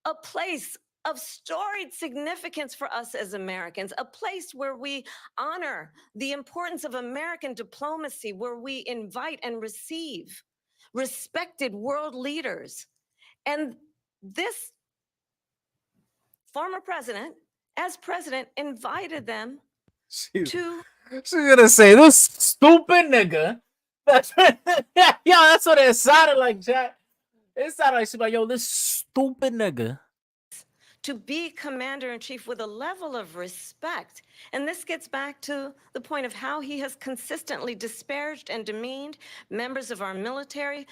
Speaker 16: a place of storied significance for us as Americans, a place where we honor the importance of American diplomacy, where we invite and receive respected world leaders. And this former president, as president, invited them to...
Speaker 1: She's gonna say, this stupid nigga. That's what it sounded like, Jack. It sounded like she's like, yo, this stupid nigga.
Speaker 16: To be commander-in-chief with a level of respect. And this gets back to the point of how he has consistently disparaged and demeaned members of our military,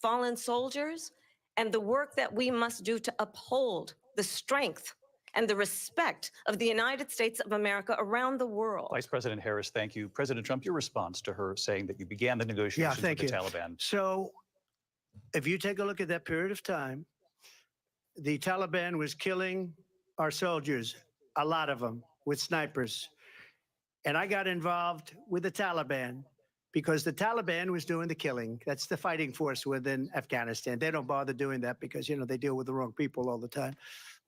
Speaker 16: fallen soldiers, and the work that we must do to uphold the strength and the respect of the United States of America around the world.
Speaker 13: Vice President Harris, thank you. President Trump, your response to her saying that you began the negotiations with the Taliban.
Speaker 2: So if you take a look at that period of time, the Taliban was killing our soldiers, a lot of them, with snipers. And I got involved with the Taliban because the Taliban was doing the killing. That's the fighting force within Afghanistan. They don't bother doing that because, they deal with the wrong people all the time.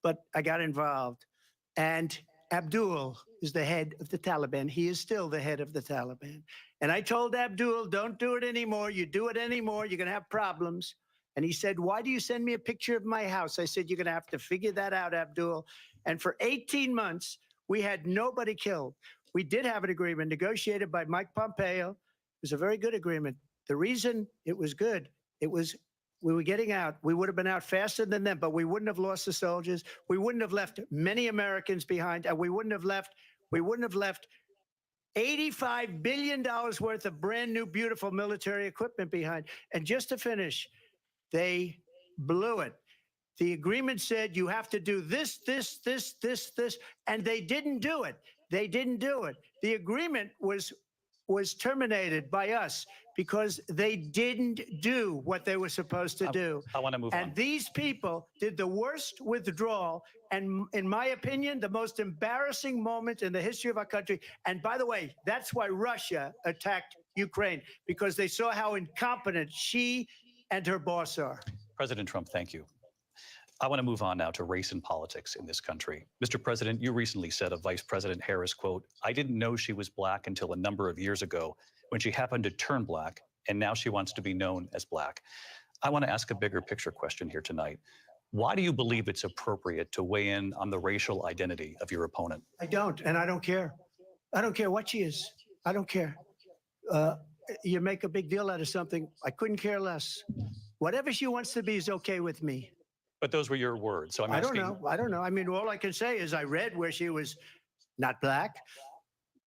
Speaker 2: But I got involved. And Abdul is the head of the Taliban. He is still the head of the Taliban. And I told Abdul, don't do it anymore. You do it anymore, you're going to have problems. And he said, why do you send me a picture of my house? I said, you're going to have to figure that out, Abdul. And for 18 months, we had nobody killed. We did have an agreement negotiated by Mike Pompeo. It was a very good agreement. The reason it was good, we were getting out. We would have been out faster than them, but we wouldn't have lost the soldiers. We wouldn't have left many Americans behind, and we wouldn't have left $85 billion worth of brand new, beautiful military equipment behind. And just to finish, they blew it. The agreement said you have to do this, and they didn't do it. The agreement was terminated by us because they didn't do what they were supposed to do.
Speaker 13: I want to move on.
Speaker 2: And these people did the worst withdrawal, and in my opinion, the most embarrassing moment in the history of our country. And by the way, that's why Russia attacked Ukraine, because they saw how incompetent she and her boss are.
Speaker 13: President Trump, thank you. I want to move on now to race and politics in this country. Mr. President, you recently said of Vice President Harris, quote, I didn't know she was black until a number of years ago when she happened to turn black, and now she wants to be known as black. I want to ask a bigger picture question here tonight. Why do you believe it's appropriate to weigh in on the racial identity of your opponent?
Speaker 2: I don't, and I don't care. I don't care what she is. I don't care. You make a big deal out of something. I couldn't care less. Whatever she wants to be is okay with me.
Speaker 13: But those were your words. So I'm
Speaker 2: I
Speaker 13: asking.
Speaker 2: don't know. I mean, all I can say is I read where she was not black,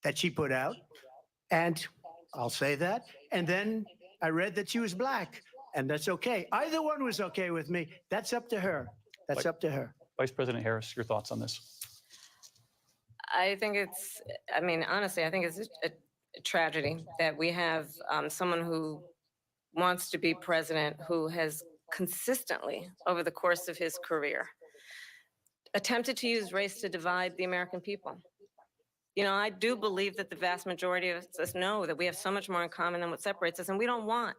Speaker 2: that she put out, and I'll say that. And then I read that she was black, and that's okay. Either one was okay with me. That's up to her. That's up to her.
Speaker 13: Vice President Harris, your thoughts on this?
Speaker 16: Honestly, I think it's a tragedy that we have someone who wants to be president who has consistently, over the course of his career, attempted to use race to divide the American people. You know, I do believe that the vast majority of us know that we have so much more in common than what separates us, and we don't want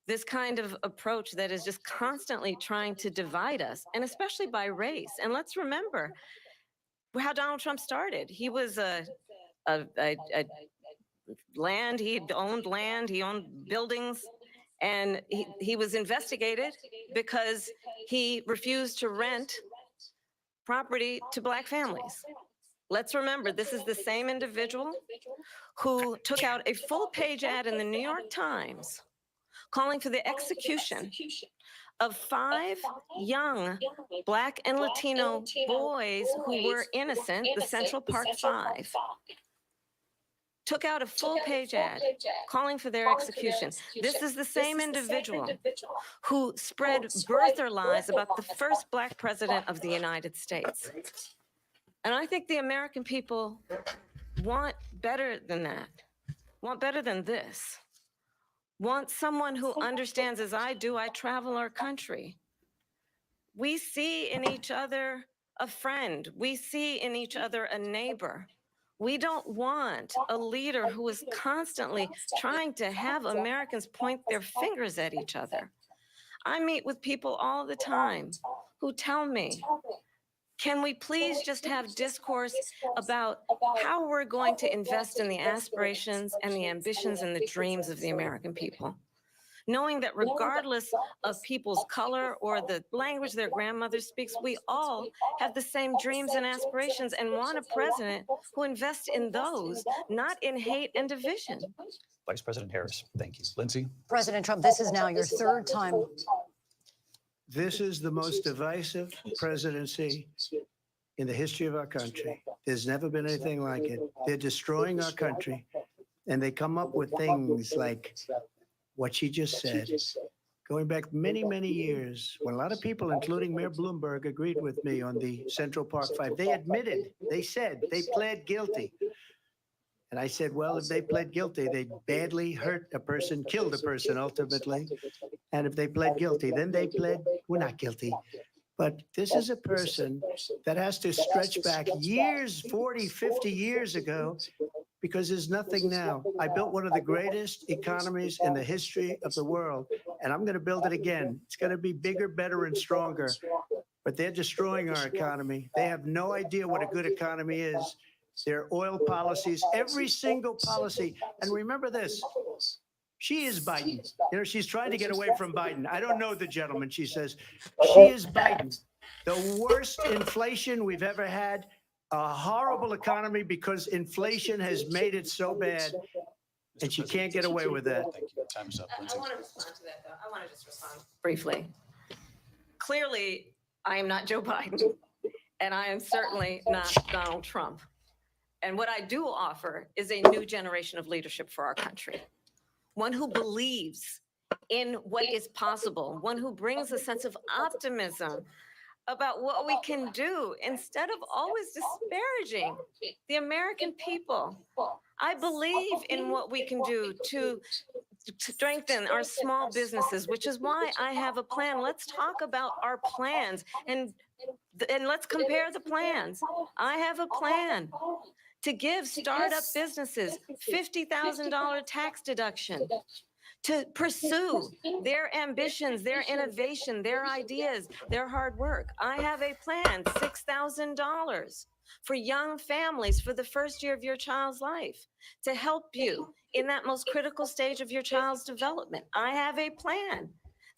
Speaker 16: this kind of approach that is just constantly trying to divide us, and especially by race. And let's remember how Donald Trump started. He was land, he owned buildings, and he was investigated because he refused to rent property to Black families. Let's remember, this is the same individual who took out a full-page ad in the New York Times calling for the execution of 5 young Black and Latino boys who were innocent, the Central Park 5. Took out a full-page ad calling for their execution. This is the same individual who spread birther lies about the first Black president of the United States. And I think the American people want better than that, want better than this, want someone who understands, as I do, I travel our country. We see in each other a friend. We see in each other a neighbor. We don't want a leader who is constantly trying to have Americans point their fingers at each other. I meet with people all the time who tell me, can we please just have discourse about how we're going to invest in the aspirations and the ambitions and the dreams of the American people? Knowing that regardless of people's color or the language their grandmother speaks, we all have the same dreams and aspirations and want a president who invests in those, not in hate and division.
Speaker 13: Vice President Harris, thank you. Lindsay?
Speaker 5: President Trump, this is now your 3rd time.
Speaker 2: This is the most divisive presidency in the history of our country. There's never been anything like it. They're destroying our country, and they come up with things like what she just said, going back many, many years, when a lot of people, including Mayor Bloomberg, agreed with me on the Central Park 5. They admitted, they said, they pled guilty. And I said, well, if they pled guilty, they badly hurt a person, killed a person ultimately. And if they pled guilty, then they pled, we're not guilty. But this is a person that has to stretch back years, 40, 50 years ago, because there's nothing now. I built one of the greatest economies in the history of the world, and I'm going to build it again. It's going to be bigger, better, and stronger. But they're destroying our economy. They have no idea what a good economy is. Their oil policies, every single policy. And remember this, she is Biden. You know, she's trying to get away from Biden. I don't know the gentleman, she says. She is Biden. The worst inflation we've ever had, a horrible economy because inflation has made it so bad, and she can't get away with that.
Speaker 13: Thank you. Time's up.
Speaker 16: I want to respond to that, though. I want to just respond briefly. Clearly, I am not Joe Biden, and I am certainly not Donald Trump. And what I do offer is a new generation of leadership for our country. One who believes in what is possible, one who brings a sense of optimism about what we can do instead of always disparaging the American people. I believe in what we can do to strengthen our small businesses, which is why I have a plan. Let's talk about our plans and let's compare the plans. I have a plan to give startup businesses $50,000 tax deduction, to pursue their ambitions, their innovation, their ideas, their hard work. I have a plan, $6,000 for young families for the first year of your child's life, to help you in that most critical stage of your child's development. I have a plan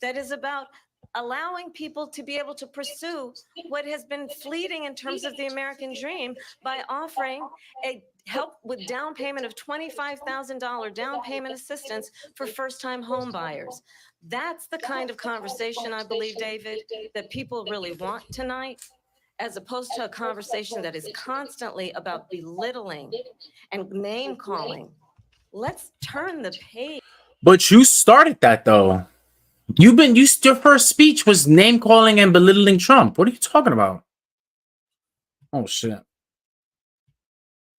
Speaker 16: that is about allowing people to be able to pursue what has been fleeting in terms of the American dream by offering a help with down payment of $25,000 down payment assistance for first-time home buyers. That's the kind of conversation, I believe, David, that people really want tonight, as opposed to a conversation that is constantly about belittling and name-calling. Let's turn the page.
Speaker 1: But you started that, though. Your first speech was name calling and belittling Trump. What are you talking about? Oh shit.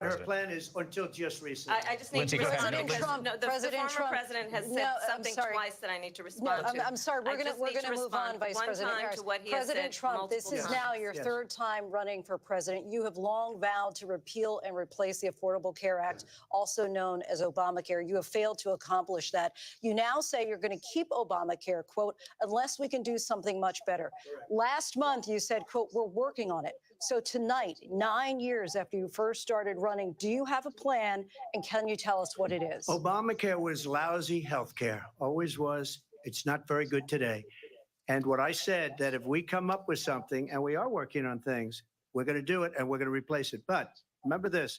Speaker 2: Her plan is until just recently.
Speaker 16: I just need
Speaker 13: Lindsay,
Speaker 16: to
Speaker 13: go ahead.
Speaker 16: respond.
Speaker 5: President Trump-
Speaker 16: No, the
Speaker 5: President
Speaker 16: former
Speaker 5: Trump-
Speaker 16: president has
Speaker 5: No,
Speaker 16: said
Speaker 5: I'm
Speaker 16: something
Speaker 5: sorry.
Speaker 16: twice that I need to
Speaker 5: No,
Speaker 16: respond to.
Speaker 5: I'm sorry.
Speaker 16: I
Speaker 5: We're
Speaker 16: just
Speaker 5: gonna
Speaker 16: need to
Speaker 5: move on,
Speaker 16: respond
Speaker 5: Vice
Speaker 16: one
Speaker 5: President
Speaker 16: time
Speaker 5: Harris.
Speaker 16: to what he has
Speaker 5: President
Speaker 16: said
Speaker 5: Trump, this
Speaker 16: multiple
Speaker 5: is
Speaker 16: times.
Speaker 5: now your
Speaker 2: Yes.
Speaker 5: third time running for president. You have long vowed to repeal and replace the Affordable Care Act, also known as Obamacare. You have failed to accomplish that. You now say you're going to keep Obamacare, quote, unless we can do something much better. Last month, you said, quote, we're working on it. So tonight, 9 years after you first started running, do you have a plan, and can you tell us what it is?
Speaker 2: Obamacare was lousy health care, always was. It's not very good today. And what I said, that if we come up with something, and we are working on things, we're going to do it and we're going to replace it. But remember this,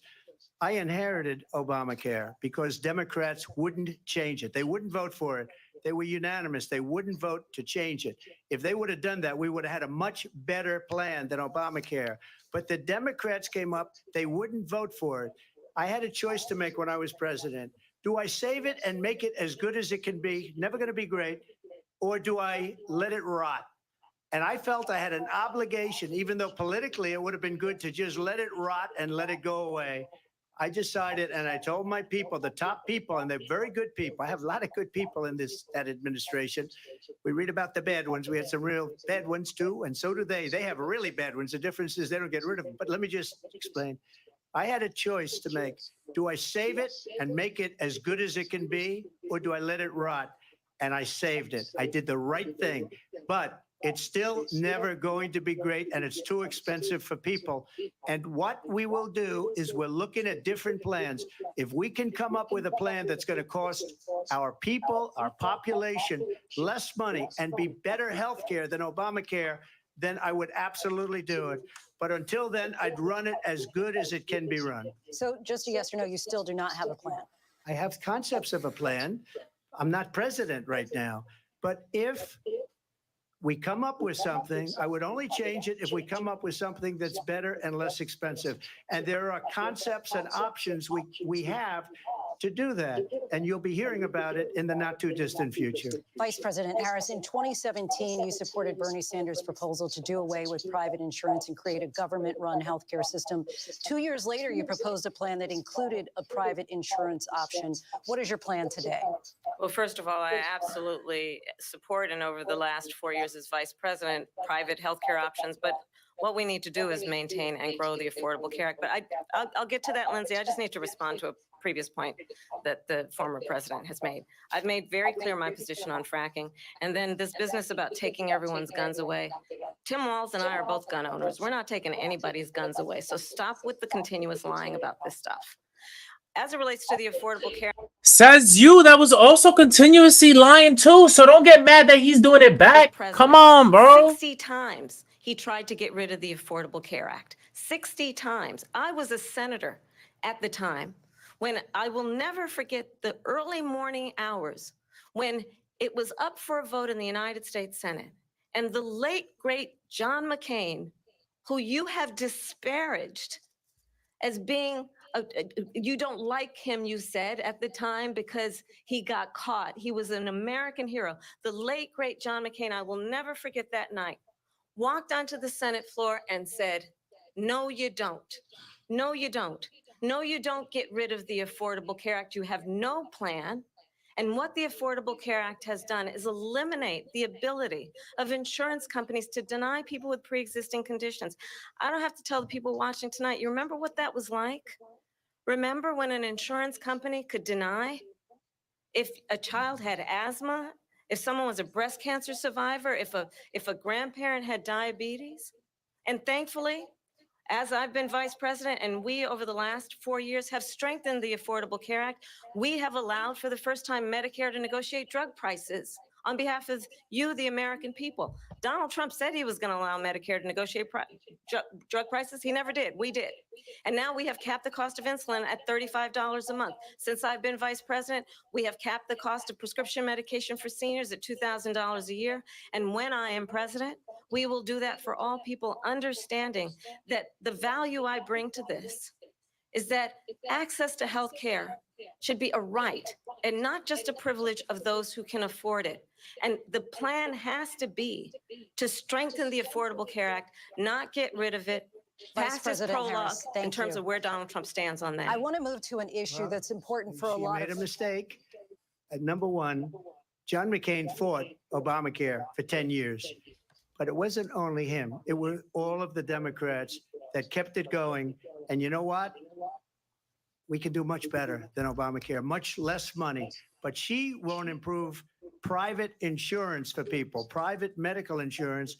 Speaker 2: I inherited Obamacare because Democrats wouldn't change it. They wouldn't vote for it. They were unanimous. They wouldn't vote to change it. If they would have done that, we would have had a much better plan than Obamacare. But the Democrats came up. They wouldn't vote for it. I had a choice to make when I was president. Do I save it and make it as good as it can be, never going to be great, or do I let it rot? And I felt I had an obligation, even though politically it would have been good to just let it rot and let it go away. I decided, and I told my people, the top people, and they're very good people. I have a lot of good people in that administration. We read about the bad ones. We had some real bad ones too, and so do they. They have really bad ones. The difference is they don't get rid of them. But let me just explain. I had a choice to make. Do I save it and make it as good as it can be, or do I let it rot? And I saved it. I did the right thing. But it's still never going to be great, and it's too expensive for people. And what we will do is we're looking at different plans. If we can come up with a plan that's going to cost our people, our population, less money and be better health care than Obamacare, then I would absolutely do it. But until then, I'd run it as good as it can be run.
Speaker 5: So just a yes or no, you still do not have a plan.
Speaker 2: I have concepts of a plan. I'm not president right now. But if we come up with something, I would only change it if we come up with something that's better and less expensive. And there are concepts and options we have to do that. And you'll be hearing about it in the not too distant future.
Speaker 5: Vice President Harris, in 2017, you supported Bernie Sanders' proposal to do away with private insurance and create a government-run healthcare system. 2 years later, you proposed a plan that included a private insurance option. What is your plan today?
Speaker 16: Well, first of all, I absolutely support, and over the last 4 years as vice president, private healthcare options. But what we need to do is maintain and grow the Affordable Care Act. But I'll get to that, Lindsay. I just need to respond to a previous point that the former president has made. I've made very clear my position on fracking. And then this business about taking everyone's guns away. Tim Walz and I are both gun owners. We're not taking anybody's guns away. So stop with the continuous lying about this stuff. As it relates to the Affordable Care
Speaker 1: Says you that was also continuously lying too. So don't get mad that he's doing it back. Come on, bro.
Speaker 16: 60 times he tried to get rid of the Affordable Care Act. 60 times. I was a senator at the time when I will never forget the early morning hours when it was up for a vote in the United States Senate. And the late, great John McCain, who you have disparaged as being you don't like him, you said at the time, because he got caught. He was an American hero. The late, great John McCain, I will never forget that night, walked onto the Senate floor and said, no, you don't. No, you don't. No, you don't get rid of the Affordable Care Act. You have no plan. And what the Affordable Care Act has done is eliminate the ability of insurance companies to deny people with pre-existing conditions. I don't have to tell the people watching tonight, you remember what that was like? Remember when an insurance company could deny if a child had asthma, if someone was a breast cancer survivor, if a grandparent had diabetes? And thankfully, as I've been vice president and we over the last 4 years have strengthened the Affordable Care Act, we have allowed for the first time Medicare to negotiate drug prices on behalf of you, the American people. Donald Trump said he was going to allow Medicare to negotiate drug prices. He never did. We did. And now we have capped the cost of insulin at $35 a month. Since I've been vice president, we have capped the cost of prescription medication for seniors at $2,000 a year. And when I am president, we will do that for all people, understanding that the value I bring to this is that access to health care should be a right and not just a privilege of those who can afford it. And the plan has to be to strengthen the Affordable Care Act, not get rid of it,
Speaker 5: Vice
Speaker 16: Past is
Speaker 5: President
Speaker 16: prologue
Speaker 5: Harris,
Speaker 16: in
Speaker 5: thank
Speaker 16: terms
Speaker 5: you.
Speaker 16: of where Donald Trump stands on that.
Speaker 5: I want to move to an issue that's important for a
Speaker 2: She
Speaker 5: lot
Speaker 2: made
Speaker 5: of
Speaker 2: a mistake. Number one, John McCain fought Obamacare for 10 years. But it wasn't only him. It was all of the Democrats that kept it going. And you know what? We can do much better than Obamacare, much less money. But she won't improve private insurance for people, private medical insurance.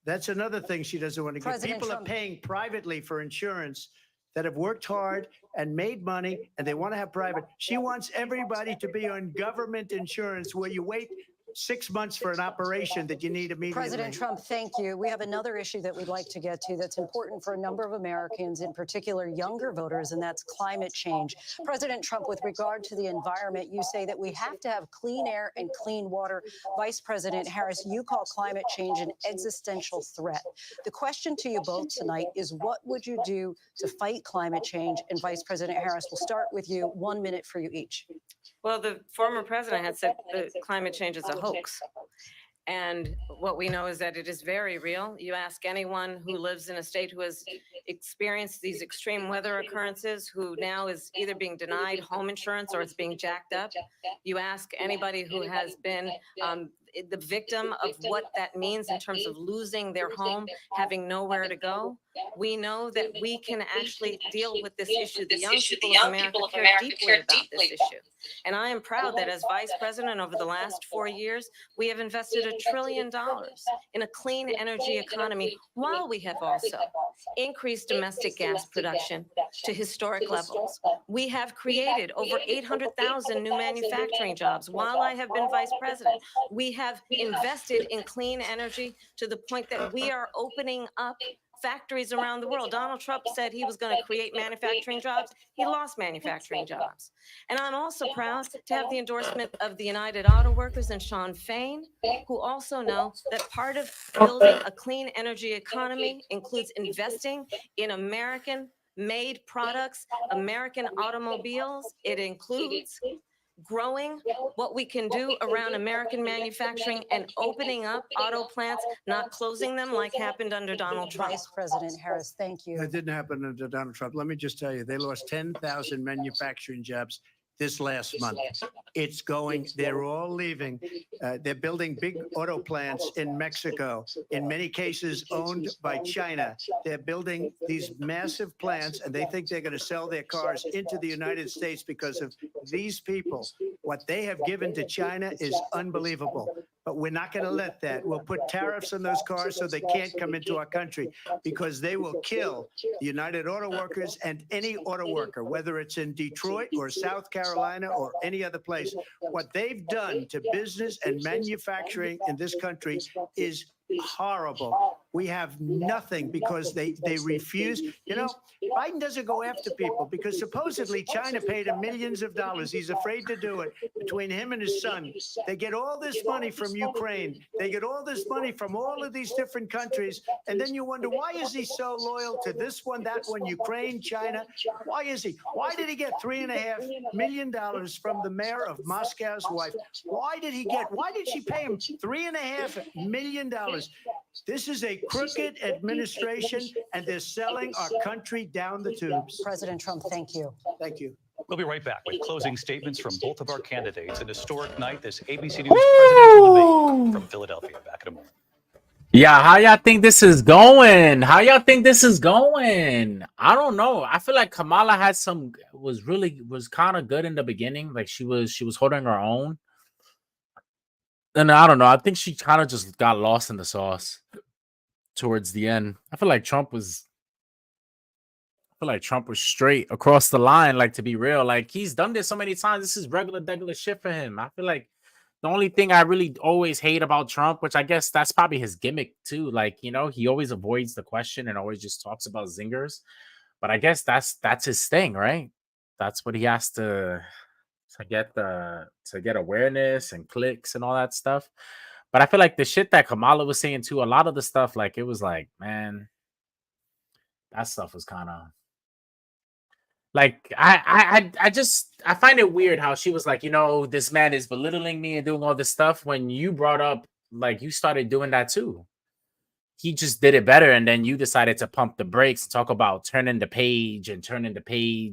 Speaker 2: That's another thing she doesn't want to get.
Speaker 5: President
Speaker 2: People
Speaker 5: Trump.
Speaker 2: are paying privately for insurance that have worked hard and made money, and they want to have private. She wants everybody to be on government insurance where you wait 6 months for an operation that you need immediately.
Speaker 5: President Trump, thank you. We have another issue that we'd like to get to that's important for a number of Americans, in particular younger voters, and that's climate change. President Trump, with regard to the environment, you say that we have to have clean air and clean water. Vice President Harris, you call climate change an existential threat. The question to you both tonight is, what would you do to fight climate change? And Vice President Harris, we'll start with you. 1 minute for you each.
Speaker 16: Well, the former president had said that climate change is a hoax. And what we know is that it is very real. You ask anyone who lives in a state who has experienced these extreme weather occurrences, who now is either being denied home insurance or it's being jacked up. You ask anybody who has been the victim of what that means in terms of losing their home, having nowhere to go. We know that we can actually deal with this issue. The young people of America care deeply about this issue. And I am proud that as vice president over the last 4 years, we have invested $1 trillion in a clean energy economy, while we have also increased domestic gas production to historic levels. We have created over 800,000 new manufacturing jobs while I have been vice president. We have invested in clean energy to the point that we are opening up factories around the world. Donald Trump said he was going to create manufacturing jobs. He lost manufacturing jobs. And I'm also proud to have the endorsement of the United Auto Workers and Sean Fain, who also know that part of building a clean energy economy includes investing in American-made products, American automobiles. It includes growing what we can do around American manufacturing and opening up auto plants, not closing them like happened under Donald Trump.
Speaker 5: Vice President Harris, thank you.
Speaker 2: That didn't happen under Donald Trump. Let me just tell you, they lost 10,000 manufacturing jobs this last month. It's going, they're all leaving. They're building big auto plants in Mexico, in many cases owned by China. They're building these massive plants, and they think they're going to sell their cars into the United States because of these people. What they have given to China is unbelievable. But we're not going to let that. We'll put tariffs on those cars so they can't come into our country, because they will kill the United Auto Workers and any auto worker, whether it's in Detroit or South Carolina or any other place. What they've done to business and manufacturing in this country is horrible. We have nothing because they refuse. You know, Biden doesn't go after people because supposedly China paid him millions of dollars. He's afraid to do it. Between him and his son, they get all this money from Ukraine. They get all this money from all of these different countries. And then you wonder, why is he so loyal to this one, that one, Ukraine, China? Why is he? Why did he get $3.5 million from the mayor of Moscow's wife? Why did she pay him $3.5 million? This is a crooked administration, and they're selling our country down the tubes.
Speaker 5: President Trump, thank you.
Speaker 2: Thank you.
Speaker 13: We'll be right back with closing statements from both of our candidates. An historic night, this ABC News presidential debate from Philadelphia. Back in a moment.
Speaker 1: Yeah, how y'all think this is going? How y'all think this is going? I don't know. I feel like Kamala had was kind of good in the beginning. Like she was holding her own. And I don't know. I think she kind of just got lost in the sauce towards the end. I feel like Trump was straight across the line. Like, to be real, like he's done this so many times. This is regular shit for him. I feel like the only thing I really always hate about Trump, which I guess that's probably his gimmick too. Like, you know, he always avoids the question and always just talks about zingers. But I guess that's his thing, right? That's what he has to get awareness and clicks and all that stuff. But I feel like the shit that Kamala was saying too, a lot of the stuff, like it was like, man, that stuff was kind of like I find it weird how she was like, you know, this man is belittling me and doing all this stuff when you brought up, like, you started doing that too. he just did it better, and then you decided to pump the brakes and talk about turning the page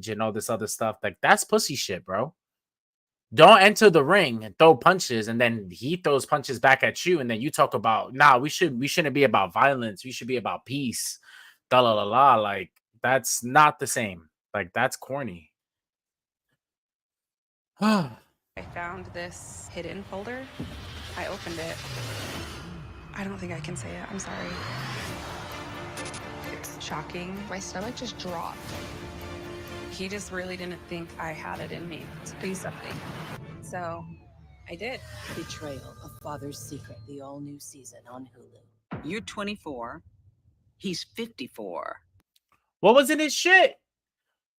Speaker 1: and all this other stuff. Like, that's pussy shit, bro. Don't enter the ring and throw punches, and then he throws punches back at you, and then you talk about, nah, we shouldn't be about violence. We should be about peace. Da la la la. Like, that's not the same. Like, that's corny.
Speaker 9: I found this hidden folder. I opened it. I don't think I can say it. I'm sorry. It's shocking. My stomach just dropped. He just really didn't think I had it in me to do something. So I did.
Speaker 11: Betrayal of Father's Secret, the all-new season on Hulu.
Speaker 12: You're 24. He's 54.
Speaker 1: What was in his shit?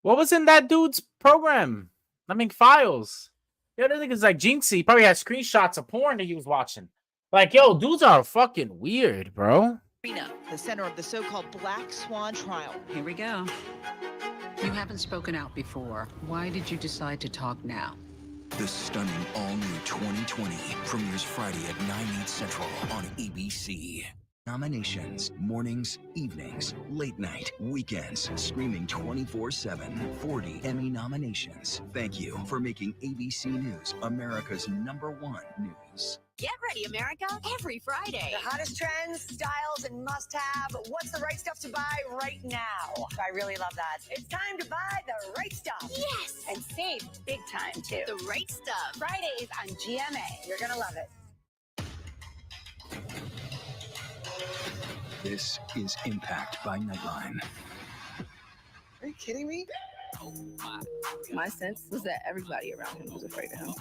Speaker 1: What was in that dude's program? I mean, files. The other thing is like Jinxie. He probably had screenshots of porn that he was watching. Like, yo, dudes are fucking weird, bro.
Speaker 17: The center of the so-called Black Swan trial.
Speaker 9: Here we go. You haven't spoken out before. Why did you decide to talk now?
Speaker 6: The stunning all-new 2020 premieres Friday at 9/8 Central on ABC. Nominations, mornings, evenings, late night, weekends, streaming 24/7, 40 Emmy nominations. Thank you for making ABC News America's #1 news.
Speaker 10: Get ready, America, every Friday. The hottest trends, styles, and must-have. What's the right stuff to buy right now? I really love that. It's time to buy the right stuff. Yes! And save big time, too. The right stuff. Fridays on GMA. You're gonna love it.
Speaker 6: This is Impact by Nightline.
Speaker 24: Are you kidding me?
Speaker 9: My sense was that everybody around him was afraid of him.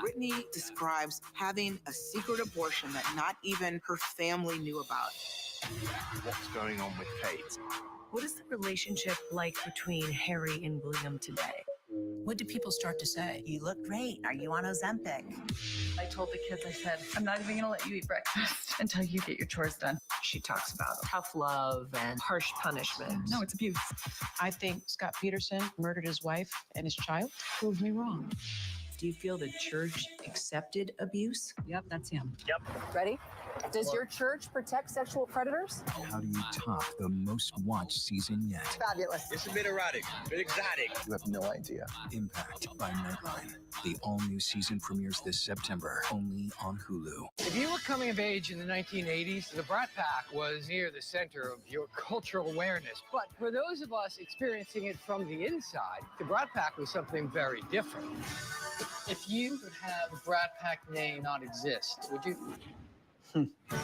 Speaker 31: Brittany describes having a secret abortion that not even her family knew about.
Speaker 30: What's going on with Kate?
Speaker 9: What is the relationship like between Harry and William today? What did people start to say?
Speaker 32: You look great. Are you on Ozempic?
Speaker 23: I told the kids, I said, I'm not even gonna let you eat breakfast until you get your chores done. She talks about tough love and harsh punishment. No, it's abuse. I think Scott Peterson murdered his wife and his child. Prove me wrong.
Speaker 11: Do you feel the church accepted abuse?
Speaker 9: Yep, that's him. Yep. Ready? Does your church protect sexual predators?
Speaker 6: How do you top the most watched season yet?
Speaker 11: Fabulous.
Speaker 30: It's a bit erotic, a bit exotic.
Speaker 24: You have no idea.
Speaker 6: Impact by Nightline. The all-new season premieres this September, only on Hulu.
Speaker 14: If you were coming of age in the 1980s, the Brat Pack was near the center of your cultural awareness. But for those of us experiencing it from the inside, the Brat Pack was something very different. If you could have the Brat Pack name not exist, would you?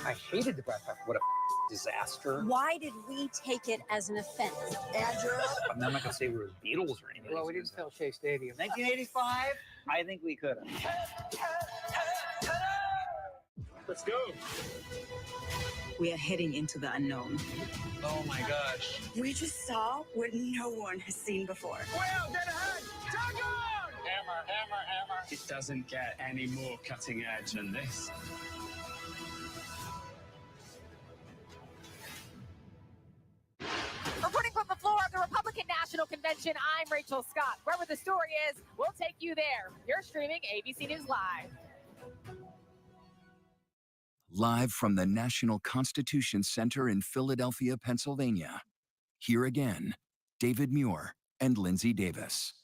Speaker 14: I hated the Brat Pack. What a disaster.
Speaker 5: Why did we take it as an offense? Andrew?
Speaker 14: I'm not going to say we were the Beatles or anything. Well, we didn't fill Shea Stadium. 1985? I think we could have. Let's go.
Speaker 11: We are heading into the unknown.
Speaker 14: Oh my gosh.
Speaker 3: We just saw what no one has seen before.
Speaker 4: Well, dead ahead. Tag on! Hammer, hammer, hammer. It doesn't get any more cutting edge than this.
Speaker 10: Reporting from the floor of the Republican National Convention, I'm Rachel Scott. Wherever the story is, we'll take you there. You're streaming ABC News Live.
Speaker 6: Live from the National Constitution Center in Philadelphia, Pennsylvania. Here again, David Muir and Lindsay Davis.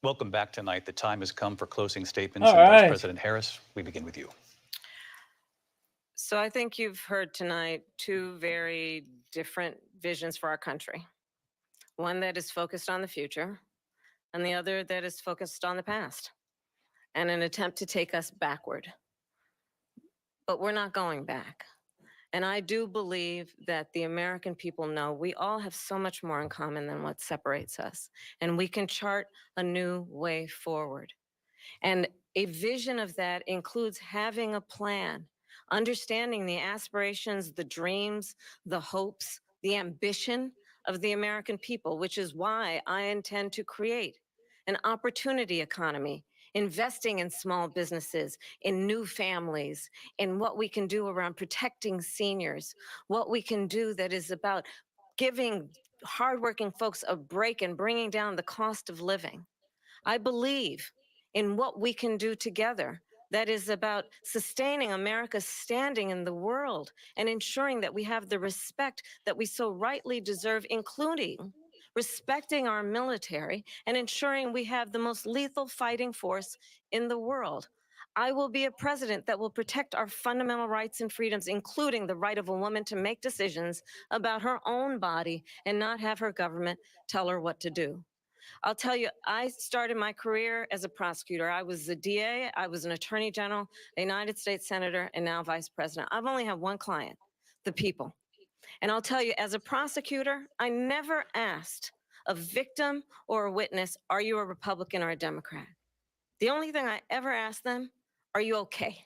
Speaker 13: Welcome back tonight. The time has come for closing statements.
Speaker 1: All
Speaker 13: And
Speaker 1: right.
Speaker 13: Vice President Harris, we begin with you.
Speaker 16: So I think you've heard tonight two very different visions for our country. One that is focused on the future, and the other that is focused on the past, and an attempt to take us backward. But we're not going back. And I do believe that the American people know we all have so much more in common than what separates us. And we can chart a new way forward. And a vision of that includes having a plan, understanding the aspirations, the dreams, the hopes, the ambition of the American people, which is why I intend to create an opportunity economy, investing in small businesses, in new families, in what we can do around protecting seniors, what we can do that is about giving hardworking folks a break and bringing down the cost of living. I believe in what we can do together that is about sustaining America's standing in the world and ensuring that we have the respect that we so rightly deserve, including respecting our military and ensuring we have the most lethal fighting force in the world. I will be a president that will protect our fundamental rights and freedoms, including the right of a woman to make decisions about her own body and not have her government tell her what to do. I'll tell you, I started my career as a prosecutor. I was a DA, I was an attorney general, a United States senator, and now vice president. I've only had one client, the people. And I'll tell you, as a prosecutor, I never asked a victim or a witness, are you a Republican or a Democrat? The only thing I ever asked them, are you okay?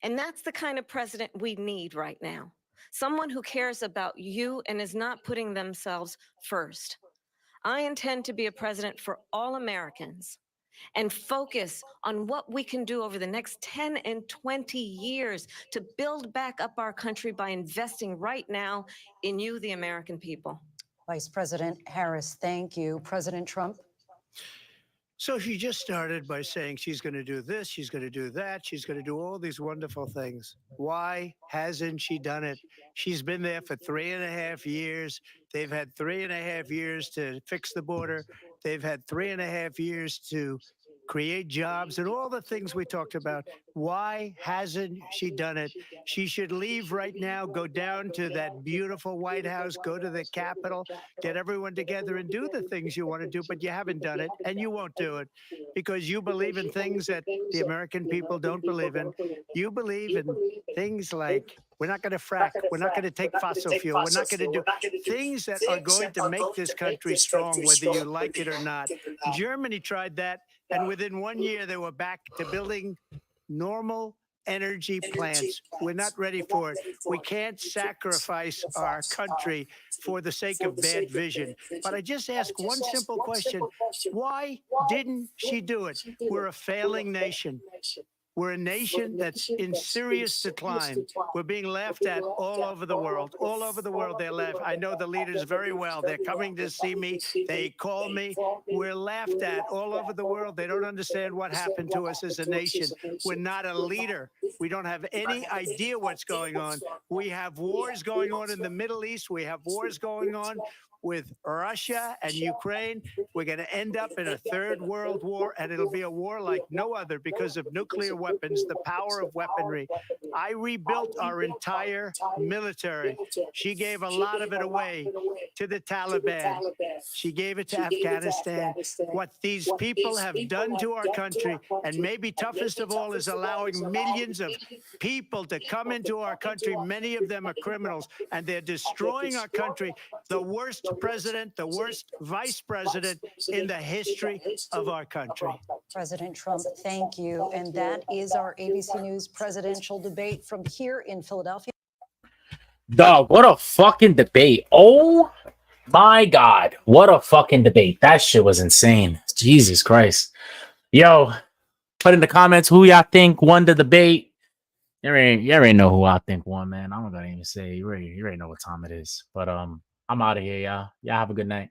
Speaker 16: And that's the kind of president we need right now. Someone who cares about you and is not putting themselves first. I intend to be a president for all Americans and focus on what we can do over the next 10 and 20 years to build back up our country by investing right now in you, the American people.
Speaker 5: Vice President Harris, thank you. President Trump?
Speaker 2: So she just started by saying she's going to do this, she's going to do that, she's going to do all these wonderful things. Why hasn't she done it? She's been there for 3.5 years. They've had 3.5 years to fix the border. They've had 3.5 years to create jobs and all the things we talked about. Why hasn't she done it? She should leave right now, go down to that beautiful White House, go to the Capitol, get everyone together and do the things you want to do, but you haven't done it and you won't do it because you believe in things that the American people don't believe in. You believe in things like we're not going to frack. We're not going to take fossil fuel. We're not going to do things that are going to make this country strong, whether you like it or not. Germany tried that, and within 1 year, they were back to building normal energy plants. We're not ready for it. We can't sacrifice our country for the sake of bad vision. But I just ask one simple question. Why didn't she do it? We're a failing nation. We're a nation that's in serious decline. We're being laughed at all over the world. All over the world, they're laughed. I know the leaders very well. They're coming to see me. They call me. We're laughed at all over the world. They don't understand what happened to us as a nation. We're not a leader. We don't have any idea what's going on. We have wars going on in the Middle East. We have wars going on with Russia and Ukraine. We're going to end up in a third world war, and it'll be a war like no other because of nuclear weapons, the power of weaponry. I rebuilt our entire military. She gave a lot of it away to the Taliban. She gave it to Afghanistan. What these people have done to our country, and maybe toughest of all, is allowing millions of people to come into our country. Many of them are criminals, and they're destroying our country. The worst president, the worst vice president in the history of our country.
Speaker 5: President Trump, thank you. And that is our ABC News presidential debate from here in Philadelphia.
Speaker 1: Dog, what a fucking debate. Oh my God. What a fucking debate. That shit was insane. Jesus Christ. Yo, put in the comments who y'all think won the debate. You already know who I think won, man. I'm not gonna even say. You already know what time it is. But I'm out of here, y'all. Y'all have a good night.